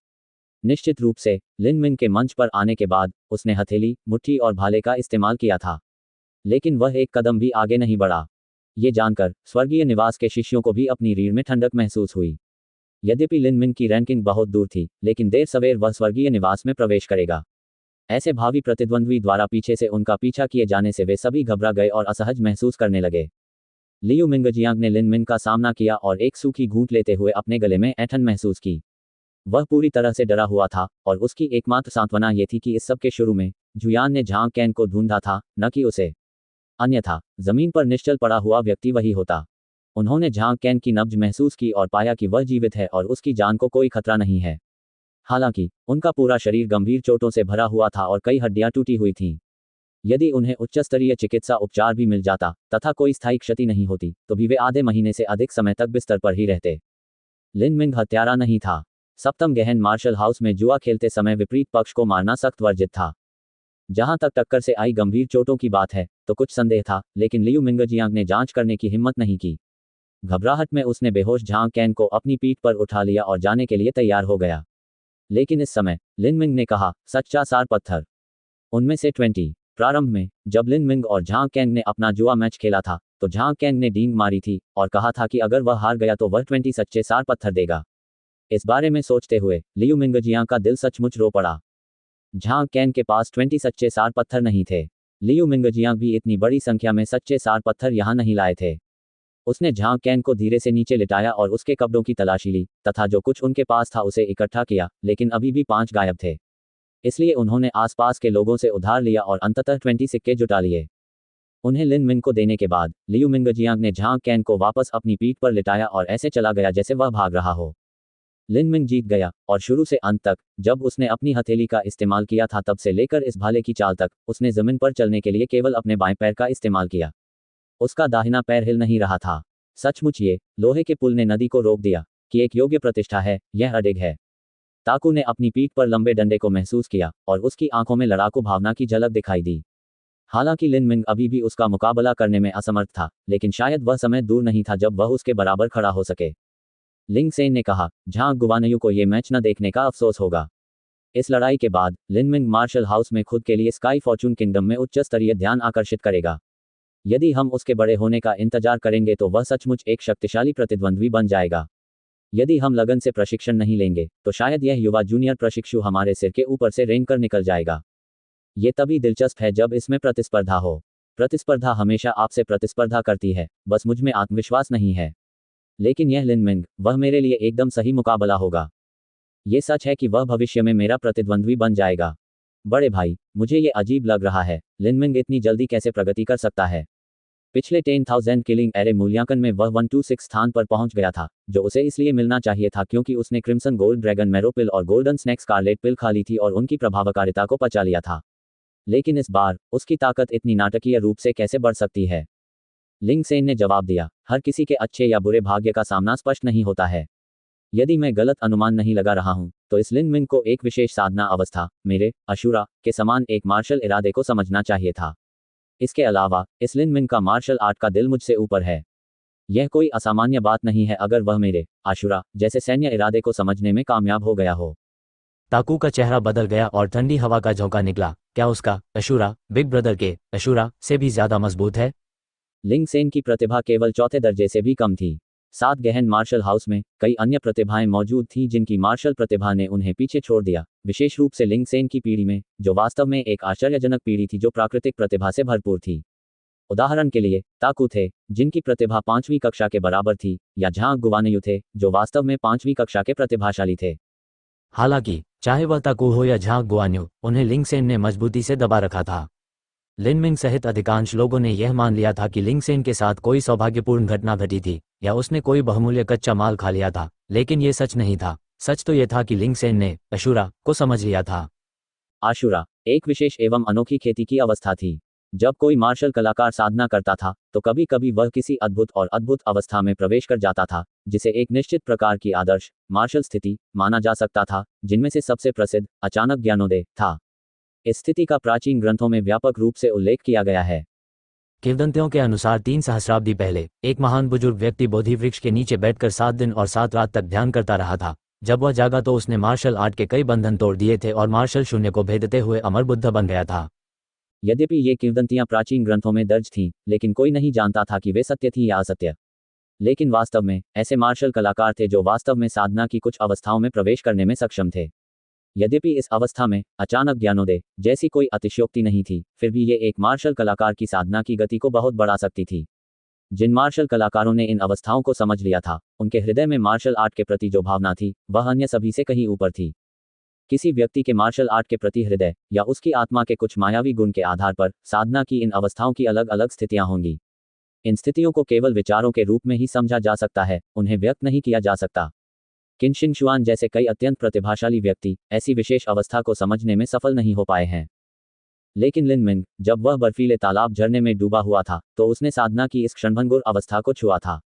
निश्चित रूप से लिन मिंग के मंच पर आने के बाद उसने हथेली, मुट्ठी और भाले का इस्तेमाल किया था, लेकिन वह एक कदम भी आगे नहीं बढ़ा। ये जानकर स्वर्गीय निवास के शिष्यों को भी अपनी रीढ़ में ठंडक महसूस हुई। यद्यपि लिन मिंग की रैंकिंग बहुत दूर थी, लेकिन देर सवेर वह स्वर्गीय निवास में प्रवेश करेगा। ऐसे भावी प्रतिद्वंद्वी द्वारा पीछे से उनका पीछा किए जाने से वे सभी घबरा गए और असहज महसूस करने लगे। लियू मिंगजियांग ने लिन मिंग का सामना किया और एक सूखी घूंट लेते हुए अपने गले में ऐंठन महसूस की। वह पूरी तरह से डरा हुआ था और उसकी एकमात्र सांत्वना ये थी कि इस सब के शुरू में जुयान ने झांग कैंग को ढूंढा था, न कि उसे। अन्यथा जमीन पर निश्चल पड़ा हुआ व्यक्ति वही होता। उन्होंने झांग कैंग की नब्ज महसूस की और पाया कि वह जीवित है और उसकी जान को कोई खतरा नहीं है। हालांकि उनका पूरा शरीर गंभीर चोटों से भरा हुआ था और कई हड्डियां टूटी हुई थीं। यदि उन्हें उच्चस्तरीय चिकित्सा उपचार भी मिल जाता तथा कोई स्थायी क्षति नहीं होती तो भी वे आधे महीने से अधिक समय तक बिस्तर पर ही रहते। लिन मिंग हत्यारा नहीं था। सप्तम गहन मार्शल हाउस में जुआ खेलते समय विपरीत पक्ष को मारना सख्त वर्जित था। जहां तक टक्कर से आई गंभीर चोटों की बात है तो कुछ संदेह था, लेकिन लियू मिंगजियांग ने जांच करने की हिम्मत नहीं की। घबराहट में उसने बेहोश झांग कैंग को अपनी पीठ पर उठा लिया और जाने के लिए तैयार हो गया। लेकिन इस समय लिन मिंग ने कहा, सच्चा सार पत्थर। उनमें से 20। प्रारंभ में जब लिन मिंग और झांग कैंग ने अपना जुआ मैच खेला था तो झांग कैंग ने डींग मारी थी और कहा था कि अगर वह हार गया तो वह 20 सच्चे सार पत्थर देगा। इस बारे में सोचते हुए लियू मिंगजियांग का दिल सचमुच रो पड़ा। झांग कैंग के पास 20 सच्चे सार पत्थर नहीं थे। लियू मिंगजियांग भी इतनी बड़ी संख्या में सच्चे सार पत्थर यहां नहीं लाए थे। उसने झांग कैंग को धीरे से नीचे लिटाया और उसके कपड़ों की तलाशी ली तथा जो कुछ उनके पास था उसे इकट्ठा किया, लेकिन अभी भी 5 गायब थे। इसलिए उन्होंने आसपास के लोगों से उधार लिया और अंततः 20 सिक्के जुटा लिए। उन्हें लिन मिंग को देने के बाद लियू मिंगजियांग ने झांग कैंग को वापस अपनी पीठ पर लिटाया और ऐसे चला गया जैसे वह भाग रहा हो। लिन मिंग जीत गया और शुरू से अंत तक जब उसने अपनी हथेली का इस्तेमाल किया था तब से लेकर इस भाले की चाल तक उसने जमीन पर चलने के लिए केवल अपने बाएं पैर का इस्तेमाल किया। उसका दाहिना पैर हिल नहीं रहा था। सचमुच ये लोहे के पुल ने नदी को रोक दिया कि एक योग्य प्रतिष्ठा है, यह अडिग है। ताकू ने अपनी पीठ पर लंबे डंडे को महसूस किया और उसकी आंखों में लड़ाकू भावना की झलक दिखाई दी। हालांकि लिन मिंग अभी भी उसका मुकाबला करने में असमर्थ था, लेकिन शायद वह समय दूर नहीं था जब वह उसके बराबर खड़ा हो सके। लिंग सेन ने कहा, झांग गुवानयू को ये मैच न देखने का अफसोस होगा। इस लड़ाई के बाद लिन मिंग मार्शल हाउस में खुद के लिए स्काई फॉर्चून किंगडम में उच्च स्तरीय ध्यान आकर्षित करेगा। यदि हम उसके बड़े होने का इंतजार करेंगे तो वह सचमुच एक शक्तिशाली प्रतिद्वंद्वी बन जाएगा। यदि हम लगन से प्रशिक्षण नहीं लेंगे तो शायद यह युवा जूनियर प्रशिक्षु हमारे सिर के ऊपर से रेंग कर निकल जाएगा। ये तभी दिलचस्प है जब इसमें प्रतिस्पर्धा हो। प्रतिस्पर्धा हमेशा आपसे प्रतिस्पर्धा करती है, बस मुझ में आत्मविश्वास नहीं है। लेकिन यह लिन मिंग, वह मेरे लिए एकदम सही मुकाबला होगा। ये सच है कि वह भविष्य में मेरा प्रतिद्वंद्वी बन जाएगा। बड़े भाई, मुझे ये अजीब लग रहा है, लिन मिंग इतनी जल्दी कैसे प्रगति कर सकता है। पिछले 10,000 किलिंग एरे मूल्यांकन में वह 126 स्थान पर पहुंच गया था, जो उसे इसलिए मिलना चाहिए था क्योंकि उसने क्रिम्सन गोल्ड ड्रैगन मैरो पिल और गोल्डन स्नैक स्कारलेट पिल खा ली थी और उनकी प्रभावकारिता को पचा लिया था। लेकिन इस बार उसकी ताकत इतनी नाटकीय रूप से कैसे बढ़ सकती है? लिंग सेन ने जवाब दिया, हर किसी के अच्छे या बुरे भाग्य का सामना स्पष्ट नहीं होता है। यदि मैं गलत अनुमान नहीं लगा रहा हूं, तो इस लिन मिंग को एक विशेष साधना अवस्था, मेरे अशुरा के समान एक मार्शल इरादे को समझना चाहिए था। इसके अलावा इस लिन मिंग का मार्शल आर्ट का दिल मुझसे ऊपर है। यह कोई असामान्य बात नहीं है अगर वह मेरे आशुरा जैसे सैन्य इरादे को समझने में कामयाब हो गया हो। ताकू का चेहरा बदल गया और ठंडी हवा का झोंका निकला। क्या उसका अशुरा बिग ब्रदर के अशुरा से भी ज्यादा मजबूत है? लिंग सेन की प्रतिभा केवल चौथे दर्जे से भी कम थी। 7 गहन मार्शल हाउस में कई अन्य प्रतिभाएं मौजूद थीं जिनकी मार्शल प्रतिभा ने उन्हें पीछे छोड़ दिया, विशेष रूप से लिंग सेन की पीढ़ी में, जो वास्तव में एक आश्चर्यजनक पीढ़ी थी जो प्राकृतिक प्रतिभा से भरपूर थी। उदाहरण के लिए ताकू थे, जिनकी प्रतिभा 5वीं कक्षा के बराबर थी, या झांग गुवानयू थे, जो वास्तव में 5वीं कक्षा के प्रतिभाशाली थे। हालांकि चाहे वह ताकू हो या झांग गुआन्यू, उन्हें लिंग सेन ने मजबूती से दबा रखा था। लिन मिंग सहित अधिकांश लोगों ने यह मान लिया था कि लिंग सेन के साथ कोई सौभाग्यपूर्ण घटना घटी थी या उसने कोई बहुमूल्य कच्चा माल खा लिया था, लेकिन यह सच नहीं था। सच तो यह था कि लिंग सेन ने अशुरा को समझ लिया था। आशुरा एक विशेष एवं अनोखी खेती की अवस्था थी। जब कोई मार्शल कलाकार साधना करता था तो कभी कभी वह किसी अद्भुत अवस्था में प्रवेश कर जाता था, जिसे एक निश्चित प्रकार की आदर्श मार्शल स्थिति माना जा सकता था, जिनमें से सबसे प्रसिद्ध अचानक ज्ञानोदय था। इस स्थिति का प्राचीन ग्रंथों में व्यापक रूप से उल्लेख किया गया है। किंवदंतियों के अनुसार 3 सहस्राब्दी पहले एक महान बुजुर्ग व्यक्ति बोधि वृक्ष के नीचे बैठकर 7 दिन और 7 रात तक ध्यान करता रहा था। जब वह जागा तो उसने मार्शल आर्ट के कई बंधन तोड़ दिए थे और मार्शल शून्य को भेदते हुए अमर बुद्ध बन गया था। यद्यपि ये किंवदंतियां प्राचीन ग्रंथों में दर्ज थीं, लेकिन कोई नहीं जानता था कि वे सत्य थीं या असत्य। लेकिन वास्तव में ऐसे मार्शल कलाकार थे जो वास्तव में साधना की कुछ अवस्थाओं में प्रवेश करने में सक्षम थे। यद्यपि इस अवस्था में अचानक ज्ञानोदय जैसी कोई अतिशयोक्ति नहीं थी, फिर भी ये एक मार्शल कलाकार की साधना की गति को बहुत बढ़ा सकती थी। जिन मार्शल कलाकारों ने इन अवस्थाओं को समझ लिया था, उनके हृदय में मार्शल आर्ट के प्रति जो भावना थी वह अन्य सभी से कहीं ऊपर थी। किसी व्यक्ति के मार्शल आर्ट के प्रति हृदय या उसकी आत्मा के कुछ मायावी गुण के आधार पर साधना की इन अवस्थाओं की अलग अलग स्थितियां होंगी। इन स्थितियों को केवल विचारों के रूप में ही समझा जा सकता है, उन्हें व्यक्त नहीं किया जा सकता। किन शिंगशुआन जैसे कई अत्यंत प्रतिभाशाली व्यक्ति ऐसी विशेष अवस्था को समझने में सफल नहीं हो पाए हैं। लेकिन लिन मिंग, जब वह बर्फीले तालाब झरने में डूबा हुआ था तो उसने साधना की इस क्षणभंगुर अवस्था को छुआ था।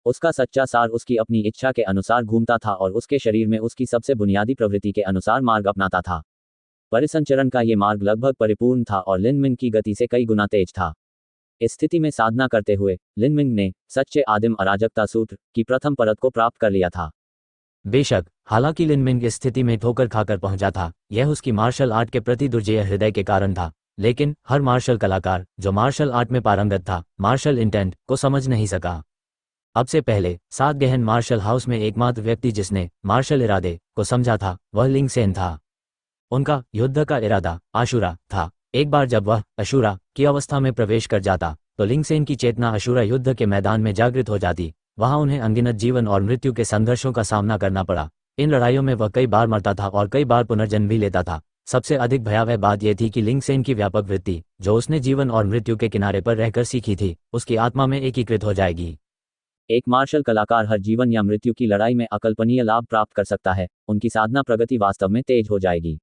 उसका सच्चा सार उसकी अपनी इच्छा के अनुसार घूमता था और उसके शरीर में उसकी सबसे बुनियादी प्रवृत्ति के अनुसार मार्ग अपनाता था। परिसंचरण का ये मार्ग लगभग परिपूर्ण था और लिन मिंग की गति से कई गुना तेज था। इस स्थिति में साधना करते हुए लिन मिंग ने सच्चे आदिम अराजकता सूत्र की प्रथम परत को प्राप्त कर लिया था। बेशक, हालांकि लिन मिंग इस स्थिति में ठोकर खाकर पहुंचा था, यह उसकी मार्शल आर्ट के प्रति दुर्जेय हृदय के कारण था। लेकिन हर मार्शल कलाकार जो मार्शल आर्ट में पारंगत था, मार्शल इंटेंट को समझ नहीं सका। अब से पहले 7 गहन मार्शल हाउस में एकमात्र व्यक्ति जिसने मार्शल इरादे को समझा था वह लिंग सेन था। उनका युद्ध का इरादा आशुरा था। एक बार जब वह अशुरा की अवस्था में प्रवेश कर जाता तो लिंग सेन की चेतना अशुरा युद्ध के मैदान में जागृत हो जाती। वहां उन्हें अनगिनत जीवन और मृत्यु के संघर्षों का सामना करना पड़ा। इन लड़ाइयों में वह कई बार मरता था और कई बार पुनर्जन्म भी लेता था। सबसे अधिक भयावह बात यह थी कि लिंग सेन की व्यापक वृत्ति जो उसने जीवन और मृत्यु के किनारे पर रहकर सीखी थी, उसकी आत्मा में एकीकृत हो जाएगी। एक मार्शल कलाकार हर जीवन या मृत्यु की लड़ाई में अकल्पनीय लाभ प्राप्त कर सकता है। उनकी साधना प्रगति वास्तव में तेज हो जाएगी।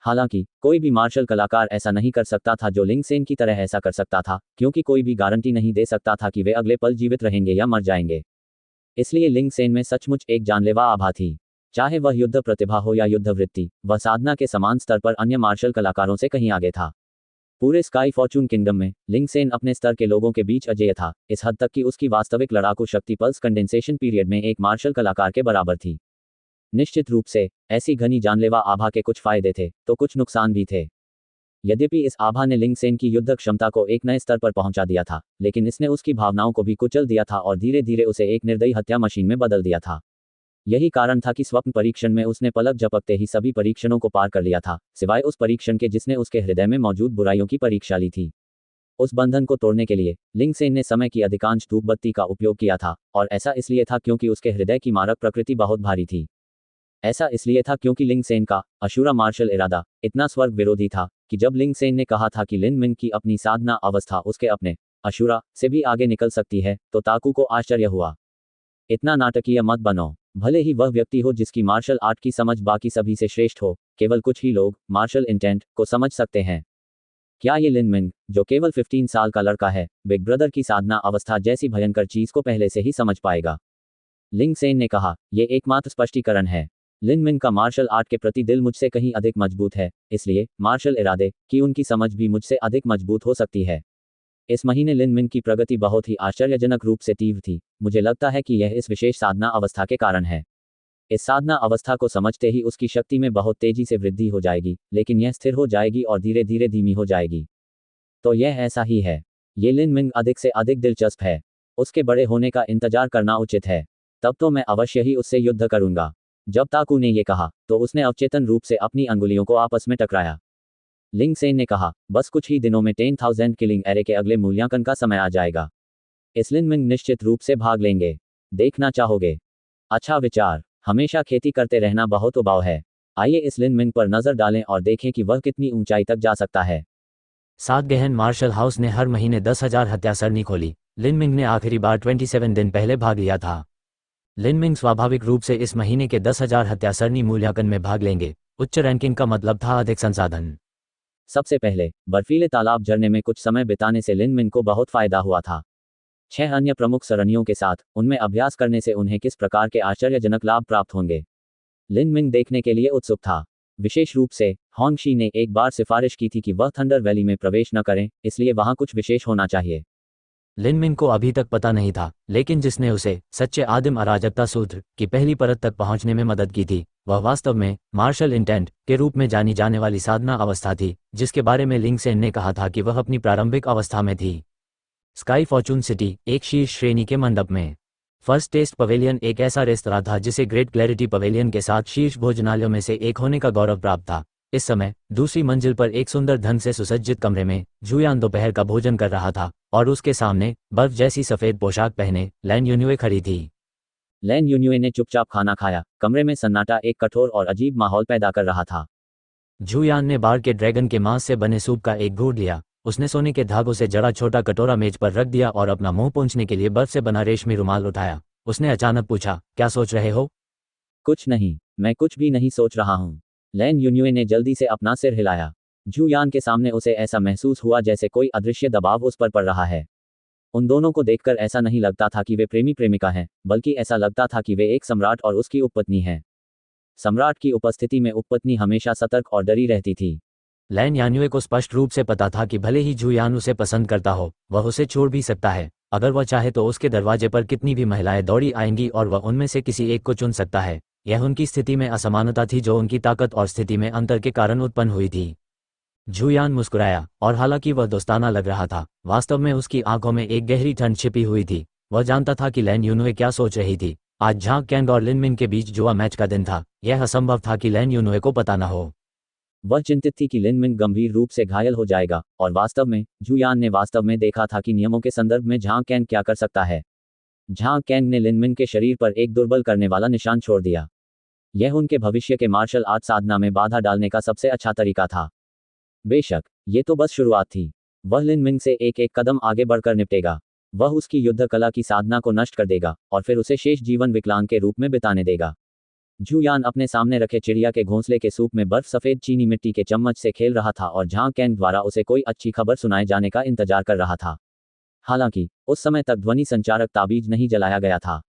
हालांकि कोई भी मार्शल कलाकार ऐसा नहीं कर सकता था जो लिंग सेन की तरह ऐसा कर सकता था, क्योंकि कोई भी गारंटी नहीं दे सकता था कि वे अगले पल जीवित रहेंगे या मर जाएंगे। इसलिए लिंग सेन में सचमुच एक जानलेवा आभा थी। चाहे वह युद्ध प्रतिभा हो या युद्ध वृत्ति, वह साधना के समान स्तर पर अन्य मार्शल कलाकारों से कहीं आगे था। पूरे स्काई फॉर्चून किंगडम में लिंग सेन अपने स्तर के लोगों के बीच अजेय था, इस हद तक कि उसकी वास्तविक लड़ाकू शक्ति पल्स कंडेंसेशन पीरियड में एक मार्शल कलाकार के बराबर थी। निश्चित रूप से ऐसी घनी जानलेवा आभा के कुछ फायदे थे तो कुछ नुकसान भी थे। यद्यपि इस आभा ने लिंग सेन की युद्ध क्षमता को एक नए स्तर पर पहुंचा दिया था, लेकिन इसने उसकी भावनाओं को भी कुचल दिया था और धीरे धीरे उसे एक निर्दयी हत्या मशीन में बदल दिया था। यही कारण था कि स्वप्न परीक्षण में उसने पलक झपकते ही सभी परीक्षणों को पार कर लिया था, सिवाय उस परीक्षण के जिसने उसके हृदय में मौजूद बुराइयों की परीक्षा ली थी। उस बंधन को तोड़ने के लिए लिंग सेन ने समय की अधिकांश धूप बत्ती का उपयोग किया था, और ऐसा इसलिए था क्योंकि उसके हृदय की मारक प्रकृति बहुत भारी थी। ऐसा इसलिए था क्योंकि लिंग सेन का अशुरा मार्शल इरादा इतना स्वर्ग विरोधी था कि जब लिंग सेन ने कहा था कि लिन मिंग की अपनी साधना अवस्था उसके अपने अशुरा से भी आगे निकल सकती है, तो ताकू को आश्चर्य हुआ। इतना नाटकीय मत बनो। भले ही वह व्यक्ति हो जिसकी मार्शल आर्ट की समझ बाकी सभी से श्रेष्ठ हो, केवल कुछ ही लोग मार्शल इंटेंट को समझ सकते हैं। क्या ये लिन मिंग, जो केवल 15 साल का लड़का है, बिग ब्रदर की साधना अवस्था जैसी भयंकर चीज को पहले से ही समझ पाएगा? लिंग सेन ने कहा, यह एकमात्र स्पष्टीकरण है। लिन मिंग का मार्शल आर्ट के प्रति दिल मुझसे कहीं अधिक मजबूत है, इसलिए मार्शल इरादे की उनकी समझ भी मुझसे अधिक मजबूत हो सकती है। इस महीने लिन मिंग की प्रगति बहुत ही आश्चर्यजनक रूप से तीव्र थी। मुझे लगता है कि यह इस विशेष साधना अवस्था के कारण है। इस साधना अवस्था को समझते ही उसकी शक्ति में बहुत तेजी से वृद्धि हो जाएगी, लेकिन यह स्थिर हो जाएगी और धीरे धीरे धीमी हो जाएगी। तो यह ऐसा ही है। ये लिन मिंग अधिक से अधिक दिलचस्प है। उसके बड़े होने का इंतजार करना उचित है। तब तो मैं अवश्य ही उससे युद्ध करूंगा। जब ताकू ने यह कहा तो उसने अवचेतन रूप से अपनी अंगुलियों को आपस में टकराया। लिंग सेन ने कहा, बस कुछ ही दिनों में 10,000 किलिंग एरे के अगले मूल्यांकन का समय आ जाएगा। इस लिन मिंग निश्चित रूप से भाग लेंगे। देखना चाहोगे? अच्छा विचार। हमेशा खेती करते रहना बहुत उबाऊ है। आइए इस लिन मिंग पर नजर डालें और देखें कि वह कितनी ऊंचाई तक जा सकता है। 7 गहन मार्शल हाउस ने हर महीने 10,000 हत्या सरनी खोली। लिन मिंग ने आखिरी बार 27 दिन पहले भाग लिया था। लिन मिंग स्वाभाविक रूप से इस महीने के 10,000 हत्या सरनी मूल्यांकन में भाग लेंगे। उच्च रैंकिंग का मतलब था अधिक संसाधन। सबसे पहले बर्फीले तालाब झरने में कुछ समय बिताने से लिन मिंग को बहुत फायदा हुआ था। 6 अन्य प्रमुख सरणियों के साथ उनमें अभ्यास करने से उन्हें किस प्रकार के आश्चर्यजनक लाभ प्राप्त होंगे, लिन मिंग देखने के लिए उत्सुक था। विशेष रूप से होंगशी ने एक बार सिफारिश की थी कि वह थंडर वैली में प्रवेश न करें, इसलिए वहां कुछ विशेष होना चाहिए। लिन मिंग को अभी तक पता नहीं था, लेकिन जिसने उसे सच्चे आदिम अराजकता सूत्र की पहली परत तक पहुंचने में मदद की थी, वह वास्तव में मार्शल इंटेंट के रूप में जानी जाने वाली साधना अवस्था थी, जिसके बारे में लिंग सेन ने कहा था कि वह अपनी प्रारंभिक अवस्था में थी। स्काई फॉर्चून सिटी एक शीर्ष श्रेणी के मंडप में। फर्स्ट टेस्ट पवेलियन एक ऐसा रेस्तरां था जिसे ग्रेट क्लैरिटी पवेलियन के साथ शीर्ष भोजनालयों में से एक होने का गौरव प्राप्त था। इस समय दूसरी मंजिल पर एक सुंदर ढंग से सुसज्जित कमरे में जुयान दोपहर का भोजन कर रहा था और उसके सामने बर्फ जैसी सफेद पोशाक पहने लैन यून्युए खड़ी थी। लैन यून्युए ने चुपचाप खाना खाया। कमरे में सन्नाटा एक कठोर और अजीब माहौल पैदा कर रहा था। जुयान ने बार के ड्रैगन के मांस से बने सूप का एक घूंट लिया। उसने सोने के धागों से जड़ा छोटा कटोरा मेज पर रख दिया और अपना मुंह पोंछने के लिए बर्फ से बना रेशमी रुमाल उठाया। उसने अचानक पूछा, क्या सोच रहे हो? कुछ नहीं, मैं कुछ भी नहीं सोच रहा हूँ। लैन यून्युए ने जल्दी से अपना सिर हिलाया। जुयान के सामने उसे ऐसा महसूस हुआ जैसे कोई अदृश्य दबाव उस पर पड़ रहा है। उन दोनों को देखकर ऐसा नहीं लगता था कि वे प्रेमी प्रेमिका हैं, बल्कि ऐसा लगता था कि वे एक सम्राट और उसकी उपपत्नी हैं। सम्राट की उपस्थिति में उपपत्नी हमेशा सतर्क और डरी रहती थी। लैन यान्युए को स्पष्ट रूप से पता था कि भले ही जुयान उसे पसंद करता हो, वह उसे छोड़ भी सकता है। अगर वह चाहे तो उसके दरवाजे पर कितनी भी महिलाएं दौड़ी आएंगी और वह उनमें से किसी एक को चुन सकता है। यह उनकी स्थिति में असमानता थी जो उनकी ताकत और स्थिति में अंतर के कारण उत्पन्न हुई थी। जुयान मुस्कुराया, और हालांकि वह दोस्ताना लग रहा था, वास्तव में उसकी आंखों में एक गहरी ठंड छिपी हुई थी। वह जानता था कि लैन यून्युए क्या सोच रही थी। आज झांग कैंग और लिन मिंग के बीच जुआ मैच का दिन था। यह असंभव था कि लैन यून्युए को पता न हो। वह चिंतित थी कि लिन मिंग गंभीर रूप से घायल हो जाएगा, और वास्तव में जुयान ने वास्तव में देखा था कि नियमों के संदर्भ में झांग कैंग क्या कर सकता है। झांग कैंग ने लिन मिंग के शरीर पर एक दुर्बल करने वाला निशान छोड़ दिया। यह उनके भविष्य के मार्शल आर्ट साधना में बाधा डालने का सबसे अच्छा तरीका था। बेशक ये तो बस शुरुआत थी। वह लिन मिंग से एक एक कदम आगे बढ़कर निपटेगा। वह उसकी युद्ध कला की साधना को नष्ट कर देगा और फिर उसे शेष जीवन विकलांग के रूप में बिताने देगा। जुयान अपने सामने रखे चिड़िया के घोंसले के सूप में बर्फ सफेद चीनी मिट्टी के चम्मच से खेल रहा था और झांग कैंग द्वारा उसे कोई अच्छी खबर सुनाए जाने का इंतजार कर रहा था। हालांकि उस समय तक ध्वनि संचारक ताबीज नहीं जलाया गया था।